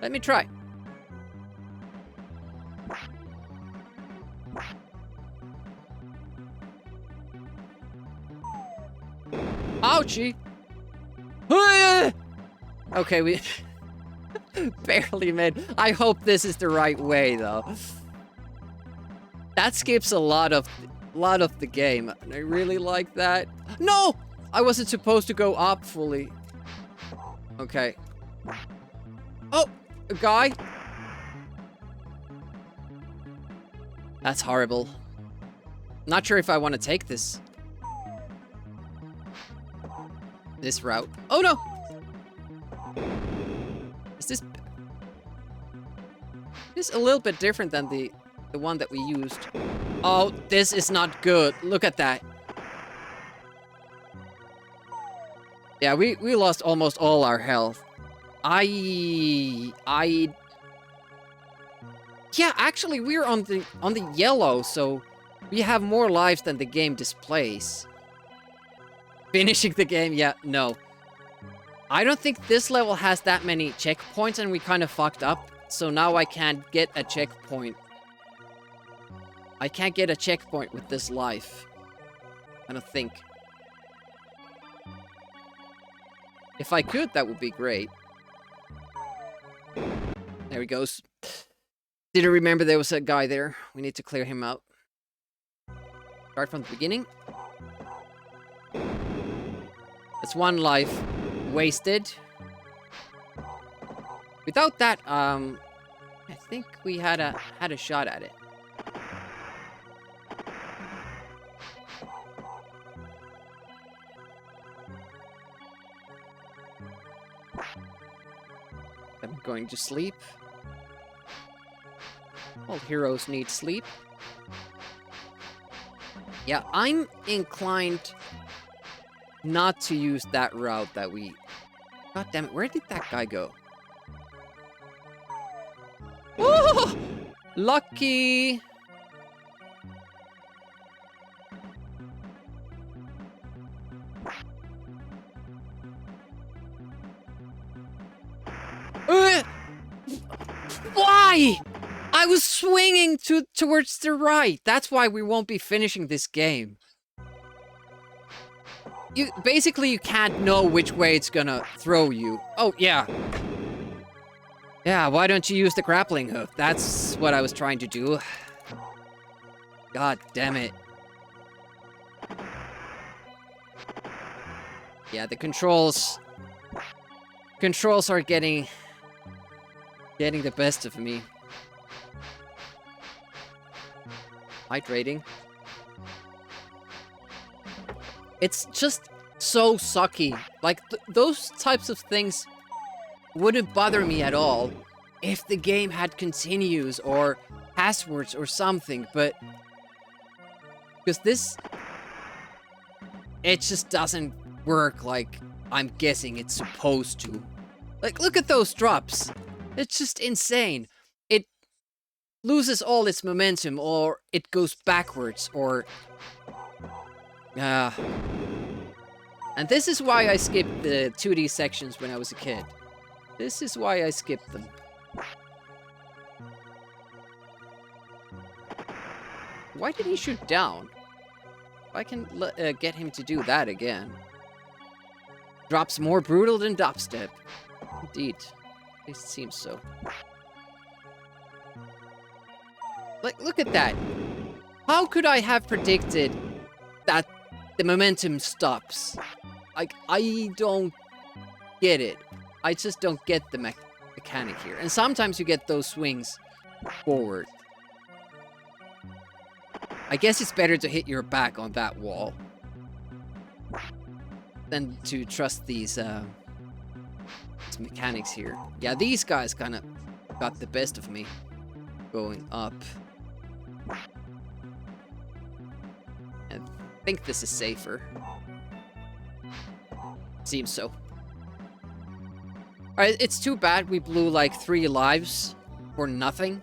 Let me try. Ouchie! Okay, we barely made. I hope this is the right way, though. That skips a lot of the game, and I really like that. No! I wasn't supposed to go up fully. Okay. Oh! A guy? That's horrible. Not sure if I want to take this route. Oh no! Is this a little bit different than the one that we used? Oh, this is not good. Look at that. Yeah, we lost almost all our health. Yeah, actually we're on the yellow, so we have more lives than the game displays. Finishing the game, yeah, no. I don't think this level has that many checkpoints, and we kind of fucked up. So now I can't get a checkpoint. I can't get a checkpoint with this life. I don't think. If I could, that would be great. There he goes. Didn't remember there was a guy there. We need to clear him out. Start from the beginning. That's one life wasted. Without that, I think we had a shot at it. I'm going to sleep. All heroes need sleep. Yeah, I'm inclined not to use that route that we... God damn it, where did that guy go? Oh! Lucky! Why? I was swinging towards the right. That's why we won't be finishing this game. Basically, you can't know which way it's gonna throw you. Oh, yeah. Yeah, why don't you use the grappling hook? That's what I was trying to do. God damn it. Yeah, the controls are getting the best of me. Hydrating. It's just so sucky. Like, those types of things wouldn't bother me at all if the game had continues or passwords or something, but because this, it just doesn't work like I'm guessing it's supposed to. Like, look at those drops. It's just insane. It loses all its momentum, or it goes backwards, or... And this is why I skipped the 2D sections when I was a kid. This is why I skipped them. Why did he shoot down? I can get him to do that again. Drops more brutal than dubstep. Indeed. At least it seems so. Like, look at that. How could I have predicted that the momentum stops? Like, I don't get it. I just don't get the mechanic here. And sometimes you get those swings forward. I guess it's better to hit your back on that wall than to trust these mechanics here. Yeah, these guys kind of got the best of me going up. I think this is safer. Seems so. Alright, it's too bad we blew like 3 lives for nothing.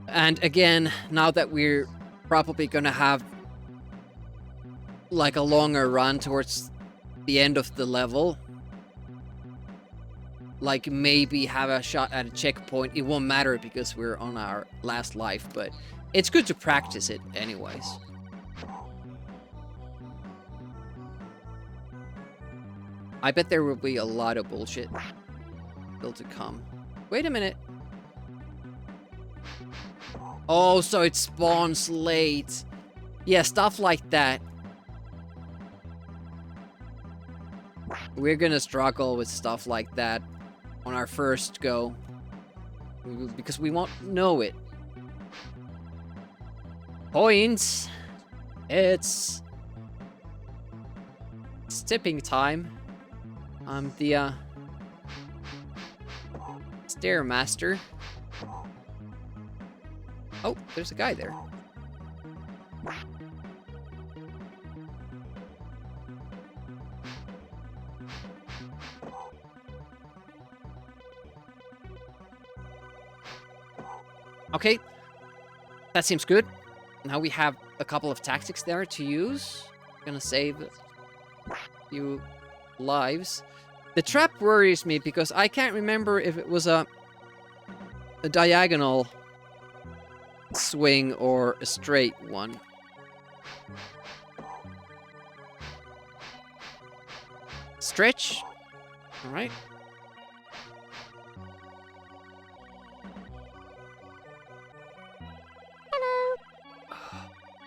And again, now that we're probably gonna have like a longer run towards the end of the level, like maybe have a shot at a checkpoint, it won't matter because we're on our last life, but it's good to practice it anyways. I bet there will be a lot of bullshit still to come. Wait a minute. Oh, so it spawns late. Yeah, stuff like that. We're gonna struggle with stuff like that on our first go. Because we won't know it. Points. It's tipping time. I'm the Stairmaster. Oh, there's a guy there. Okay, that seems good. Now we have a couple of tactics there to use. Gonna save a few lives. The trap worries me because I can't remember if it was a diagonal swing or a straight one. Stretch. All right.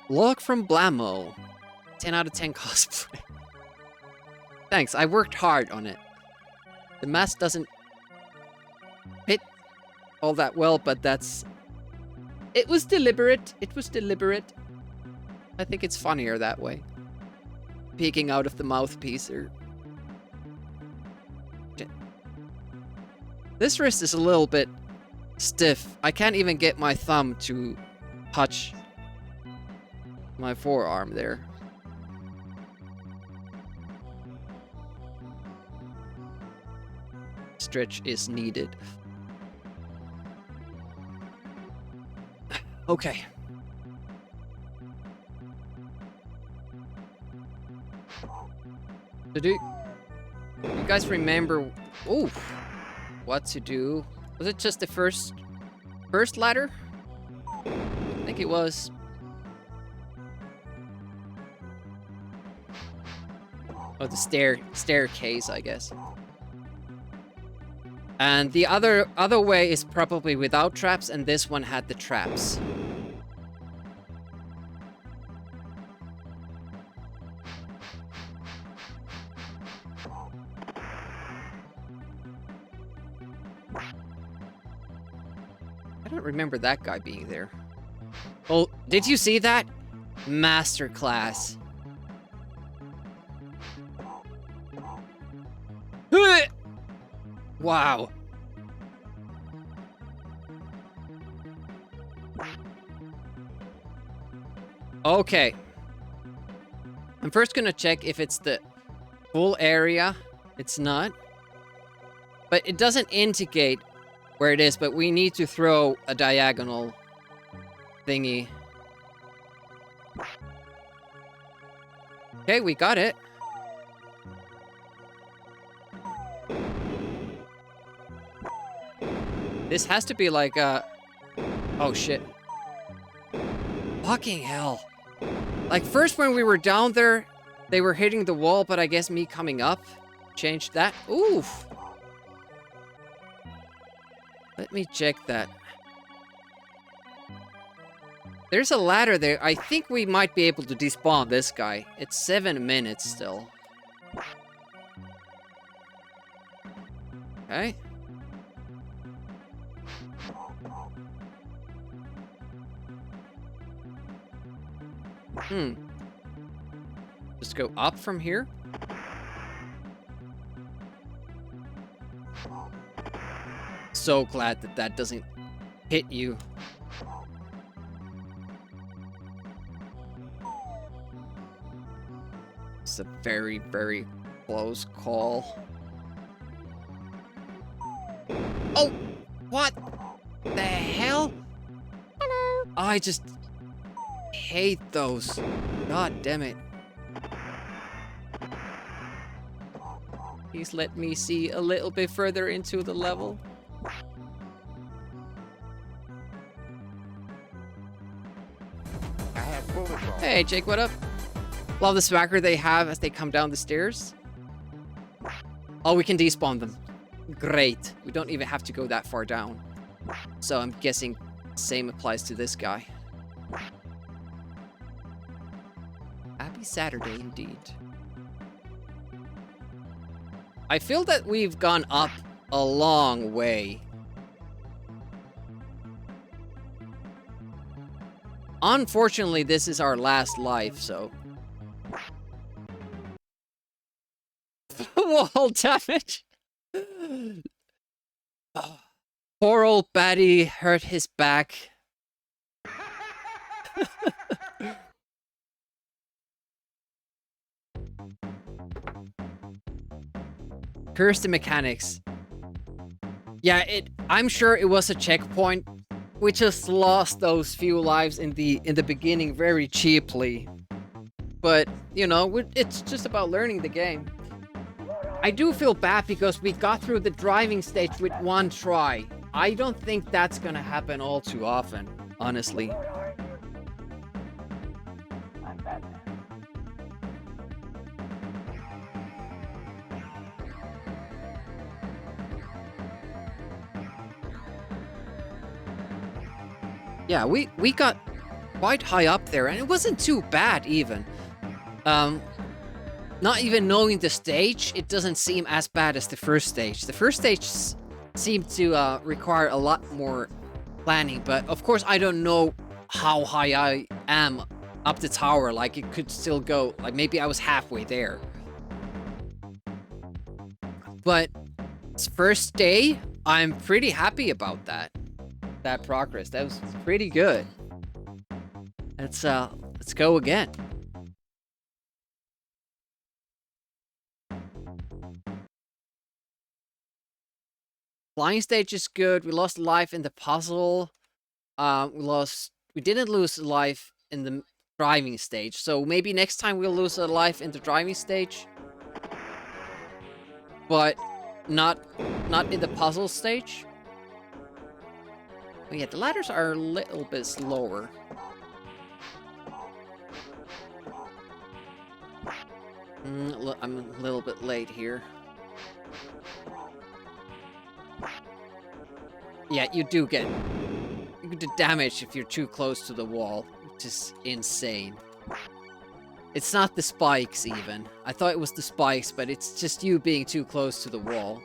Log from Blammo. 10 out of 10 cosplay. Thanks, I worked hard on it. The mask doesn't fit all that well, but that's... It was deliberate. It was deliberate. I think it's funnier that way. Peeking out of the mouthpiece or... Shit. This wrist is a little bit stiff. I can't even get my thumb to touch my forearm there. Stretch is needed. Okay. To do... You guys remember... Ooh. What to do? Was it just the first ladder? I think it was. Oh, the staircase, I guess. And the other way is probably without traps, and this one had the traps. I don't remember that guy being there. Oh, did you see that? Masterclass. Wow. Okay. I'm first gonna check if it's the full area. It's not. But it doesn't indicate where it is, but we need to throw a diagonal thingy. Okay, we got it. This has to be like a... Oh, shit. Fucking hell. Like, first when we were down there, they were hitting the wall, but I guess me coming up changed that. Oof. Let me check that. There's a ladder there. I think we might be able to despawn this guy. It's 7 minutes still. Okay. Just go up from here. So glad that that doesn't hit you. It's a very, very close call. Oh! What the hell? Hello. I just hate those. God damn it. Please let me see a little bit further into the level. Hey, Jake, what up? Love the swagger they have as they come down the stairs. Oh, we can despawn them. Great. We don't even have to go that far down. So I'm guessing same applies to this guy. Happy Saturday indeed. I feel that we've gone up a long way. Unfortunately, this is our last life, so... Wall damage! Oh, poor old Batty hurt his back. Curse the mechanics. Yeah, I'm sure it was a checkpoint. We just lost those few lives in the beginning very cheaply. But, you know, it's just about learning the game. I do feel bad because we got through the driving stage with one try. I don't think that's gonna happen all too often, honestly. Yeah, we got quite high up there, and it wasn't too bad even. Not even knowing the stage, it doesn't seem as bad as the first stage. The first stage seemed to require a lot more planning, but of course I don't know how high I am up the tower. Like, it could still go, like maybe I was halfway there. But first day, I'm pretty happy about that progress. That was pretty good. Let's go again. Flying stage is good. We lost life in the puzzle. We didn't lose life in the driving stage. So maybe next time we'll lose a life in the driving stage. But not in the puzzle stage. Oh yeah, the ladders are a little bit slower. I'm a little bit late here. Yeah, you do get damage if you're too close to the wall, which is insane. It's not the spikes even. I thought it was the spikes, but it's just you being too close to the wall.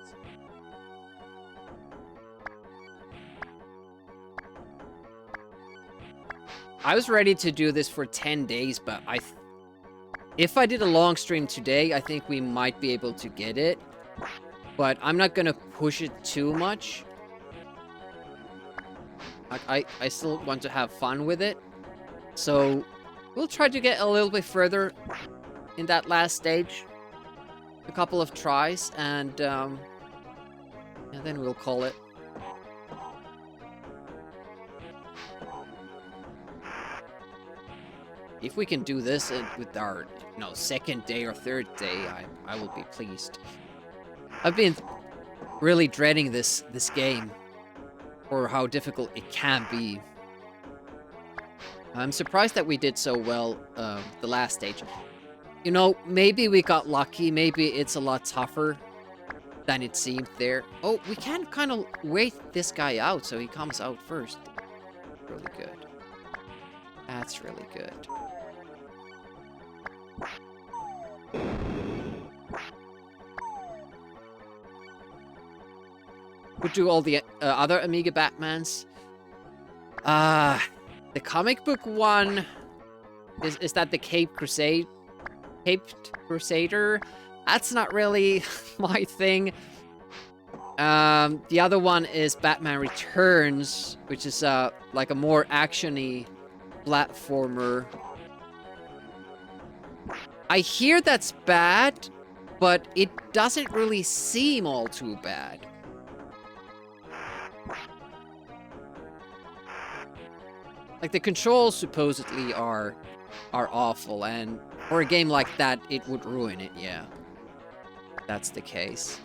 I was ready to do this for 10 days, but if I did a long stream today, I think we might be able to get it. But I'm not gonna push it too much. I still want to have fun with it. So we'll try to get a little bit further in that last stage. A couple of tries, and then we'll call it. If we can do this with our, second day or third day, I will be pleased. I've been really dreading this game, or how difficult it can be. I'm surprised that we did so well the last stage. Maybe we got lucky. Maybe it's a lot tougher than it seemed there. Oh, we can kind of wait this guy out so he comes out first. Really good. That's really good. Would do all the other Amiga Batmans. The comic book one is that the Caped Crusader? That's not really my thing. The other one is Batman Returns, which is like a more action-y platformer. I hear that's bad, but it doesn't really seem all too bad. Like, the controls supposedly are awful, and for a game like that, it would ruin it, yeah. That's the case.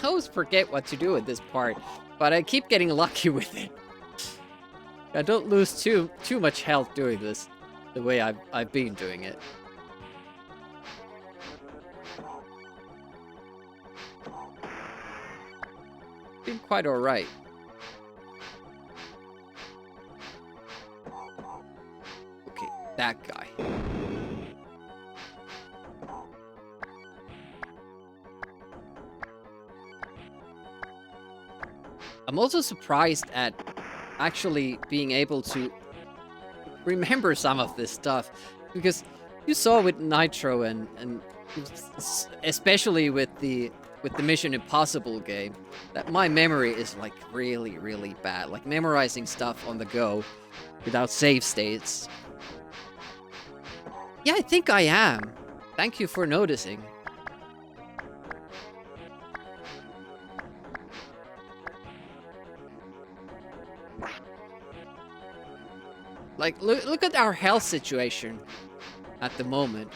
always forget what to do at this part, but I keep getting lucky with it. I don't lose too much health doing this, the way I've been doing it. Been quite alright. Okay, that guy. I'm also surprised at actually being able to remember some of this stuff, because you saw with Nitro and especially with the Mission Impossible game that my memory is like really bad, like memorizing stuff on the go without save states. Yeah, I think I am. Thank you for noticing. Like, look at our health situation at the moment.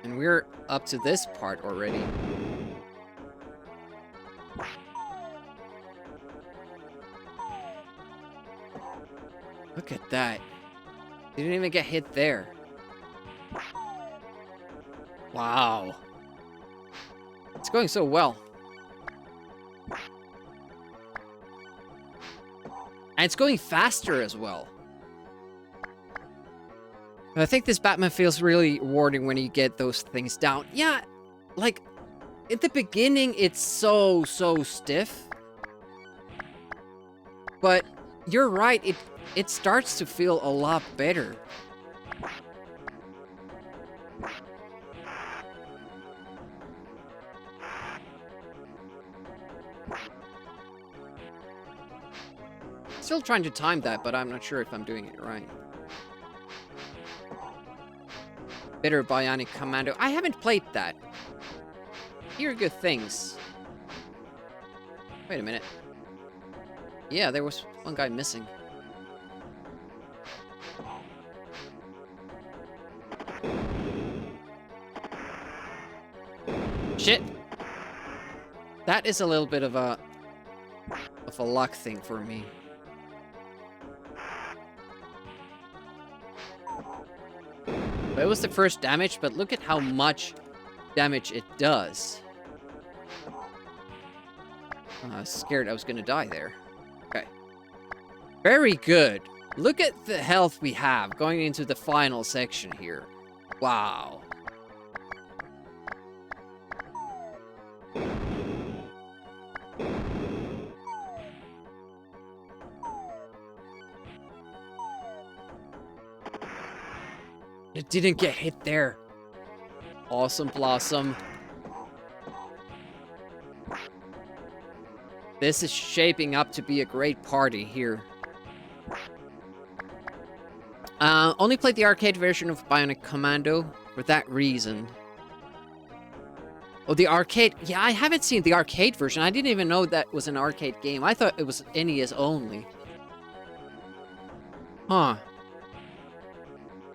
And we're up to this part already. Look at that. Didn't even get hit there. Wow. It's going so well. And it's going faster as well. And I think this Batman feels really rewarding when you get those things down. Yeah, like, at the beginning, it's so stiff. But you're right, it starts to feel a lot better. Still trying to time that, but I'm not sure if I'm doing it right. Better Bionic Commando. I haven't played that. Hear good things. Wait a minute. Yeah, there was one guy missing. Shit! That is a little bit of a luck thing for me. It was the first damage, but look at how much damage it does. I was scared I was gonna die there. Okay. Very good. Look at the health we have going into the final section here. Wow. It didn't get hit there. Awesome Blossom. This is shaping up to be a great party here. Only played the arcade version of Bionic Commando for that reason. Oh, the arcade. Yeah, I haven't seen the arcade version. I didn't even know that was an arcade game. I thought it was NES only. Huh.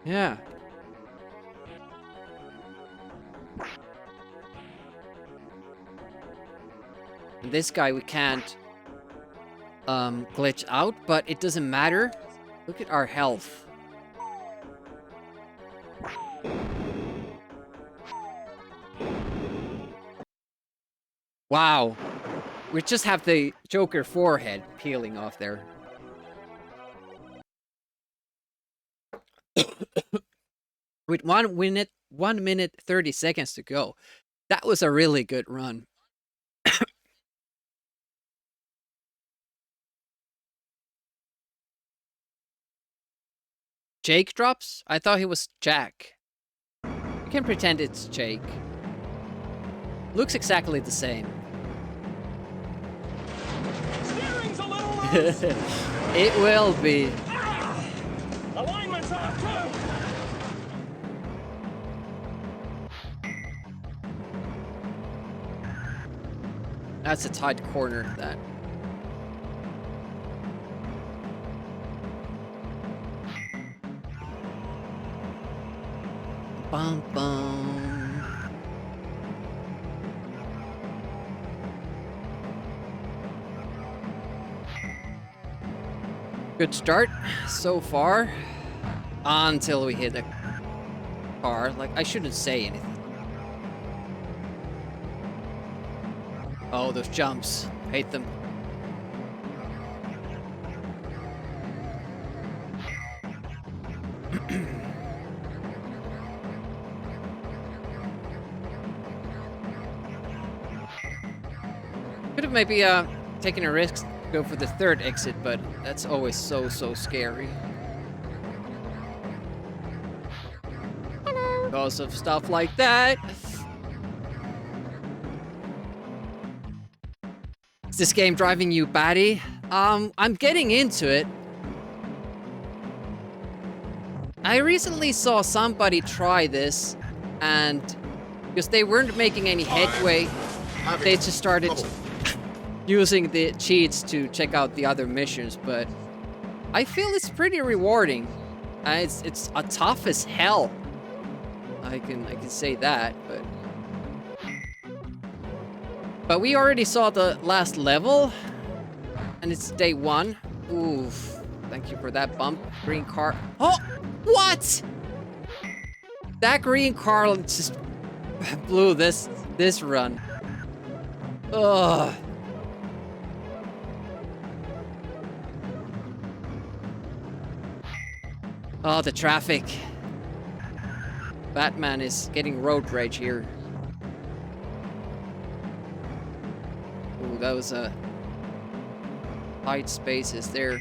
Yeah. And this guy we can't glitch out, but it doesn't matter. Look at our health. Wow. We just have the Joker forehead peeling off there. With 1 minute 30 seconds to go. That was a really good run. Jake drops? I thought he was Jack. You can pretend it's Jake. Looks exactly the same. Steering's a little loose. It will be. Alignment's off too. That's a tight corner, that. Bum bum. Good start so far. Until we hit a car. Like, I shouldn't say anything. Oh, those jumps. Hate them. Could have maybe taken a risk to go for the third exit, but that's always so scary. Hello. Because of stuff like that. Is this game driving you batty? I'm getting into it. I recently saw somebody try this, and because they weren't making any headway, they just started using the cheats to check out the other missions, but I feel it's pretty rewarding. It's a tough as hell. I can say that, but we already saw the last level, and it's day 1. Oof! Thank you for that bump, green car. Oh, what? That green car just blew this run. Ugh. Oh, the traffic. Batman is getting road rage here. Ooh, that was a tight spaces there.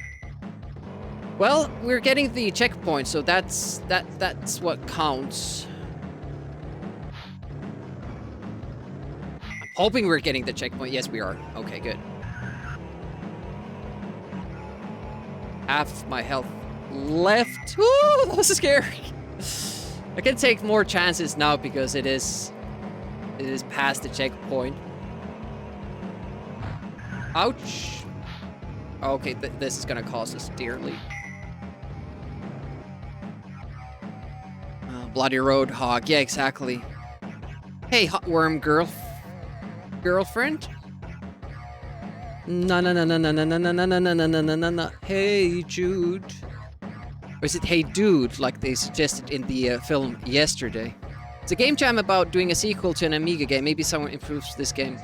Well, we're getting the checkpoint, so that's what counts. I'm hoping we're getting the checkpoint. Yes, we are. Okay, good. Half my health left. Ooh, that was scary. I can take more chances now because it is past the checkpoint. Ouch. Okay, this is gonna cost us dearly. Bloody Roadhog. Yeah, exactly. Hey, hot worm girlfriend. No. Hey, Jude. Or is it Hey Dude, like they suggested in the film yesterday? It's a game jam about doing a sequel to an Amiga game. Maybe someone improves this game.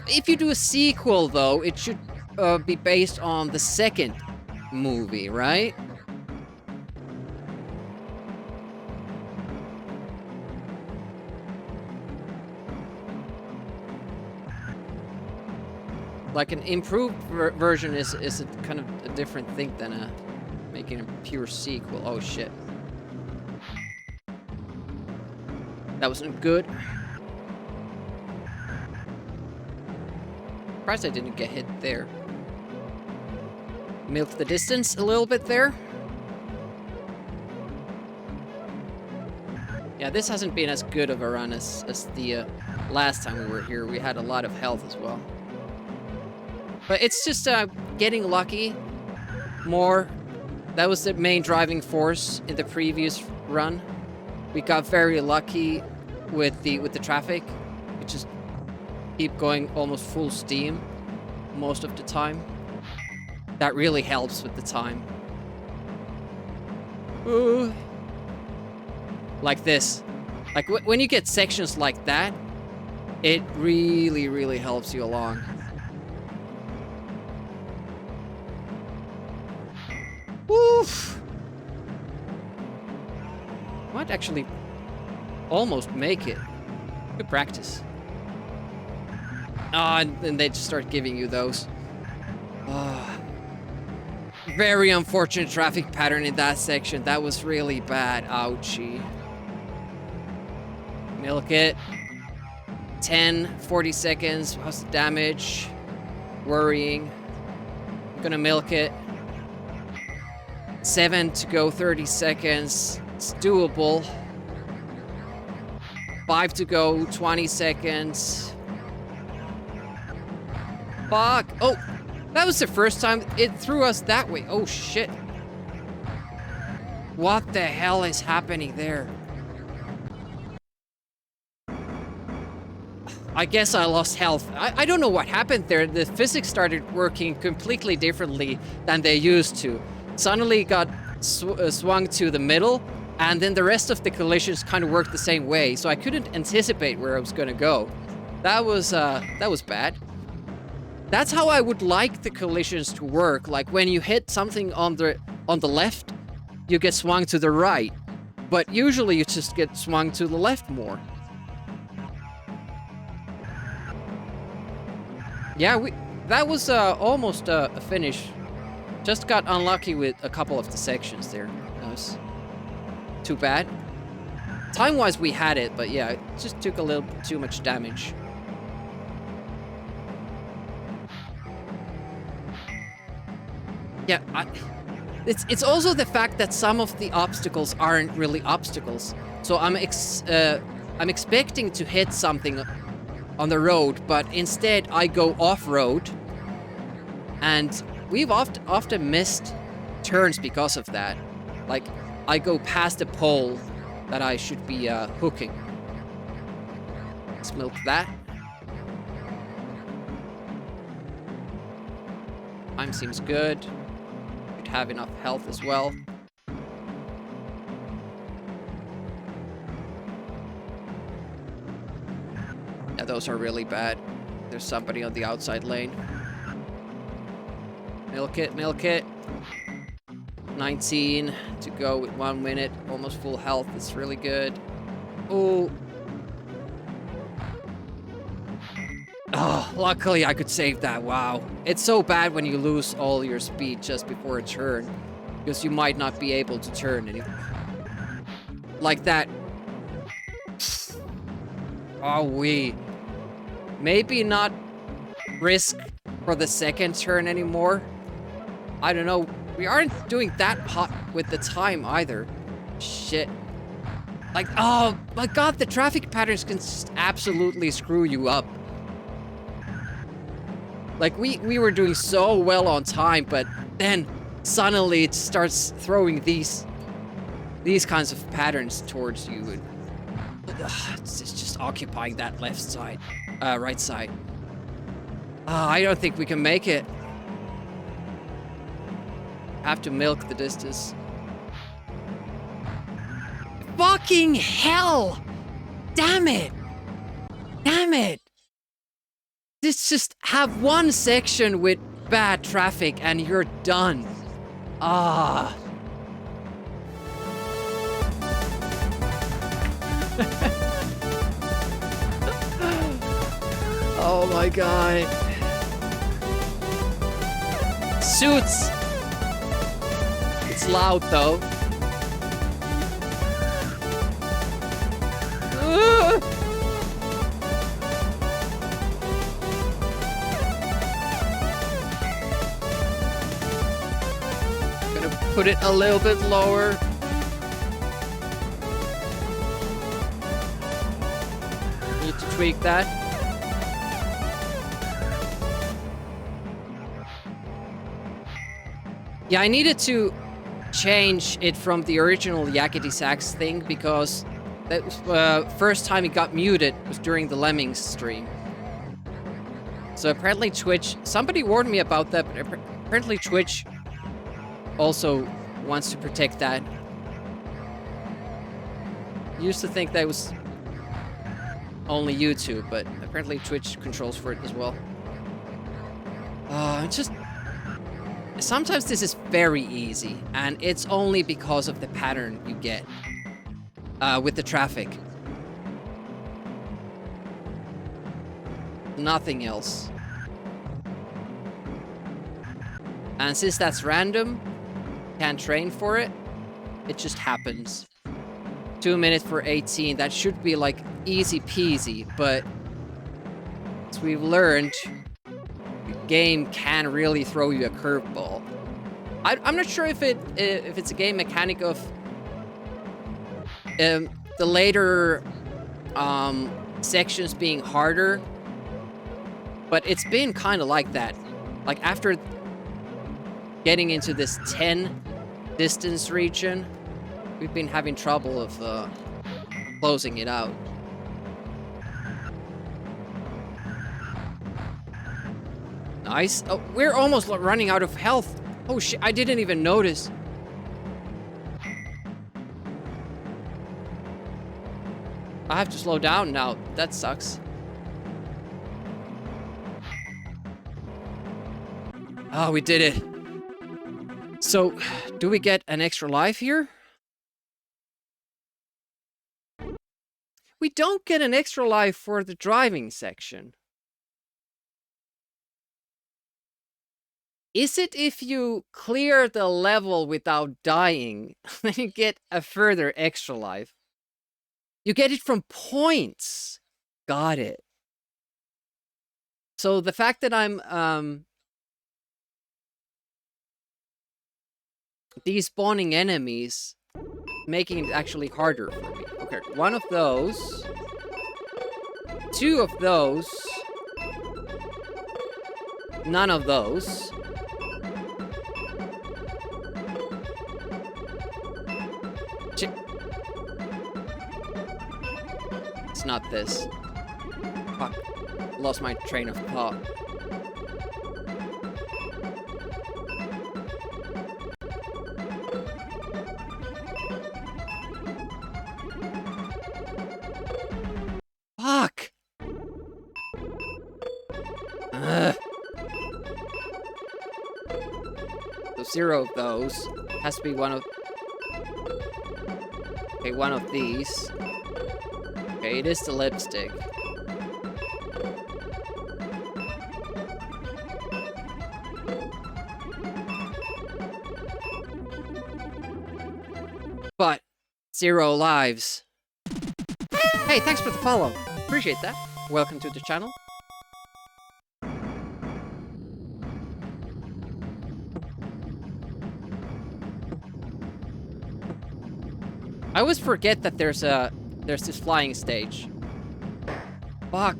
If you do a sequel, though, it should be based on the second movie, right? Like an improved version is a kind of a different thing than making a pure sequel. Oh shit. That wasn't good. Surprised I didn't get hit there. Milk the distance a little bit there. Yeah, this hasn't been as good of a run as the last time we were here. We had a lot of health as well. But it's just getting lucky more. That was the main driving force in the previous run. We got very lucky with the traffic. We just keep going almost full steam most of the time. That really helps with the time. Ooh. Like this. Like when you get sections like that, it really helps you along. Woof! Might actually almost make it. Good practice. Ah, and then they just start giving you those. Ah. Very unfortunate traffic pattern in that section. That was really bad. Ouchie. Milk it. 40 seconds. How's the damage? Worrying. I'm gonna milk it. 7 to go, 30 seconds. It's doable. 5 to go, 20 seconds. Fuck. Oh, that was the first time it threw us that way. Oh, shit. What the hell is happening there? I guess I lost health. I don't know what happened there. The physics started working completely differently than they used to. Suddenly got swung to the middle, and then the rest of the collisions kind of worked the same way, so I couldn't anticipate where I was gonna go. That was bad. That's how I would like the collisions to work. Like when you hit something on the left, you get swung to the right. But usually you just get swung to the left more. Yeah, that was almost a finish. Just got unlucky with a couple of the sections there. That was too bad. Time-wise, we had it, but yeah, it just took a little too much damage. Yeah, it's also the fact that some of the obstacles aren't really obstacles. So I'm expecting to hit something on the road, but instead I go off-road, and we've often missed turns because of that. Like, I go past a pole that I should be hooking. Let's milk that. Time seems good. Should have enough health as well. Yeah, those are really bad. There's somebody on the outside lane. Milk it, milk it. 19 to go with 1 minute. Almost full health. It's really good. Oh. Oh, luckily I could save that. Wow. It's so bad when you lose all your speed just before a turn, because you might not be able to turn anymore. Like that. Oh, maybe not risk for the second turn anymore. I don't know. We aren't doing that hot with the time either. Shit. Like, oh my god, the traffic patterns can just absolutely screw you up. Like, we were doing so well on time, but then suddenly it starts throwing these kinds of patterns towards you. And, it's just occupying that left side, right side. I don't think we can make it. Have to milk the distance. Fucking hell! Damn it! Damn it! Just have one section with bad traffic and you're done. Ah. Oh my god. Suits! It's loud though. Gonna put it a little bit lower. Need to tweak that. Yeah, I needed to change it from the original Yakety Sax thing, because that was, first time it got muted was during the Lemmings stream. So apparently Twitch, somebody warned me about that, but apparently Twitch also wants to protect that. Used to think that was only YouTube, but apparently Twitch controls for it as well. Sometimes this is very easy, and it's only because of the pattern you get with the traffic. Nothing else. And since that's random, can't train for it, it just happens. 2 minutes for 18, that should be like easy peasy, but as we've learned, game can really throw you a curveball. I'm not sure if it's a game mechanic of the later sections being harder, but it's been kind of like that. Like after getting into this 10 distance region, we've been having trouble of closing it out. Nice. Oh, we're almost running out of health. Oh shit, I didn't even notice. I have to slow down now. That sucks. Oh, we did it. So, do we get an extra life here? We don't get an extra life for the driving section. Is it if you clear the level without dying, then you get a further extra life? You get it from points. Got it. So the fact that I'm despawning enemies, making it actually harder for me. Okay, one of those. Two of those. None of those. It's not this. Fuck. Lost my train of thought. Fuck! Ugh. So 0 of those. Has to be one of... Okay, one of these. Okay, it is the lipstick. But 0 lives. Hey, thanks for the follow. Appreciate that. Welcome to the channel. I always forget that there's this flying stage. Fuck.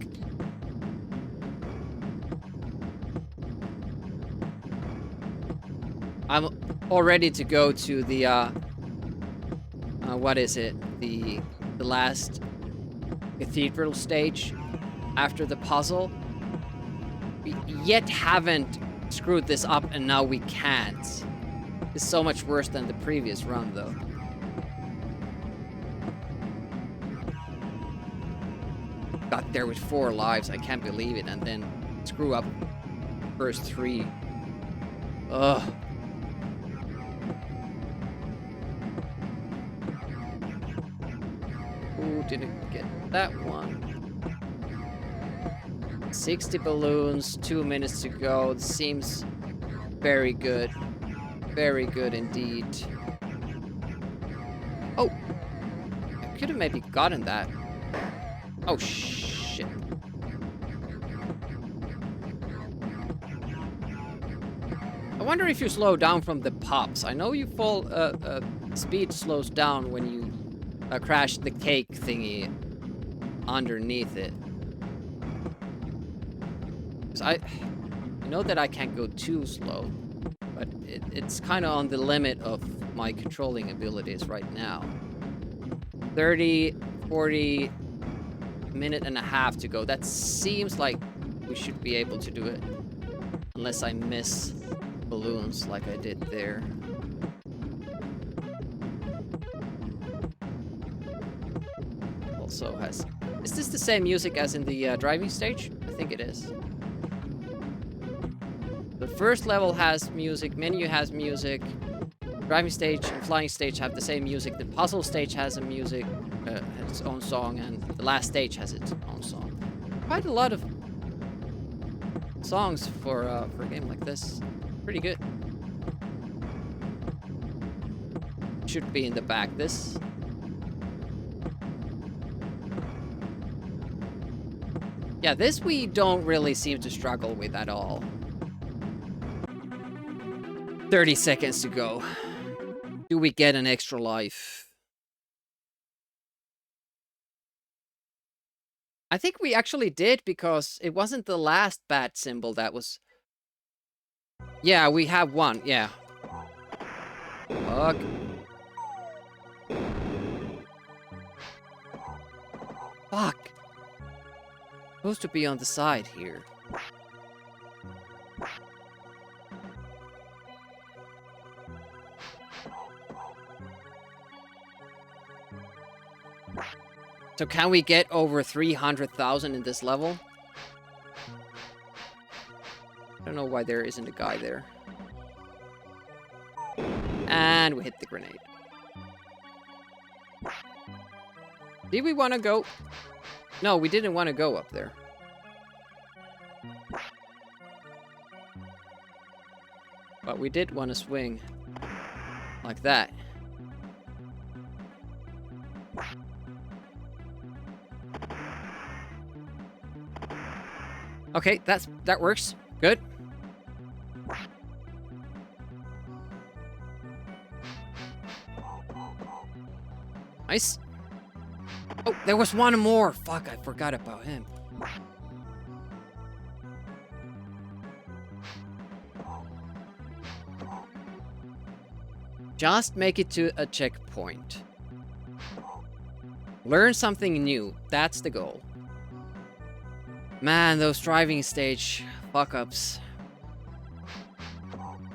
I'm all ready to go to the what is it? The last cathedral stage after the puzzle. We yet haven't screwed this up, and now we can't. It's so much worse than the previous run, though. Got there with 4 lives, I can't believe it, and then screw up first 3. Ugh. Ooh, didn't get that one. 60 balloons, 2 minutes to go. It seems very good. Very good indeed. Oh! I could have maybe gotten that. Oh, shit. I wonder if you slow down from the pops. I know you fall... speed slows down when you crash the cake thingy underneath it. I know that I can't go too slow, but it's kind of on the limit of my controlling abilities right now. 30, 40, minute and a half to go. That seems like we should be able to do it. Unless I miss balloons like I did there. Also has... Is this the same music as in the driving stage? I think it is. The first level has music, menu has music, driving stage and flying stage have the same music, the puzzle stage has a music, its own song, and the last stage has its own song. Quite a lot of songs for a game like this. Pretty good. Should be in the back, this. Yeah, this we don't really seem to struggle with at all. 30 seconds to go. Do we get an extra life? I think we actually did, because it wasn't the last bat symbol that was... Yeah, we have one, yeah. Fuck. Fuck. Supposed to be on the side here. So can we get over 300,000 in this level? I don't know why there isn't a guy there. And we hit the grenade. Did we want to go? No, we didn't want to go up there. But we did want to swing like that. Okay, that works. Good. Nice. Oh, there was one more. Fuck, I forgot about him. Just make it to a checkpoint. Learn something new. That's the goal. Man, those driving stage fuck-ups.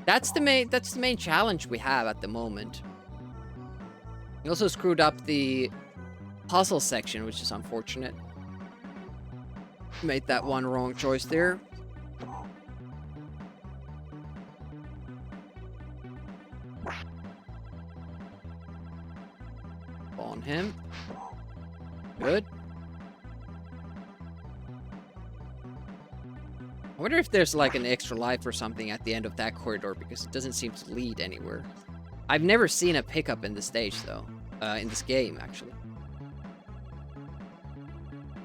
That's the main challenge we have at the moment. We also screwed up the puzzle section, which is unfortunate. Made that one wrong choice there. On him. Good. I wonder if there's like an extra life or something at the end of that corridor, because it doesn't seem to lead anywhere. I've never seen a pickup in this stage, though. In this game, actually.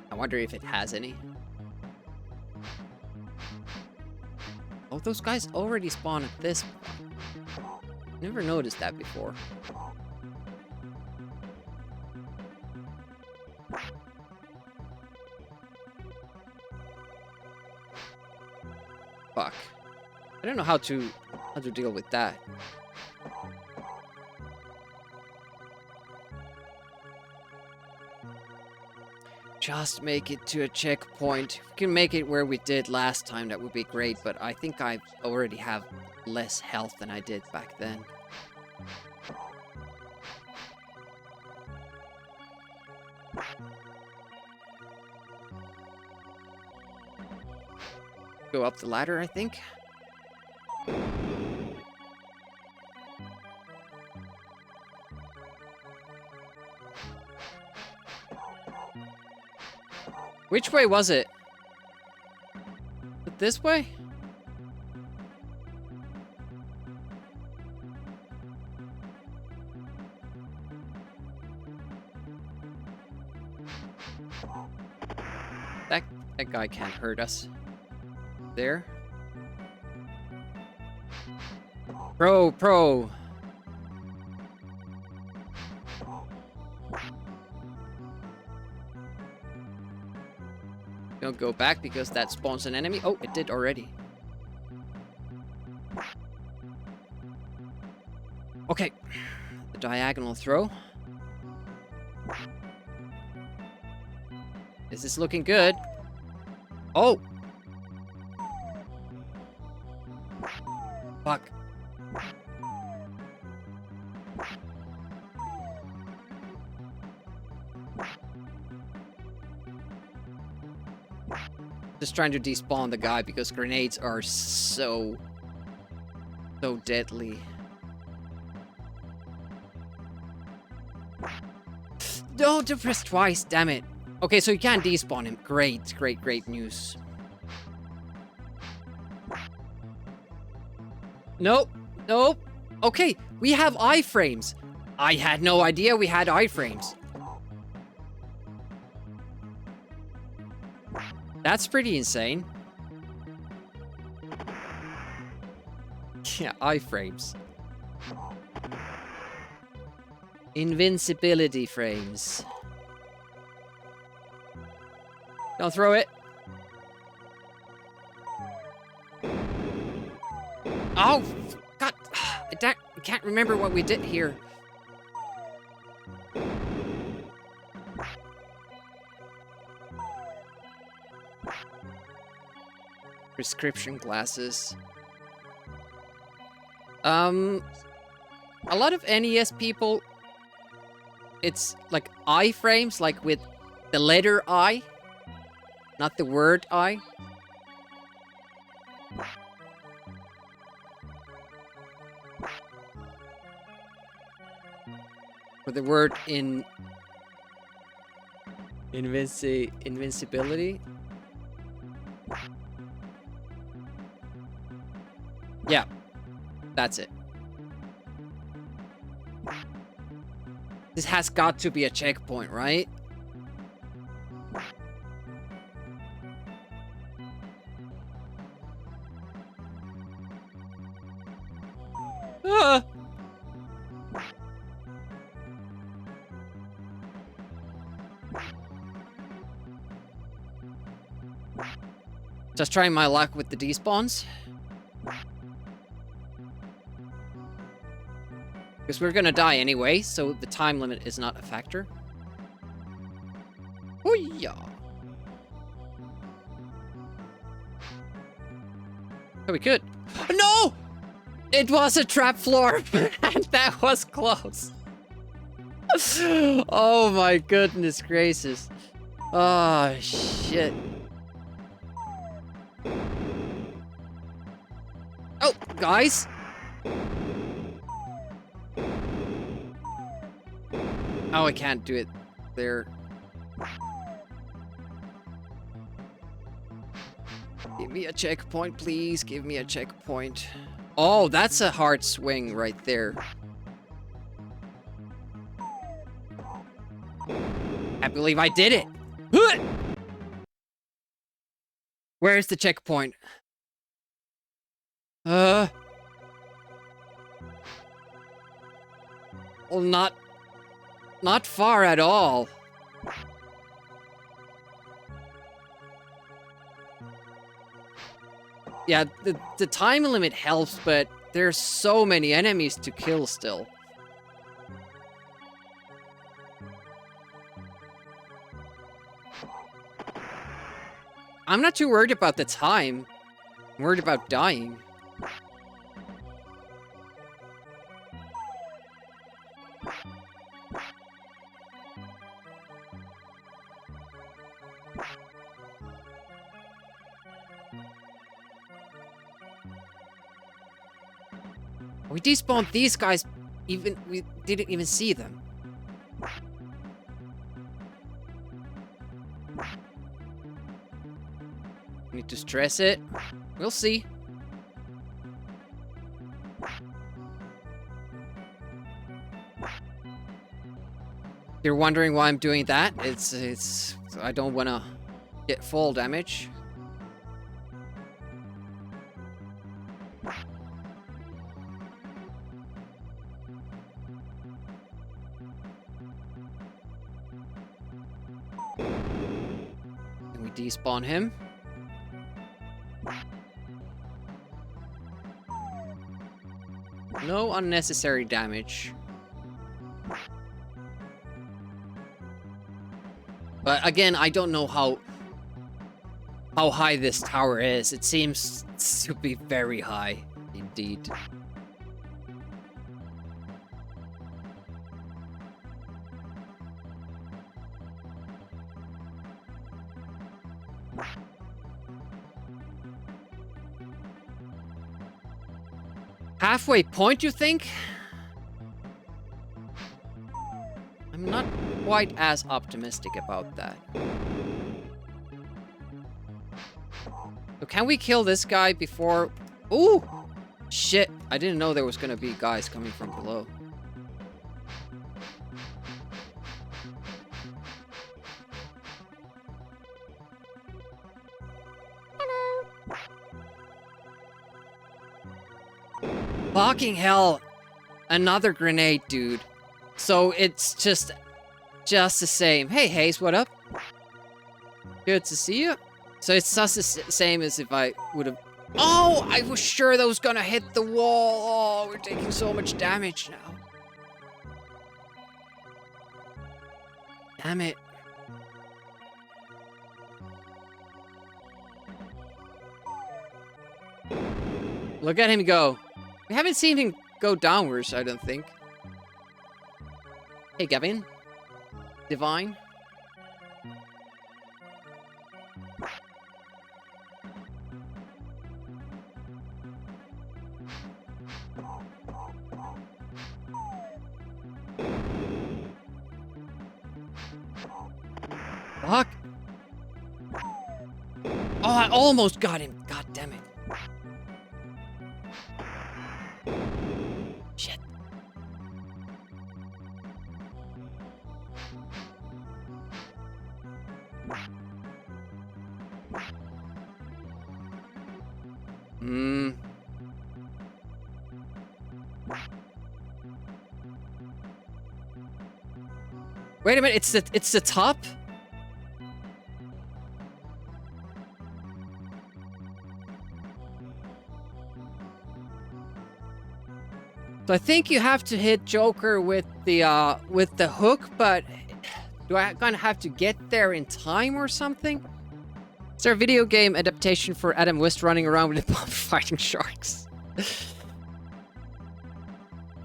I wonder if it has any. Oh, those guys already spawn at this point. Never noticed that before. Fuck. I don't know how to deal with that. Just make it to a checkpoint. If we can make it where we did last time, that would be great, but I think I already have less health than I did back then. Go up the ladder, I think. Which way was it? This way? That guy can't hurt us. There. Pro. Don't go back because that spawns an enemy. Oh, it did already. Okay. The diagonal throw. This is looking good. Oh! Fuck. Just trying to despawn the guy because grenades are so deadly. No, to press twice, damn it. Okay, so you can't despawn him. Great news. Nope. Okay, we have iframes. I had no idea we had iframes. That's pretty insane. Yeah, iframes. Invincibility frames. Don't throw it. Oh, God. I can't remember what we did here. Prescription glasses. A lot of NES people, it's like iframes, like with The letter I, not the word I. Or the word in invincibility. Yeah, that's it. This has got to be a checkpoint, right? Ah! Just trying my luck with the despawns. Because we're gonna die anyway, so the time limit is not a factor. Oh yeah. Oh, we could. No! It was a trap floor, and that was close. Oh my goodness gracious. Oh shit. Oh, guys. Oh, I can't do it there. Give me a checkpoint, please. Give me a checkpoint. Oh, that's a hard swing right there. I believe I did it. Where's the checkpoint? Well, not far at all. Yeah, the time limit helps, but there's so many enemies to kill still. I'm not too worried about the time. I'm worried about dying. We despawned these guys, we didn't even see them. Need to stress it. We'll see. You're wondering why I'm doing that? It's I don't want to get fall damage. Can we despawn him? No unnecessary damage. But again, I don't know how high this tower is. It seems to be very high indeed. Halfway point, you think? I'm not quite as optimistic about that. So can we kill this guy before... Ooh! Shit, I didn't know there was gonna be guys coming from below. Fucking hell. Another grenade, dude. So it's just the same. Hey, Hayes, what up? Good to see you. So it's just the same as if I would have... Oh, I was sure that was gonna hit the wall. Oh, we're taking so much damage now. Damn it. Look at him go. We haven't seen him go downwards, I don't think. Hey, Gavin. Divine. Fuck. Oh, I almost got him. God damn it. Shit. Wait a minute, it's the top? So I think you have to hit Joker with the hook, but do I gonna have to get there in time or something? Is there a video game adaptation for Adam West running around with a bomb fighting sharks?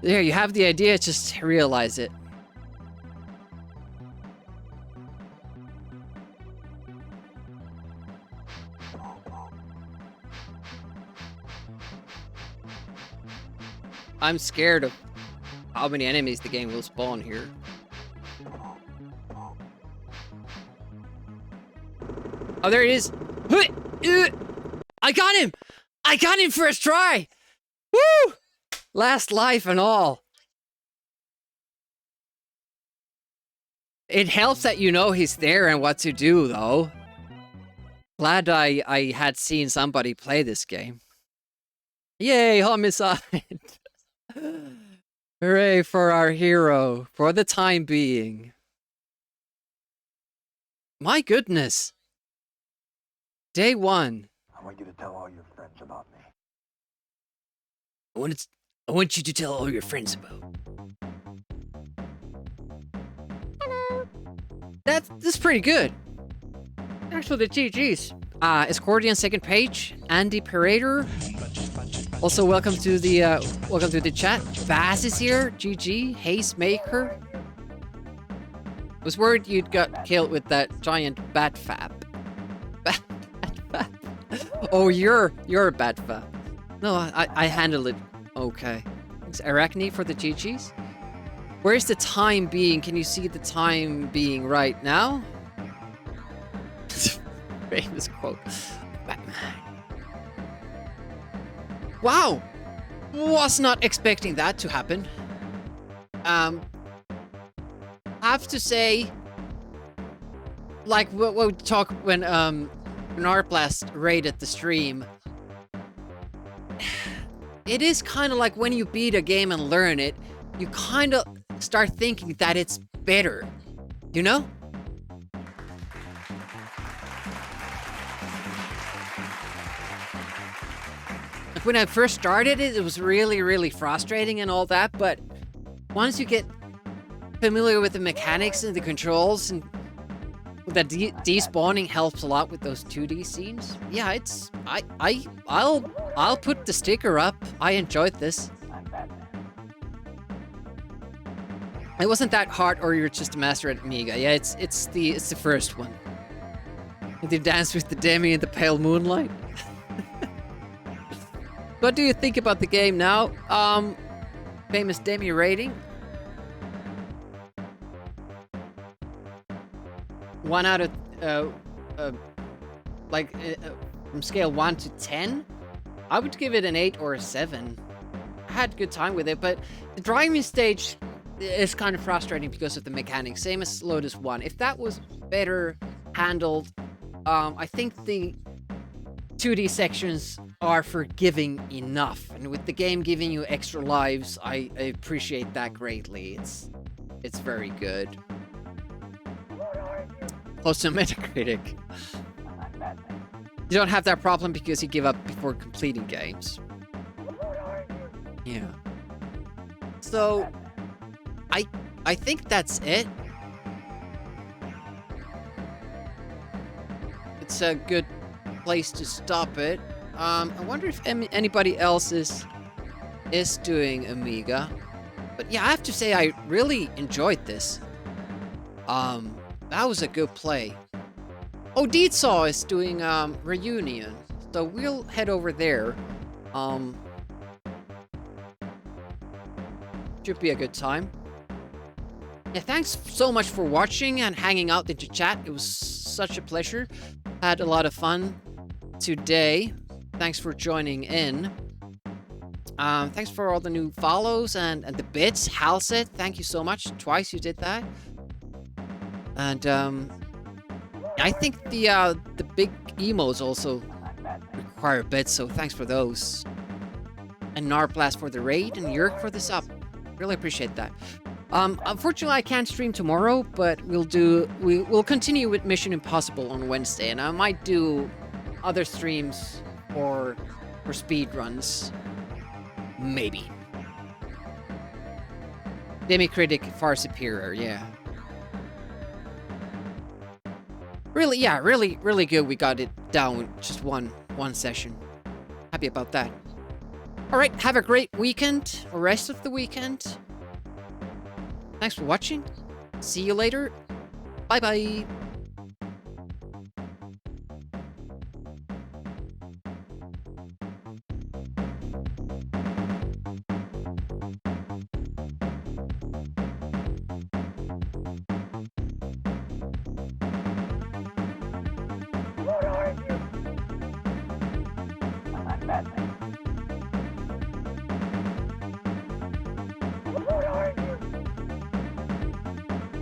There, you have the idea, just realize it. I'm scared of how many enemies the game will spawn here. Oh, there it is. I got him! I got him first try! Woo! Last life and all. It helps that you know he's there and what to do, though. Glad I had seen somebody play this game. Yay, homicide! Hooray for our hero, for the time being. My goodness. Day 1. I want you to tell all your friends about me. I want you to tell all your friends about. Hello. That's pretty good. Actually, the GG's. Escordian second page, Andy Parader. Also, welcome to the chat. Bass is here. GG. Haze Maker. Was worried you'd got killed with that giant bat fab. Bat fab. Oh, you're a bat fab. No, I handled it okay. Thanks, Arachne, for the GG's. Where's the time being? Can you see the time being right now? Famous quote. Batman. Wow! Was not expecting that to happen. Have to say, like what we talk when Art Blast raided the stream. It is kind of like when you beat a game and learn it, you kind of start thinking that it's better, you know? Like when I first started it, it was really, really frustrating and all that, but once you get familiar with the mechanics and the controls, and that despawning helps a lot with those 2D scenes. Yeah, it's I'll put the sticker up. I enjoyed this. It wasn't that hard, or you're just a master at Amiga. Yeah, it's the first one. They dance with the Demi in the pale moonlight. What do you think about the game now? Famous Demi rating. 1 out of from scale 1 to 10, I would give it an 8 or a 7. I had a good time with it, but the driving stage is kind of frustrating because of the mechanics, same as Lotus 1. If that was better handled, I think the 2D sections are forgiving enough, and with the game giving you extra lives, I appreciate that greatly. It's very good. Close to Metacritic. You don't have that problem because you give up before completing games. Yeah. So, I think that's it. It's a good place to stop it. I wonder if anybody else is doing Amiga. But yeah, I have to say I really enjoyed this. That was a good play. Oh, Deedsaw is doing Reunion, so we'll head over there. Should be a good time. Yeah, thanks so much for watching and hanging out in the chat. It was such a pleasure. Had a lot of fun today. Thanks for joining in. Thanks for all the new follows and the bits. Halset, thank you so much. Twice you did that. And I think the big emotes also require bits, so thanks for those. And Narblast for the raid and Yerk for the sub. Really appreciate that. Unfortunately, I can't stream tomorrow, but we'll continue with Mission Impossible on Wednesday, and I might do other streams for speed runs. Maybe. Demicritic far superior, yeah. Really, yeah, really good. We got it down with just one session. Happy about that. All right, have a great weekend, or rest of the weekend. Thanks for watching. See you later. Bye-bye. Who are you? I'm Batman. Who are you?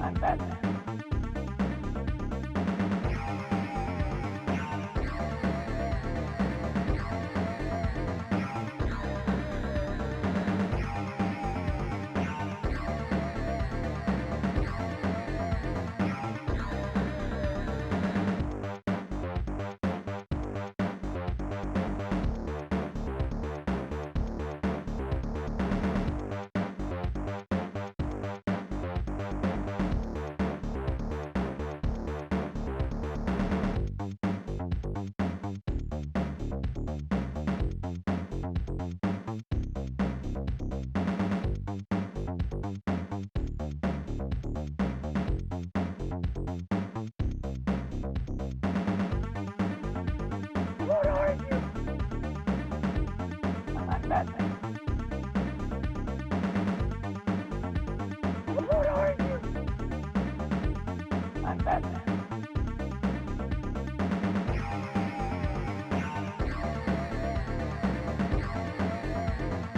I'm Batman.